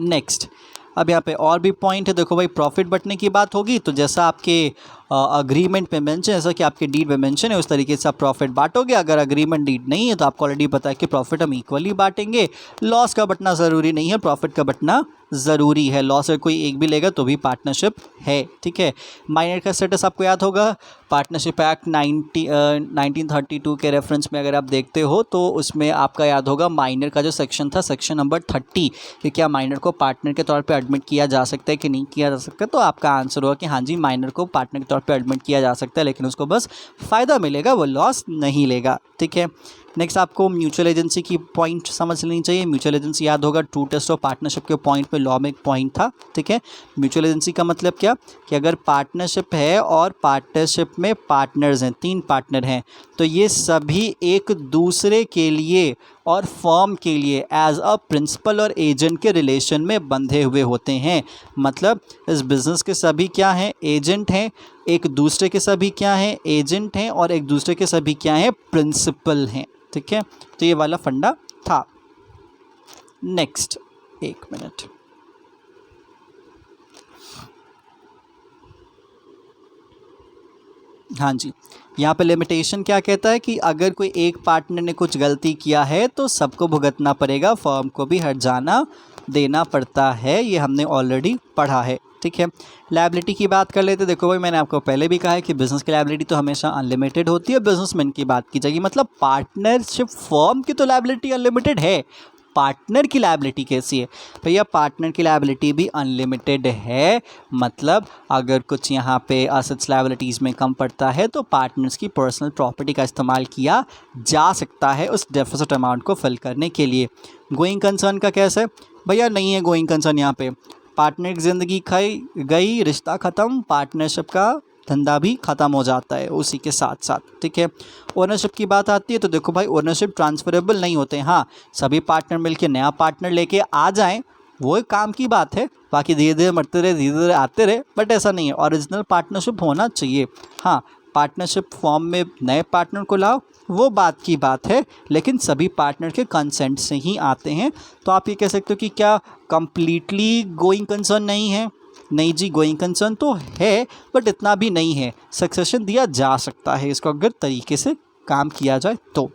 नेक्स्ट, अब यहाँ पे और भी पॉइंट है। देखो भाई, प्रॉफिट बंटने की बात होगी तो जैसा आपके अग्रीमेंट पे मेंशन, जैसा कि आपके डीड में मेंशन है, उस तरीके से आप प्रॉफिट बांटोगे। अगर अग्रीमेंट डीड नहीं है तो आपको ऑलरेडी पता है कि प्रॉफिट हम इक्वली बांटेंगे। लॉस का बंटना ज़रूरी नहीं है, प्रॉफिट का बंटना ज़रूरी है। लॉस अगर कोई एक भी लेगा तो भी पार्टनरशिप है। ठीक है, माइनर का स्टेटस आपको याद होगा, पार्टनरशिप एक्ट 1932 के रेफरेंस में अगर आप देखते हो तो उसमें आपका याद होगा माइनर का जो सेक्शन था, सेक्शन नंबर 30, कि क्या माइनर को पार्टनर के तौर पे एडमिट किया जा सकता है कि नहीं किया जा सकता। तो आपका आंसर होगा कि हाँ जी, माइनर को पार्टनर के तौर पे एडमिट किया जा सकता है, लेकिन उसको बस फ़ायदा मिलेगा, वो लॉस नहीं लेगा। ठीक है, नेक्स्ट आपको म्यूचुअल एजेंसी की पॉइंट समझ लेनी चाहिए। म्यूचुअल एजेंसी याद होगा ट्रू टेस्ट ऑफ पार्टनरशिप के पॉइंट में लॉ में एक पॉइंट था, ठीक है। म्यूचुअल एजेंसी का मतलब क्या कि अगर पार्टनरशिप है और पार्टनरशिप में पार्टनर्स हैं, 3 पार्टनर हैं, तो ये सभी एक दूसरे के लिए और फर्म के लिए एज अ प्रिंसिपल और एजेंट के रिलेशन में बंधे हुए होते हैं। मतलब इस बिज़नेस के सभी क्या हैं, एजेंट हैं, एक दूसरे के सभी क्या हैं, एजेंट हैं, और एक दूसरे के सभी क्या हैं, प्रिंसिपल हैं, ठीक है। तो ये वाला फंडा था। नेक्स्ट, एक मिनट, हाँ जी, यहाँ पे लिमिटेशन क्या कहता है कि अगर कोई एक पार्टनर ने कुछ गलती किया है तो सबको भुगतना पड़ेगा, फर्म को भी हट जाना देना पड़ता है। ये हमने ऑलरेडी पढ़ा है, ठीक है। लायबिलिटी की बात कर लेते। देखो भाई, मैंने आपको पहले भी कहा है कि बिज़नेस की लायबिलिटी तो हमेशा अनलिमिटेड होती है। बिजनेसमैन की बात की जाएगी, मतलब पार्टनरशिप फर्म की तो लायबिलिटी अनलिमिटेड है, पार्टनर की लायबिलिटी कैसी है भैया? पार्टनर की लायबिलिटी भी अनलिमिटेड है। मतलब अगर कुछ यहाँ पे असेट्स लायबिलिटीज़ में कम पड़ता है तो पार्टनर्स की पर्सनल प्रॉपर्टी का इस्तेमाल किया जा सकता है उस डेफिसिट अमाउंट को फिल करने के लिए। गोइंग कंसर्न का कैसे भैया? नहीं है गोइंग कंसर्न यहाँ पे। पार्टनर की ज़िंदगी खाई गई, रिश्ता ख़त्म, पार्टनरशिप का धंधा भी ख़त्म हो जाता है उसी के साथ साथ, ठीक है। ओनरशिप की बात आती है तो देखो भाई, ओनरशिप ट्रांसफरेबल नहीं होते हैं। हाँ, सभी पार्टनर मिलके नया पार्टनर लेके आ जाएं वो एक काम की बात है, बाकी धीरे धीरे मरते रहे, धीरे धीरे आते रहे, बट ऐसा नहीं है। ओरिजिनल पार्टनरशिप होना चाहिए। हाँ, पार्टनरशिप फॉर्म में नए पार्टनर को लाओ वो बात की बात है, लेकिन सभी पार्टनर के कंसेंट से ही आते हैं। तो आप ये कह सकते हो कि क्या कंप्लीटली गोइंग कंसर्न नहीं है? नहीं जी, गोइंग कंसर्न तो है, बट इतना भी नहीं है। सक्सेशन दिया जा सकता है इसको अगर तरीके से काम किया जाए तो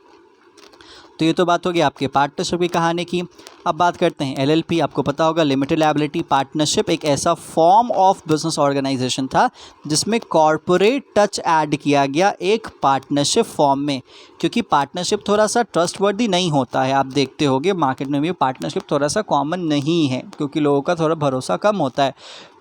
ये तो बात होगी आपके पार्टनरशिप की कहानी की। अब बात करते हैं एलएलपी। आपको पता होगा लिमिटेड लायबिलिटी पार्टनरशिप एक ऐसा फॉर्म ऑफ बिजनेस ऑर्गेनाइजेशन था जिसमें कॉरपोरेट टच ऐड किया गया एक पार्टनरशिप फॉर्म में, क्योंकि पार्टनरशिप थोड़ा सा ट्रस्टवर्दी नहीं होता है। आप देखते होंगे मार्केट में भी पार्टनरशिप थोड़ा सा कॉमन नहीं है, क्योंकि लोगों का थोड़ा भरोसा कम होता है।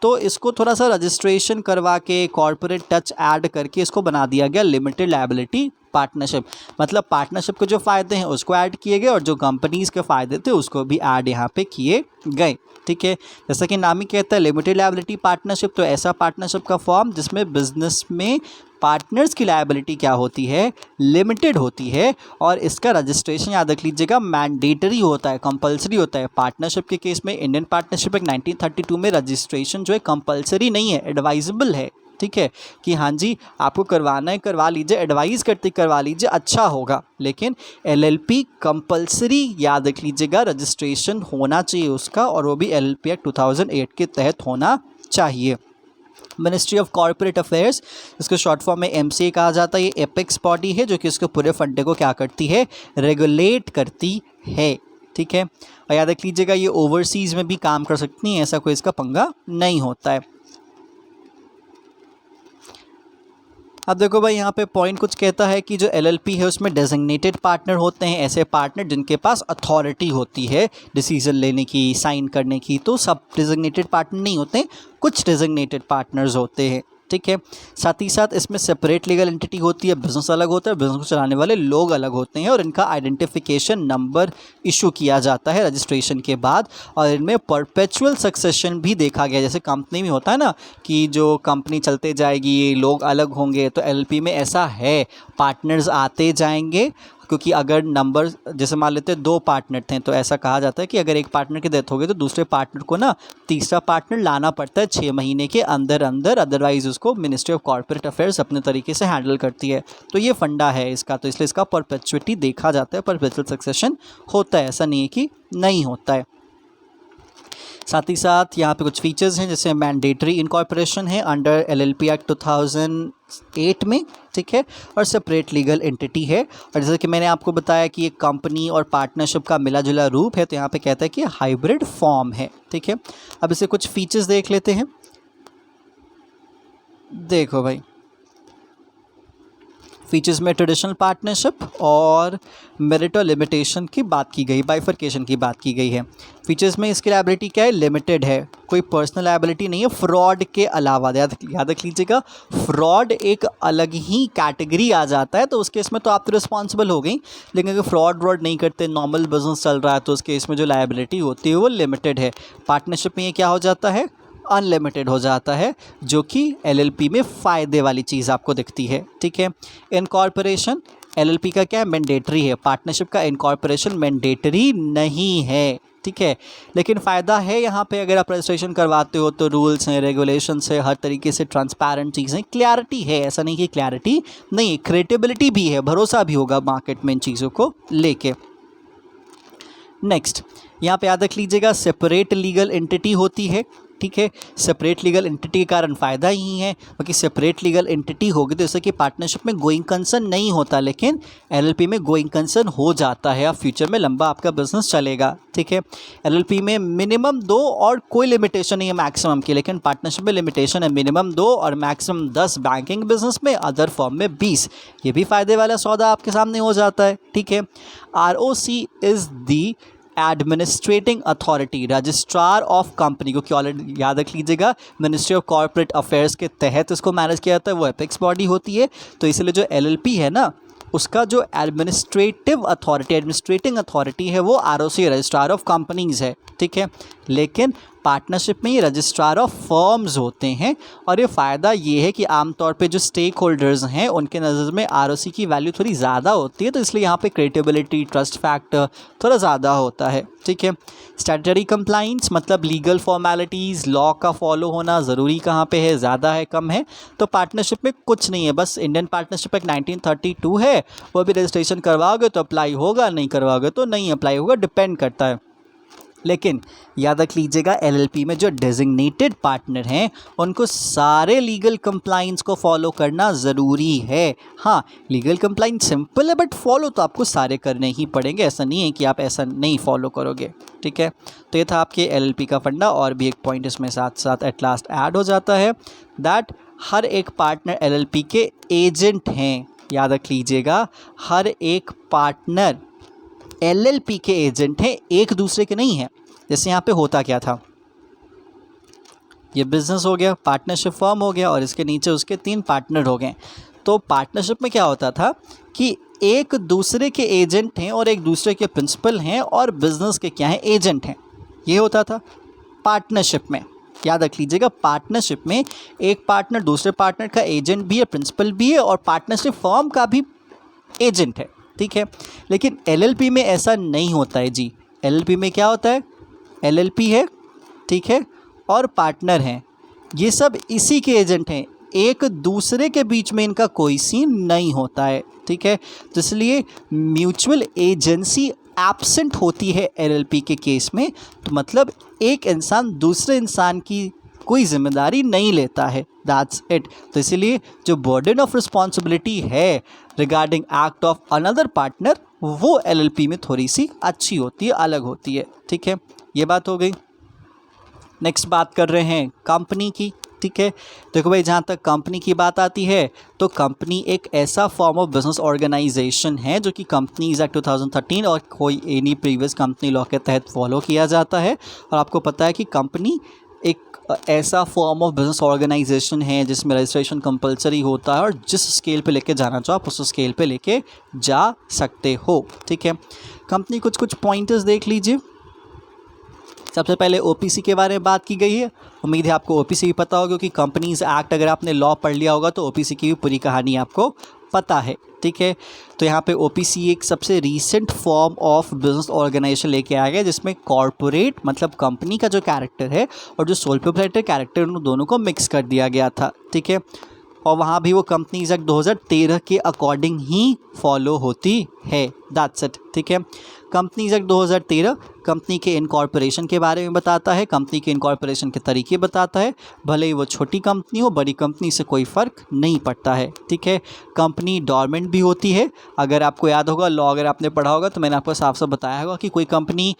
तो इसको थोड़ा सा रजिस्ट्रेशन करवा के कॉरपोरेट टच ऐड करके इसको बना दिया गया लिमिटेड लायबिलिटी पार्टनरशिप। मतलब पार्टनरशिप के जो फ़ायदे हैं उसको ऐड किए गए और जो कंपनीज़ के फ़ायदे थे उसको भी ऐड यहाँ पे किए गए, ठीक है। जैसा कि नाम ही कहता है लिमिटेड लायबिलिटी पार्टनरशिप, तो ऐसा पार्टनरशिप का फॉर्म जिसमें बिजनेस में पार्टनर्स की लायबिलिटी क्या होती है? लिमिटेड होती है। और इसका रजिस्ट्रेशन याद रख लीजिएगा मैंडेटरी होता है, कंपलसरी होता है। पार्टनरशिप के केस में इंडियन पार्टनरशिप एक्ट 1932 में रजिस्ट्रेशन जो है कंपलसरी नहीं है, एडवाइजेबल है, ठीक है, कि हाँ जी आपको करवाना है करवा लीजिए, एडवाइस करते करवा लीजिए, अच्छा होगा। लेकिन एलएलपी कंपलसरी याद रख लीजिएगा, रजिस्ट्रेशन होना चाहिए उसका, और वो भी एलएलपी एक्ट 2008 के तहत होना चाहिए। मिनिस्ट्री ऑफ कॉर्पोरेट अफेयर्स, इसको शॉर्ट फॉर्म में एमसीए कहा जाता है। ये एपेक्स बॉडी है जो कि इसके पूरे फंडे को क्या करती है? रेगुलेट करती है, ठीक है। और याद रख लीजिएगा ये ओवरसीज़ में भी काम कर सकती हैं, ऐसा कोई इसका पंगा नहीं होता है। अब देखो भाई, यहाँ पे पॉइंट कुछ कहता है कि जो एलएलपी है उसमें डेजिग्नेटेड पार्टनर होते हैं, ऐसे पार्टनर जिनके पास अथॉरिटी होती है डिसीजन लेने की, साइन करने की। तो सब डेजिग्नेटेड पार्टनर नहीं होते, कुछ डेजिग्नेटेड पार्टनर्स होते हैं, ठीक है। साथ ही साथ इसमें सेपरेट लीगल एंटिटी होती है, बिजनेस अलग होता है, बिजनेस को चलाने वाले लोग अलग होते हैं, और इनका आइडेंटिफिकेशन नंबर इशू किया जाता है रजिस्ट्रेशन के बाद। और इनमें परपेचुअल सक्सेशन भी देखा गया, जैसे कंपनी में होता है ना कि जो कंपनी चलते जाएगी लोग अलग होंगे, तो एलएलपी में ऐसा है, पार्टनर्स आते जाएंगे। क्योंकि अगर नंबर जैसे मान लेते हैं 2 पार्टनर थे, तो ऐसा कहा जाता है कि अगर एक पार्टनर की डेथ हो गई तो दूसरे पार्टनर को ना तीसरा पार्टनर लाना पड़ता है 6 महीने के अंदर अंदर, अदरवाइज उसको मिनिस्ट्री ऑफ कॉर्पोरेट अफेयर्स अपने तरीके से हैंडल करती है। तो ये फंडा है इसका, तो इसलिए इसका परपेचुइटी देखा जाता है, परपेचुअल सक्सेशन होता है, ऐसा नहीं है कि नहीं होता है। साथ ही साथ यहाँ पे कुछ फीचर्स हैं, जैसे मैंडेटरी इनकॉर्पोरेशन है अंडर एलएलपी एक्ट 2008 में, ठीक है, और सेपरेट लीगल एंटिटी है। और जैसे कि मैंने आपको बताया कि एक कंपनी और पार्टनरशिप का मिला जुला रूप है, तो यहाँ पे कहता है कि हाइब्रिड फॉर्म है, ठीक है। अब इसे कुछ फीचर्स देख लेते हैं। देखो भाई, फीचर्स में ट्रेडिशनल पार्टनरशिप और मेरिट और लिमिटेशन की बात की गई, बाइफर्केशन की बात की गई है। फीचर्स में इसकी लायबिलिटी क्या है, लिमिटेड है, कोई पर्सनल लायबिलिटी नहीं है फ्रॉड के अलावा। याद रख लीजिएगा, फ्रॉड एक अलग ही कैटेगरी आ जाता है, तो उस केस में तो आप तो रिस्पॉन्सिबल हो गई, लेकिन अगर फ्रॉड नहीं करते, नॉर्मल बिजनेस चल रहा है, तो उस केस में जो लायबिलिटी होती है वो लिमिटेड है। पार्टनरशिप में ये क्या हो जाता है, अनलिमिटेड हो जाता है, जो कि एलएलपी में फ़ायदे वाली चीज़ आपको दिखती है। ठीक है। इनकॉर्पोरेशन एलएलपी का क्या है, मैंडेटरी है। पार्टनरशिप का इनकॉर्पोरेशन मैंडेटरी नहीं है। ठीक है, लेकिन फ़ायदा है यहाँ पे, अगर आप रजिस्ट्रेशन करवाते हो तो रूल्स हैं, रेगुलेशंस है, हर तरीके से ट्रांसपेरेंट चीज़ें, क्लैरिटी है, ऐसा नहीं कि क्लैरिटी नहीं, क्रेडिबिलिटी भी है, भरोसा भी होगा मार्केट में इन चीज़ों को लेके। नेक्स्ट, यहाँ पे याद रख लीजिएगा, सेपरेट लीगल एंटिटी होती है। ठीक है, सेपरेट लीगल एंटिटी के कारण फ़ायदा ही है, क्योंकि सेपरेट लीगल एंटिटी होगी तो जैसे कि पार्टनरशिप में गोइंग कंसर्न नहीं होता, लेकिन एलएलपी में गोइंग कंसर्न हो जाता है। अब फ्यूचर में लंबा आपका बिजनेस चलेगा। ठीक है, एलएलपी में मिनिमम 2 और कोई लिमिटेशन नहीं है मैक्सिमम की, लेकिन पार्टनरशिप में लिमिटेशन है, मिनिमम 2 और मैक्सिमम 10, बैंकिंग बिजनेस में, अदर फॉर्म में 20। ये भी फ़ायदे वाला सौदा आपके सामने हो जाता है। ठीक है, ROC is the administrating authority, registrar of company, क्योंकि ऑलरेडी याद रख लीजिएगा मिनिस्ट्री ऑफ कॉर्पोरेट अफेयर्स के तहत इसको मैनेज किया जाता है, वो एपेक्स बॉडी होती है। तो इसलिए जो एलएलपी है ना, उसका जो एडमिनिस्ट्रेटिव अथॉरिटी, एडमिनिस्ट्रेटिंग अथॉरिटी है, वो आरओसी, रजिस्ट्रार ऑफ कंपनीज़ है। ठीक है, लेकिन पार्टनरशिप में ये रजिस्ट्रार ऑफ फर्म्स होते हैं। और ये फ़ायदा ये है कि आमतौर पे जो स्टेक होल्डर्स हैं उनके नज़र में आरओसी की वैल्यू थोड़ी ज़्यादा होती है, तो इसलिए यहाँ पे क्रेडिबिलिटी, ट्रस्ट फैक्टर थोड़ा ज़्यादा होता है। ठीक है, स्टैट्यूटरी कंप्लाइंस मतलब लीगल फॉर्मेलिटीज़, लॉ का फॉलो होना ज़रूरी कहाँ पे है, ज़्यादा है, कम है, तो पार्टनरशिप में कुछ नहीं है। बस इंडियन पार्टनरशिप एक्ट 1932 है, वो भी रजिस्ट्रेशन करवाओगे तो अप्लाई होगा, नहीं करवाओगे तो नहीं अप्लाई होगा, डिपेंड करता है। लेकिन याद रख लीजिएगा, एलएलपी में जो डेजिग्नेटेड पार्टनर हैं उनको सारे लीगल कंप्लाइंस को फॉलो करना ज़रूरी है। हाँ, लीगल कंप्लाइंस सिंपल है, बट फॉलो तो आपको सारे करने ही पड़ेंगे, ऐसा नहीं है कि आप ऐसा नहीं फॉलो करोगे। ठीक है, तो ये था आपके एलएलपी का फंडा। और भी एक पॉइंट इसमें साथ साथ एट लास्ट ऐड हो जाता है, दैट हर एक पार्टनर एलएलपी के एजेंट हैं। याद रख लीजिएगा, हर एक पार्टनर एलएलपी के एजेंट हैं, एक दूसरे के नहीं हैं। जैसे यहाँ पे होता क्या था, ये बिजनेस हो गया, पार्टनरशिप फर्म हो गया, और इसके नीचे उसके 3 पार्टनर हो गए। तो पार्टनरशिप में क्या होता था कि एक दूसरे के एजेंट हैं और एक दूसरे के प्रिंसिपल हैं, और बिजनेस के क्या हैं, एजेंट हैं। ये होता था पार्टनरशिप में। याद रख लीजिएगा, पार्टनरशिप में एक पार्टनर दूसरे पार्टनर का एजेंट भी है, प्रिंसिपल भी है, और पार्टनरशिप फर्म का भी एजेंट है। ठीक है, लेकिन एलएलपी में ऐसा नहीं होता है जी। एलएलपी में क्या होता है, एलएलपी है, ठीक है, और पार्टनर हैं, ये सब इसी के एजेंट हैं, एक दूसरे के बीच में इनका कोई सीन नहीं होता है। ठीक है, तो इसलिए म्यूचुअल एजेंसी एब्सेंट होती है एलएलपी के केस में। तो मतलब एक इंसान दूसरे इंसान की कोई जिम्मेदारी नहीं लेता है, दैट्स इट। तो इसीलिए जो बर्डन ऑफ रिस्पॉन्सिबिलिटी है regarding act of another partner, वो एलएलपी में थोड़ी सी अच्छी होती है, अलग होती है। ठीक है, ये बात हो गई। नेक्स्ट बात कर रहे हैं कंपनी की। ठीक है, देखो भाई, जहाँ तक कंपनी की बात आती है तो कंपनी एक ऐसा फॉर्म ऑफ बिजनेस ऑर्गेनाइजेशन है जो कि कंपनीज एक्ट 2013 और कोई एनी प्रीवियस कंपनी लॉ के तहत फॉलो किया जाता है। और आपको पता है कि कंपनी एक ऐसा फॉर्म ऑफ बिजनेस ऑर्गेनाइजेशन है जिसमें रजिस्ट्रेशन कंपलसरी होता है, और जिस स्केल पे लेके जाना चाहो आप उस स्केल पे लेके जा सकते हो। ठीक है, कंपनी कुछ पॉइंटर्स देख लीजिए। सबसे पहले ओपीसी के बारे में बात की गई है। उम्मीद है आपको ओपीसी भी पता होगा, क्योंकि कंपनीज एक्ट अगर आपने लॉ पढ़ लिया होगा तो ओपीसी की भी पूरी कहानी आपको पता है। ठीक है, तो यहाँ पे ओपीसी एक सबसे recent form of business organization लेके आया गया, जिसमें कॉर्पोरेट मतलब कंपनी का जो कैरेक्टर है और जो सोल प्रोप्राइटर कैरेक्टर, उन दोनों को मिक्स कर दिया गया था। ठीक है, और वहाँ भी वो कंपनीज एक्ट 2013 के अकॉर्डिंग ही फॉलो होती है, दैट्स इट। ठीक है, कंपनीज एक्ट 2013 कंपनी के इनकॉर्पोरेशन के बारे में बताता है, कंपनी के इनकॉर्पोरेशन के तरीके बताता है। भले ही वो छोटी कंपनी हो, बड़ी कंपनी से कोई फ़र्क नहीं पड़ता है। ठीक है, कंपनी डॉर्मेंट भी होती है। अगर आपको याद होगा, लॉ अगर आपने पढ़ा होगा तो मैंने आपको साफ साफ बताया होगा कि कोई कंपनी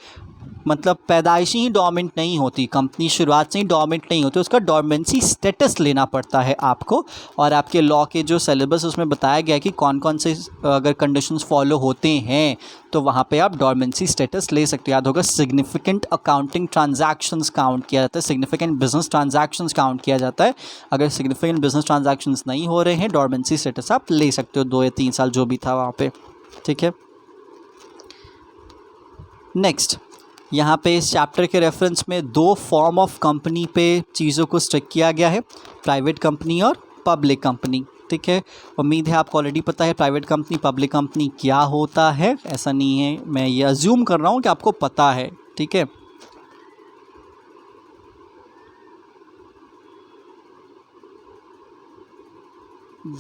मतलब पैदाइशी ही डोरमेंट नहीं होती, कंपनी शुरुआत से ही डोरमेंट नहीं होती, उसका डोरमेंसी स्टेटस लेना पड़ता है आपको। और आपके लॉ के जो सिलेबस उसमें बताया गया है कि कौन कौन से अगर कंडीशंस फॉलो होते हैं तो वहाँ पे आप डोरमेंसी स्टेटस ले सकते हो। याद होगा, सिग्निफिकेंट अकाउंटिंग ट्रांजैक्शंस काउंट किया जाता है, सिग्निफिकेंट बिजनेस ट्रांजैक्शंस काउंट किया जाता है। अगर सिग्निफिकेंट बिजनेस ट्रांजैक्शंस नहीं हो रहे हैं, डोरमेंसी स्टेटस आप ले सकते हो 2 या 3 साल जो भी था वहाँ पे। ठीक है, नेक्स्ट यहाँ पे इस चैप्टर के रेफरेंस में 2 फॉर्म ऑफ कंपनी पे चीज़ों को स्ट्रिक किया गया है, प्राइवेट कंपनी और पब्लिक कंपनी। ठीक है, उम्मीद है आपको ऑलरेडी पता है प्राइवेट कंपनी पब्लिक कंपनी क्या होता है। ऐसा नहीं है, मैं ये अज्यूम कर रहा हूँ कि आपको पता है। ठीक है,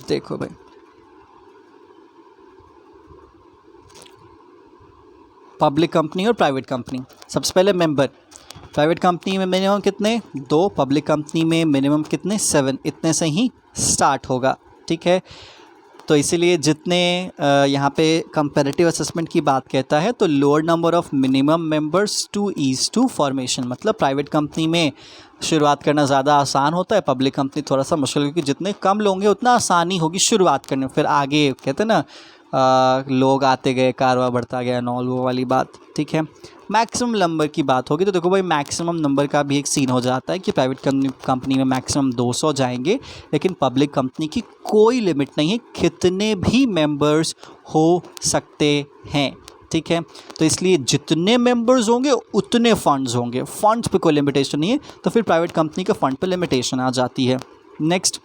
देखो भाई, पब्लिक कंपनी और प्राइवेट कंपनी। सबसे पहले मेंबर, प्राइवेट कंपनी में मिनिमम कितने 2, पब्लिक कंपनी में मिनिमम कितने 7, इतने से ही स्टार्ट होगा। ठीक है, तो इसीलिए जितने यहाँ पे कंपैरेटिव असेसमेंट की बात कहता है तो lower number of minimum members to ease to formation, मतलब प्राइवेट कंपनी में शुरुआत करना ज़्यादा आसान होता है, पब्लिक कंपनी थोड़ा सा मुश्किल, क्योंकि जितने कम लोग होंगे उतना आसानी होगी शुरुआत करने में, फिर आगे कहते हैं ना लोग आते गए कारवा बढ़ता गया, नॉल वो वाली बात। ठीक है, मैक्सिमम नंबर की बात होगी तो देखो भाई, मैक्सिमम नंबर का भी एक सीन हो जाता है कि प्राइवेट कंपनी में मैक्सिमम 200 जाएंगे, लेकिन पब्लिक कंपनी की कोई लिमिट नहीं है, कितने भी मेंबर्स हो सकते हैं। ठीक है, तो इसलिए जितने मेंबर्स होंगे उतने फंड्स होंगे, फंड्स पे कोई लिमिटेशन नहीं है, तो फिर प्राइवेट कंपनी के फंड पे लिमिटेशन आ जाती है। नेक्स्ट,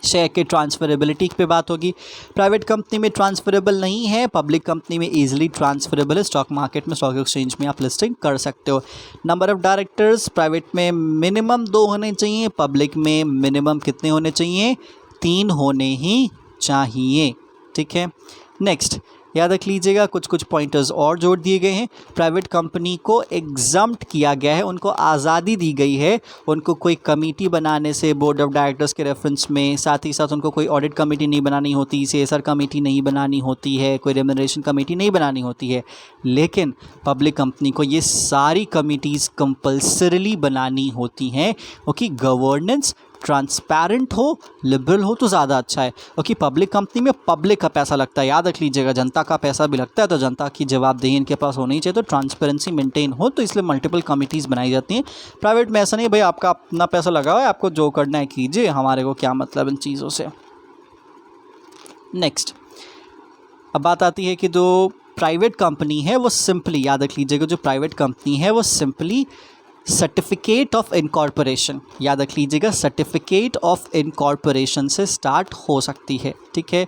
शेयर के ट्रांसफरेबिलिटी पे बात होगी। प्राइवेट कंपनी में ट्रांसफरेबल नहीं है, पब्लिक कंपनी में ईजिली ट्रांसफरेबल है, स्टॉक मार्केट में, स्टॉक एक्सचेंज में आप लिस्टिंग कर सकते हो। नंबर ऑफ़ डायरेक्टर्स, प्राइवेट में मिनिमम 2 होने चाहिए, पब्लिक में मिनिमम कितने होने चाहिए 3 होने ही चाहिए। ठीक है, नेक्स्ट याद रख लीजिएगा, कुछ कुछ पॉइंटर्स और जोड़ दिए गए हैं। प्राइवेट कंपनी को एग्जम्प्ट किया गया है, उनको आज़ादी दी गई है, उनको कोई कमेटी बनाने से बोर्ड ऑफ डायरेक्टर्स के रेफरेंस में, साथ ही साथ उनको कोई ऑडिट कमेटी नहीं बनानी होती, CSR कमेटी नहीं बनानी होती है, कोई रेम्यूनरेशन कमेटी नहीं बनानी होती है। लेकिन पब्लिक कंपनी को ये सारी कमिटीज़ कंपल्सरीली बनानी होती हैं, क्योंकि गवर्नेंस ट्रांसपेरेंट हो, लिबरल हो तो ज़्यादा अच्छा है, क्योंकि पब्लिक कंपनी में पब्लिक का पैसा लगता है। याद रख लीजिएगा, जनता का पैसा भी लगता है, तो जनता की जवाबदेही इनके पास होनी चाहिए, तो ट्रांसपेरेंसी मेंटेन हो, तो इसलिए मल्टीपल कमिटीज़ बनाई जाती हैं। प्राइवेट में ऐसा नहीं, भाई आपका अपना पैसा लगा हुआ है, आपको जो करना है कीजिए, हमारे को क्या मतलब इन चीज़ों से। नेक्स्ट, अब बात आती है कि जो प्राइवेट कंपनी है वो सिंपली, याद रख लीजिएगा, जो प्राइवेट कंपनी है वो सिंपली सर्टिफिकेट ऑफ इनकॉर्पोरेशन, याद रख लीजिएगा, सर्टिफिकेट ऑफ इनकॉर्पोरेशन से स्टार्ट हो सकती है। ठीक है,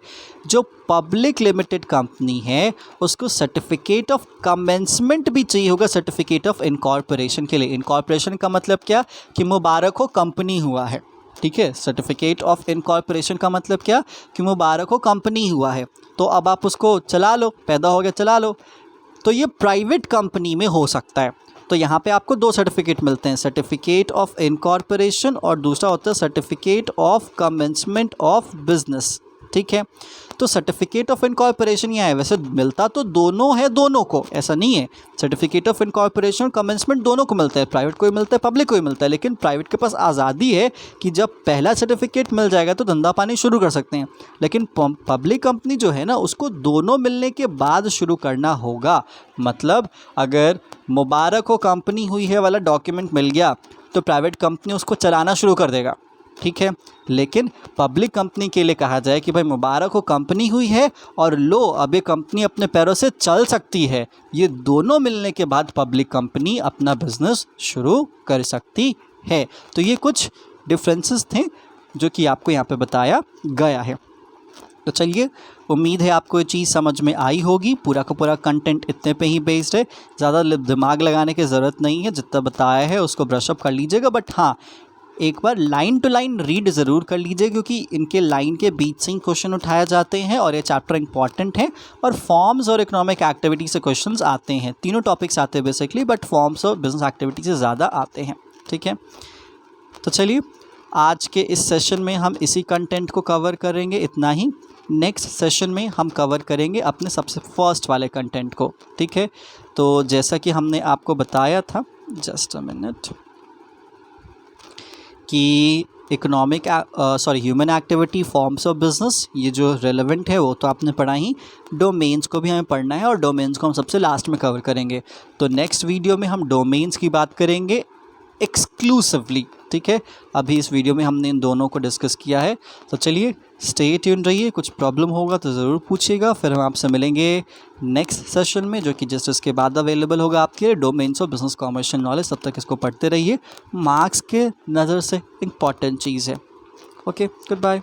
जो पब्लिक लिमिटेड कंपनी है उसको सर्टिफिकेट ऑफ कमेंसमेंट भी चाहिए होगा सर्टिफिकेट ऑफ इनकॉर्पोरेशन के लिए। इनकॉर्पोरेशन का मतलब क्या, कि मुबारक हो कंपनी हुआ है। ठीक है, सर्टिफिकेट ऑफ इनकॉर्पोरेशन का मतलब क्या, कि मुबारक हो कंपनी हुआ है, तो अब आप उसको चला लो, पैदा हो गया चला लो। तो ये प्राइवेट कंपनी में हो सकता है। तो यहाँ पे आपको 2 सर्टिफिकेट मिलते हैं, सर्टिफिकेट ऑफ इनकॉर्पोरेशन और दूसरा होता है certificate of commencement of business. ठीक है, तो सर्टिफिकेट ऑफ इनकॉर्पोरेशन यहाँ है, वैसे मिलता तो दोनों है, दोनों को, ऐसा नहीं है, सर्टिफिकेट ऑफ इनकॉर्पोरेशन और कमेंसमेंट दोनों को मिलता है, प्राइवेट को ही मिलता है, पब्लिक को ही मिलता है, लेकिन प्राइवेट के पास आज़ादी है कि जब पहला सर्टिफिकेट मिल जाएगा तो धंधा पानी शुरू कर सकते हैं, लेकिन पब्लिक कंपनी जो है ना उसको दोनों मिलने के बाद शुरू करना होगा। मतलब अगर मुबारक हो कंपनी हुई है वाला डॉक्यूमेंट मिल गया तो प्राइवेट कंपनी उसको चलाना शुरू कर देगा। ठीक है, लेकिन पब्लिक कंपनी के लिए कहा जाए कि भाई मुबारक हो कंपनी हुई है और लो अब ये कंपनी अपने पैरों से चल सकती है, ये दोनों मिलने के बाद पब्लिक कंपनी अपना बिजनेस शुरू कर सकती है। तो ये कुछ डिफरेंसेस थे जो कि आपको यहाँ पे बताया गया है। तो चलिए, उम्मीद है आपको ये चीज़ समझ में आई होगी। पूरा का पूरा कंटेंट इतने पे ही बेस्ड है, ज़्यादा दिमाग लगाने की ज़रूरत नहीं है, जितना बताया है उसको ब्रशअप कर लीजिएगा। बट हाँ, एक बार लाइन टू लाइन रीड ज़रूर कर लीजिए, क्योंकि इनके लाइन के बीच से ही क्वेश्चन उठाए जाते हैं और ये चैप्टर इंपॉर्टेंट है। और फॉर्म्स और इकोनॉमिक एक्टिविटी से क्वेश्चंस आते हैं, तीनों टॉपिक्स आते हैं बेसिकली, बट फॉर्म्स और बिजनेस एक्टिविटी से ज़्यादा आते हैं। ठीक है, तो चलिए आज के इस सेशन में हम इसी कंटेंट को कवर करेंगे, इतना ही। नेक्स्ट सेशन में हम कवर करेंगे अपने सबसे फर्स्ट वाले कंटेंट को, ठीक है। तो जैसा कि हमने आपको बताया था, जस्ट अ मिनट, कि human activity forms of business, ये जो रेलेवेंट है वो तो आपने पढ़ा ही। डोमेन्स को भी हमें पढ़ना है और डोमेन्स को हम सबसे लास्ट में कवर करेंगे। तो नेक्स्ट वीडियो में हम डोमेन्स की बात करेंगे एक्सक्लूसिवली, ठीक है। अभी इस वीडियो में हमने इन दोनों को डिस्कस किया है। तो चलिए स्टे ट्यून रहिए, कुछ प्रॉब्लम होगा तो ज़रूर पूछिएगा। फिर हम आपसे मिलेंगे नेक्स्ट सेशन में, जो कि जस्ट इसके बाद अवेलेबल होगा आपके लिए, domains of business commercial knowledge. तब तक इसको पढ़ते रहिए, मार्क्स के नज़र से इम्पॉर्टेंट चीज़ है। Okay, good bye.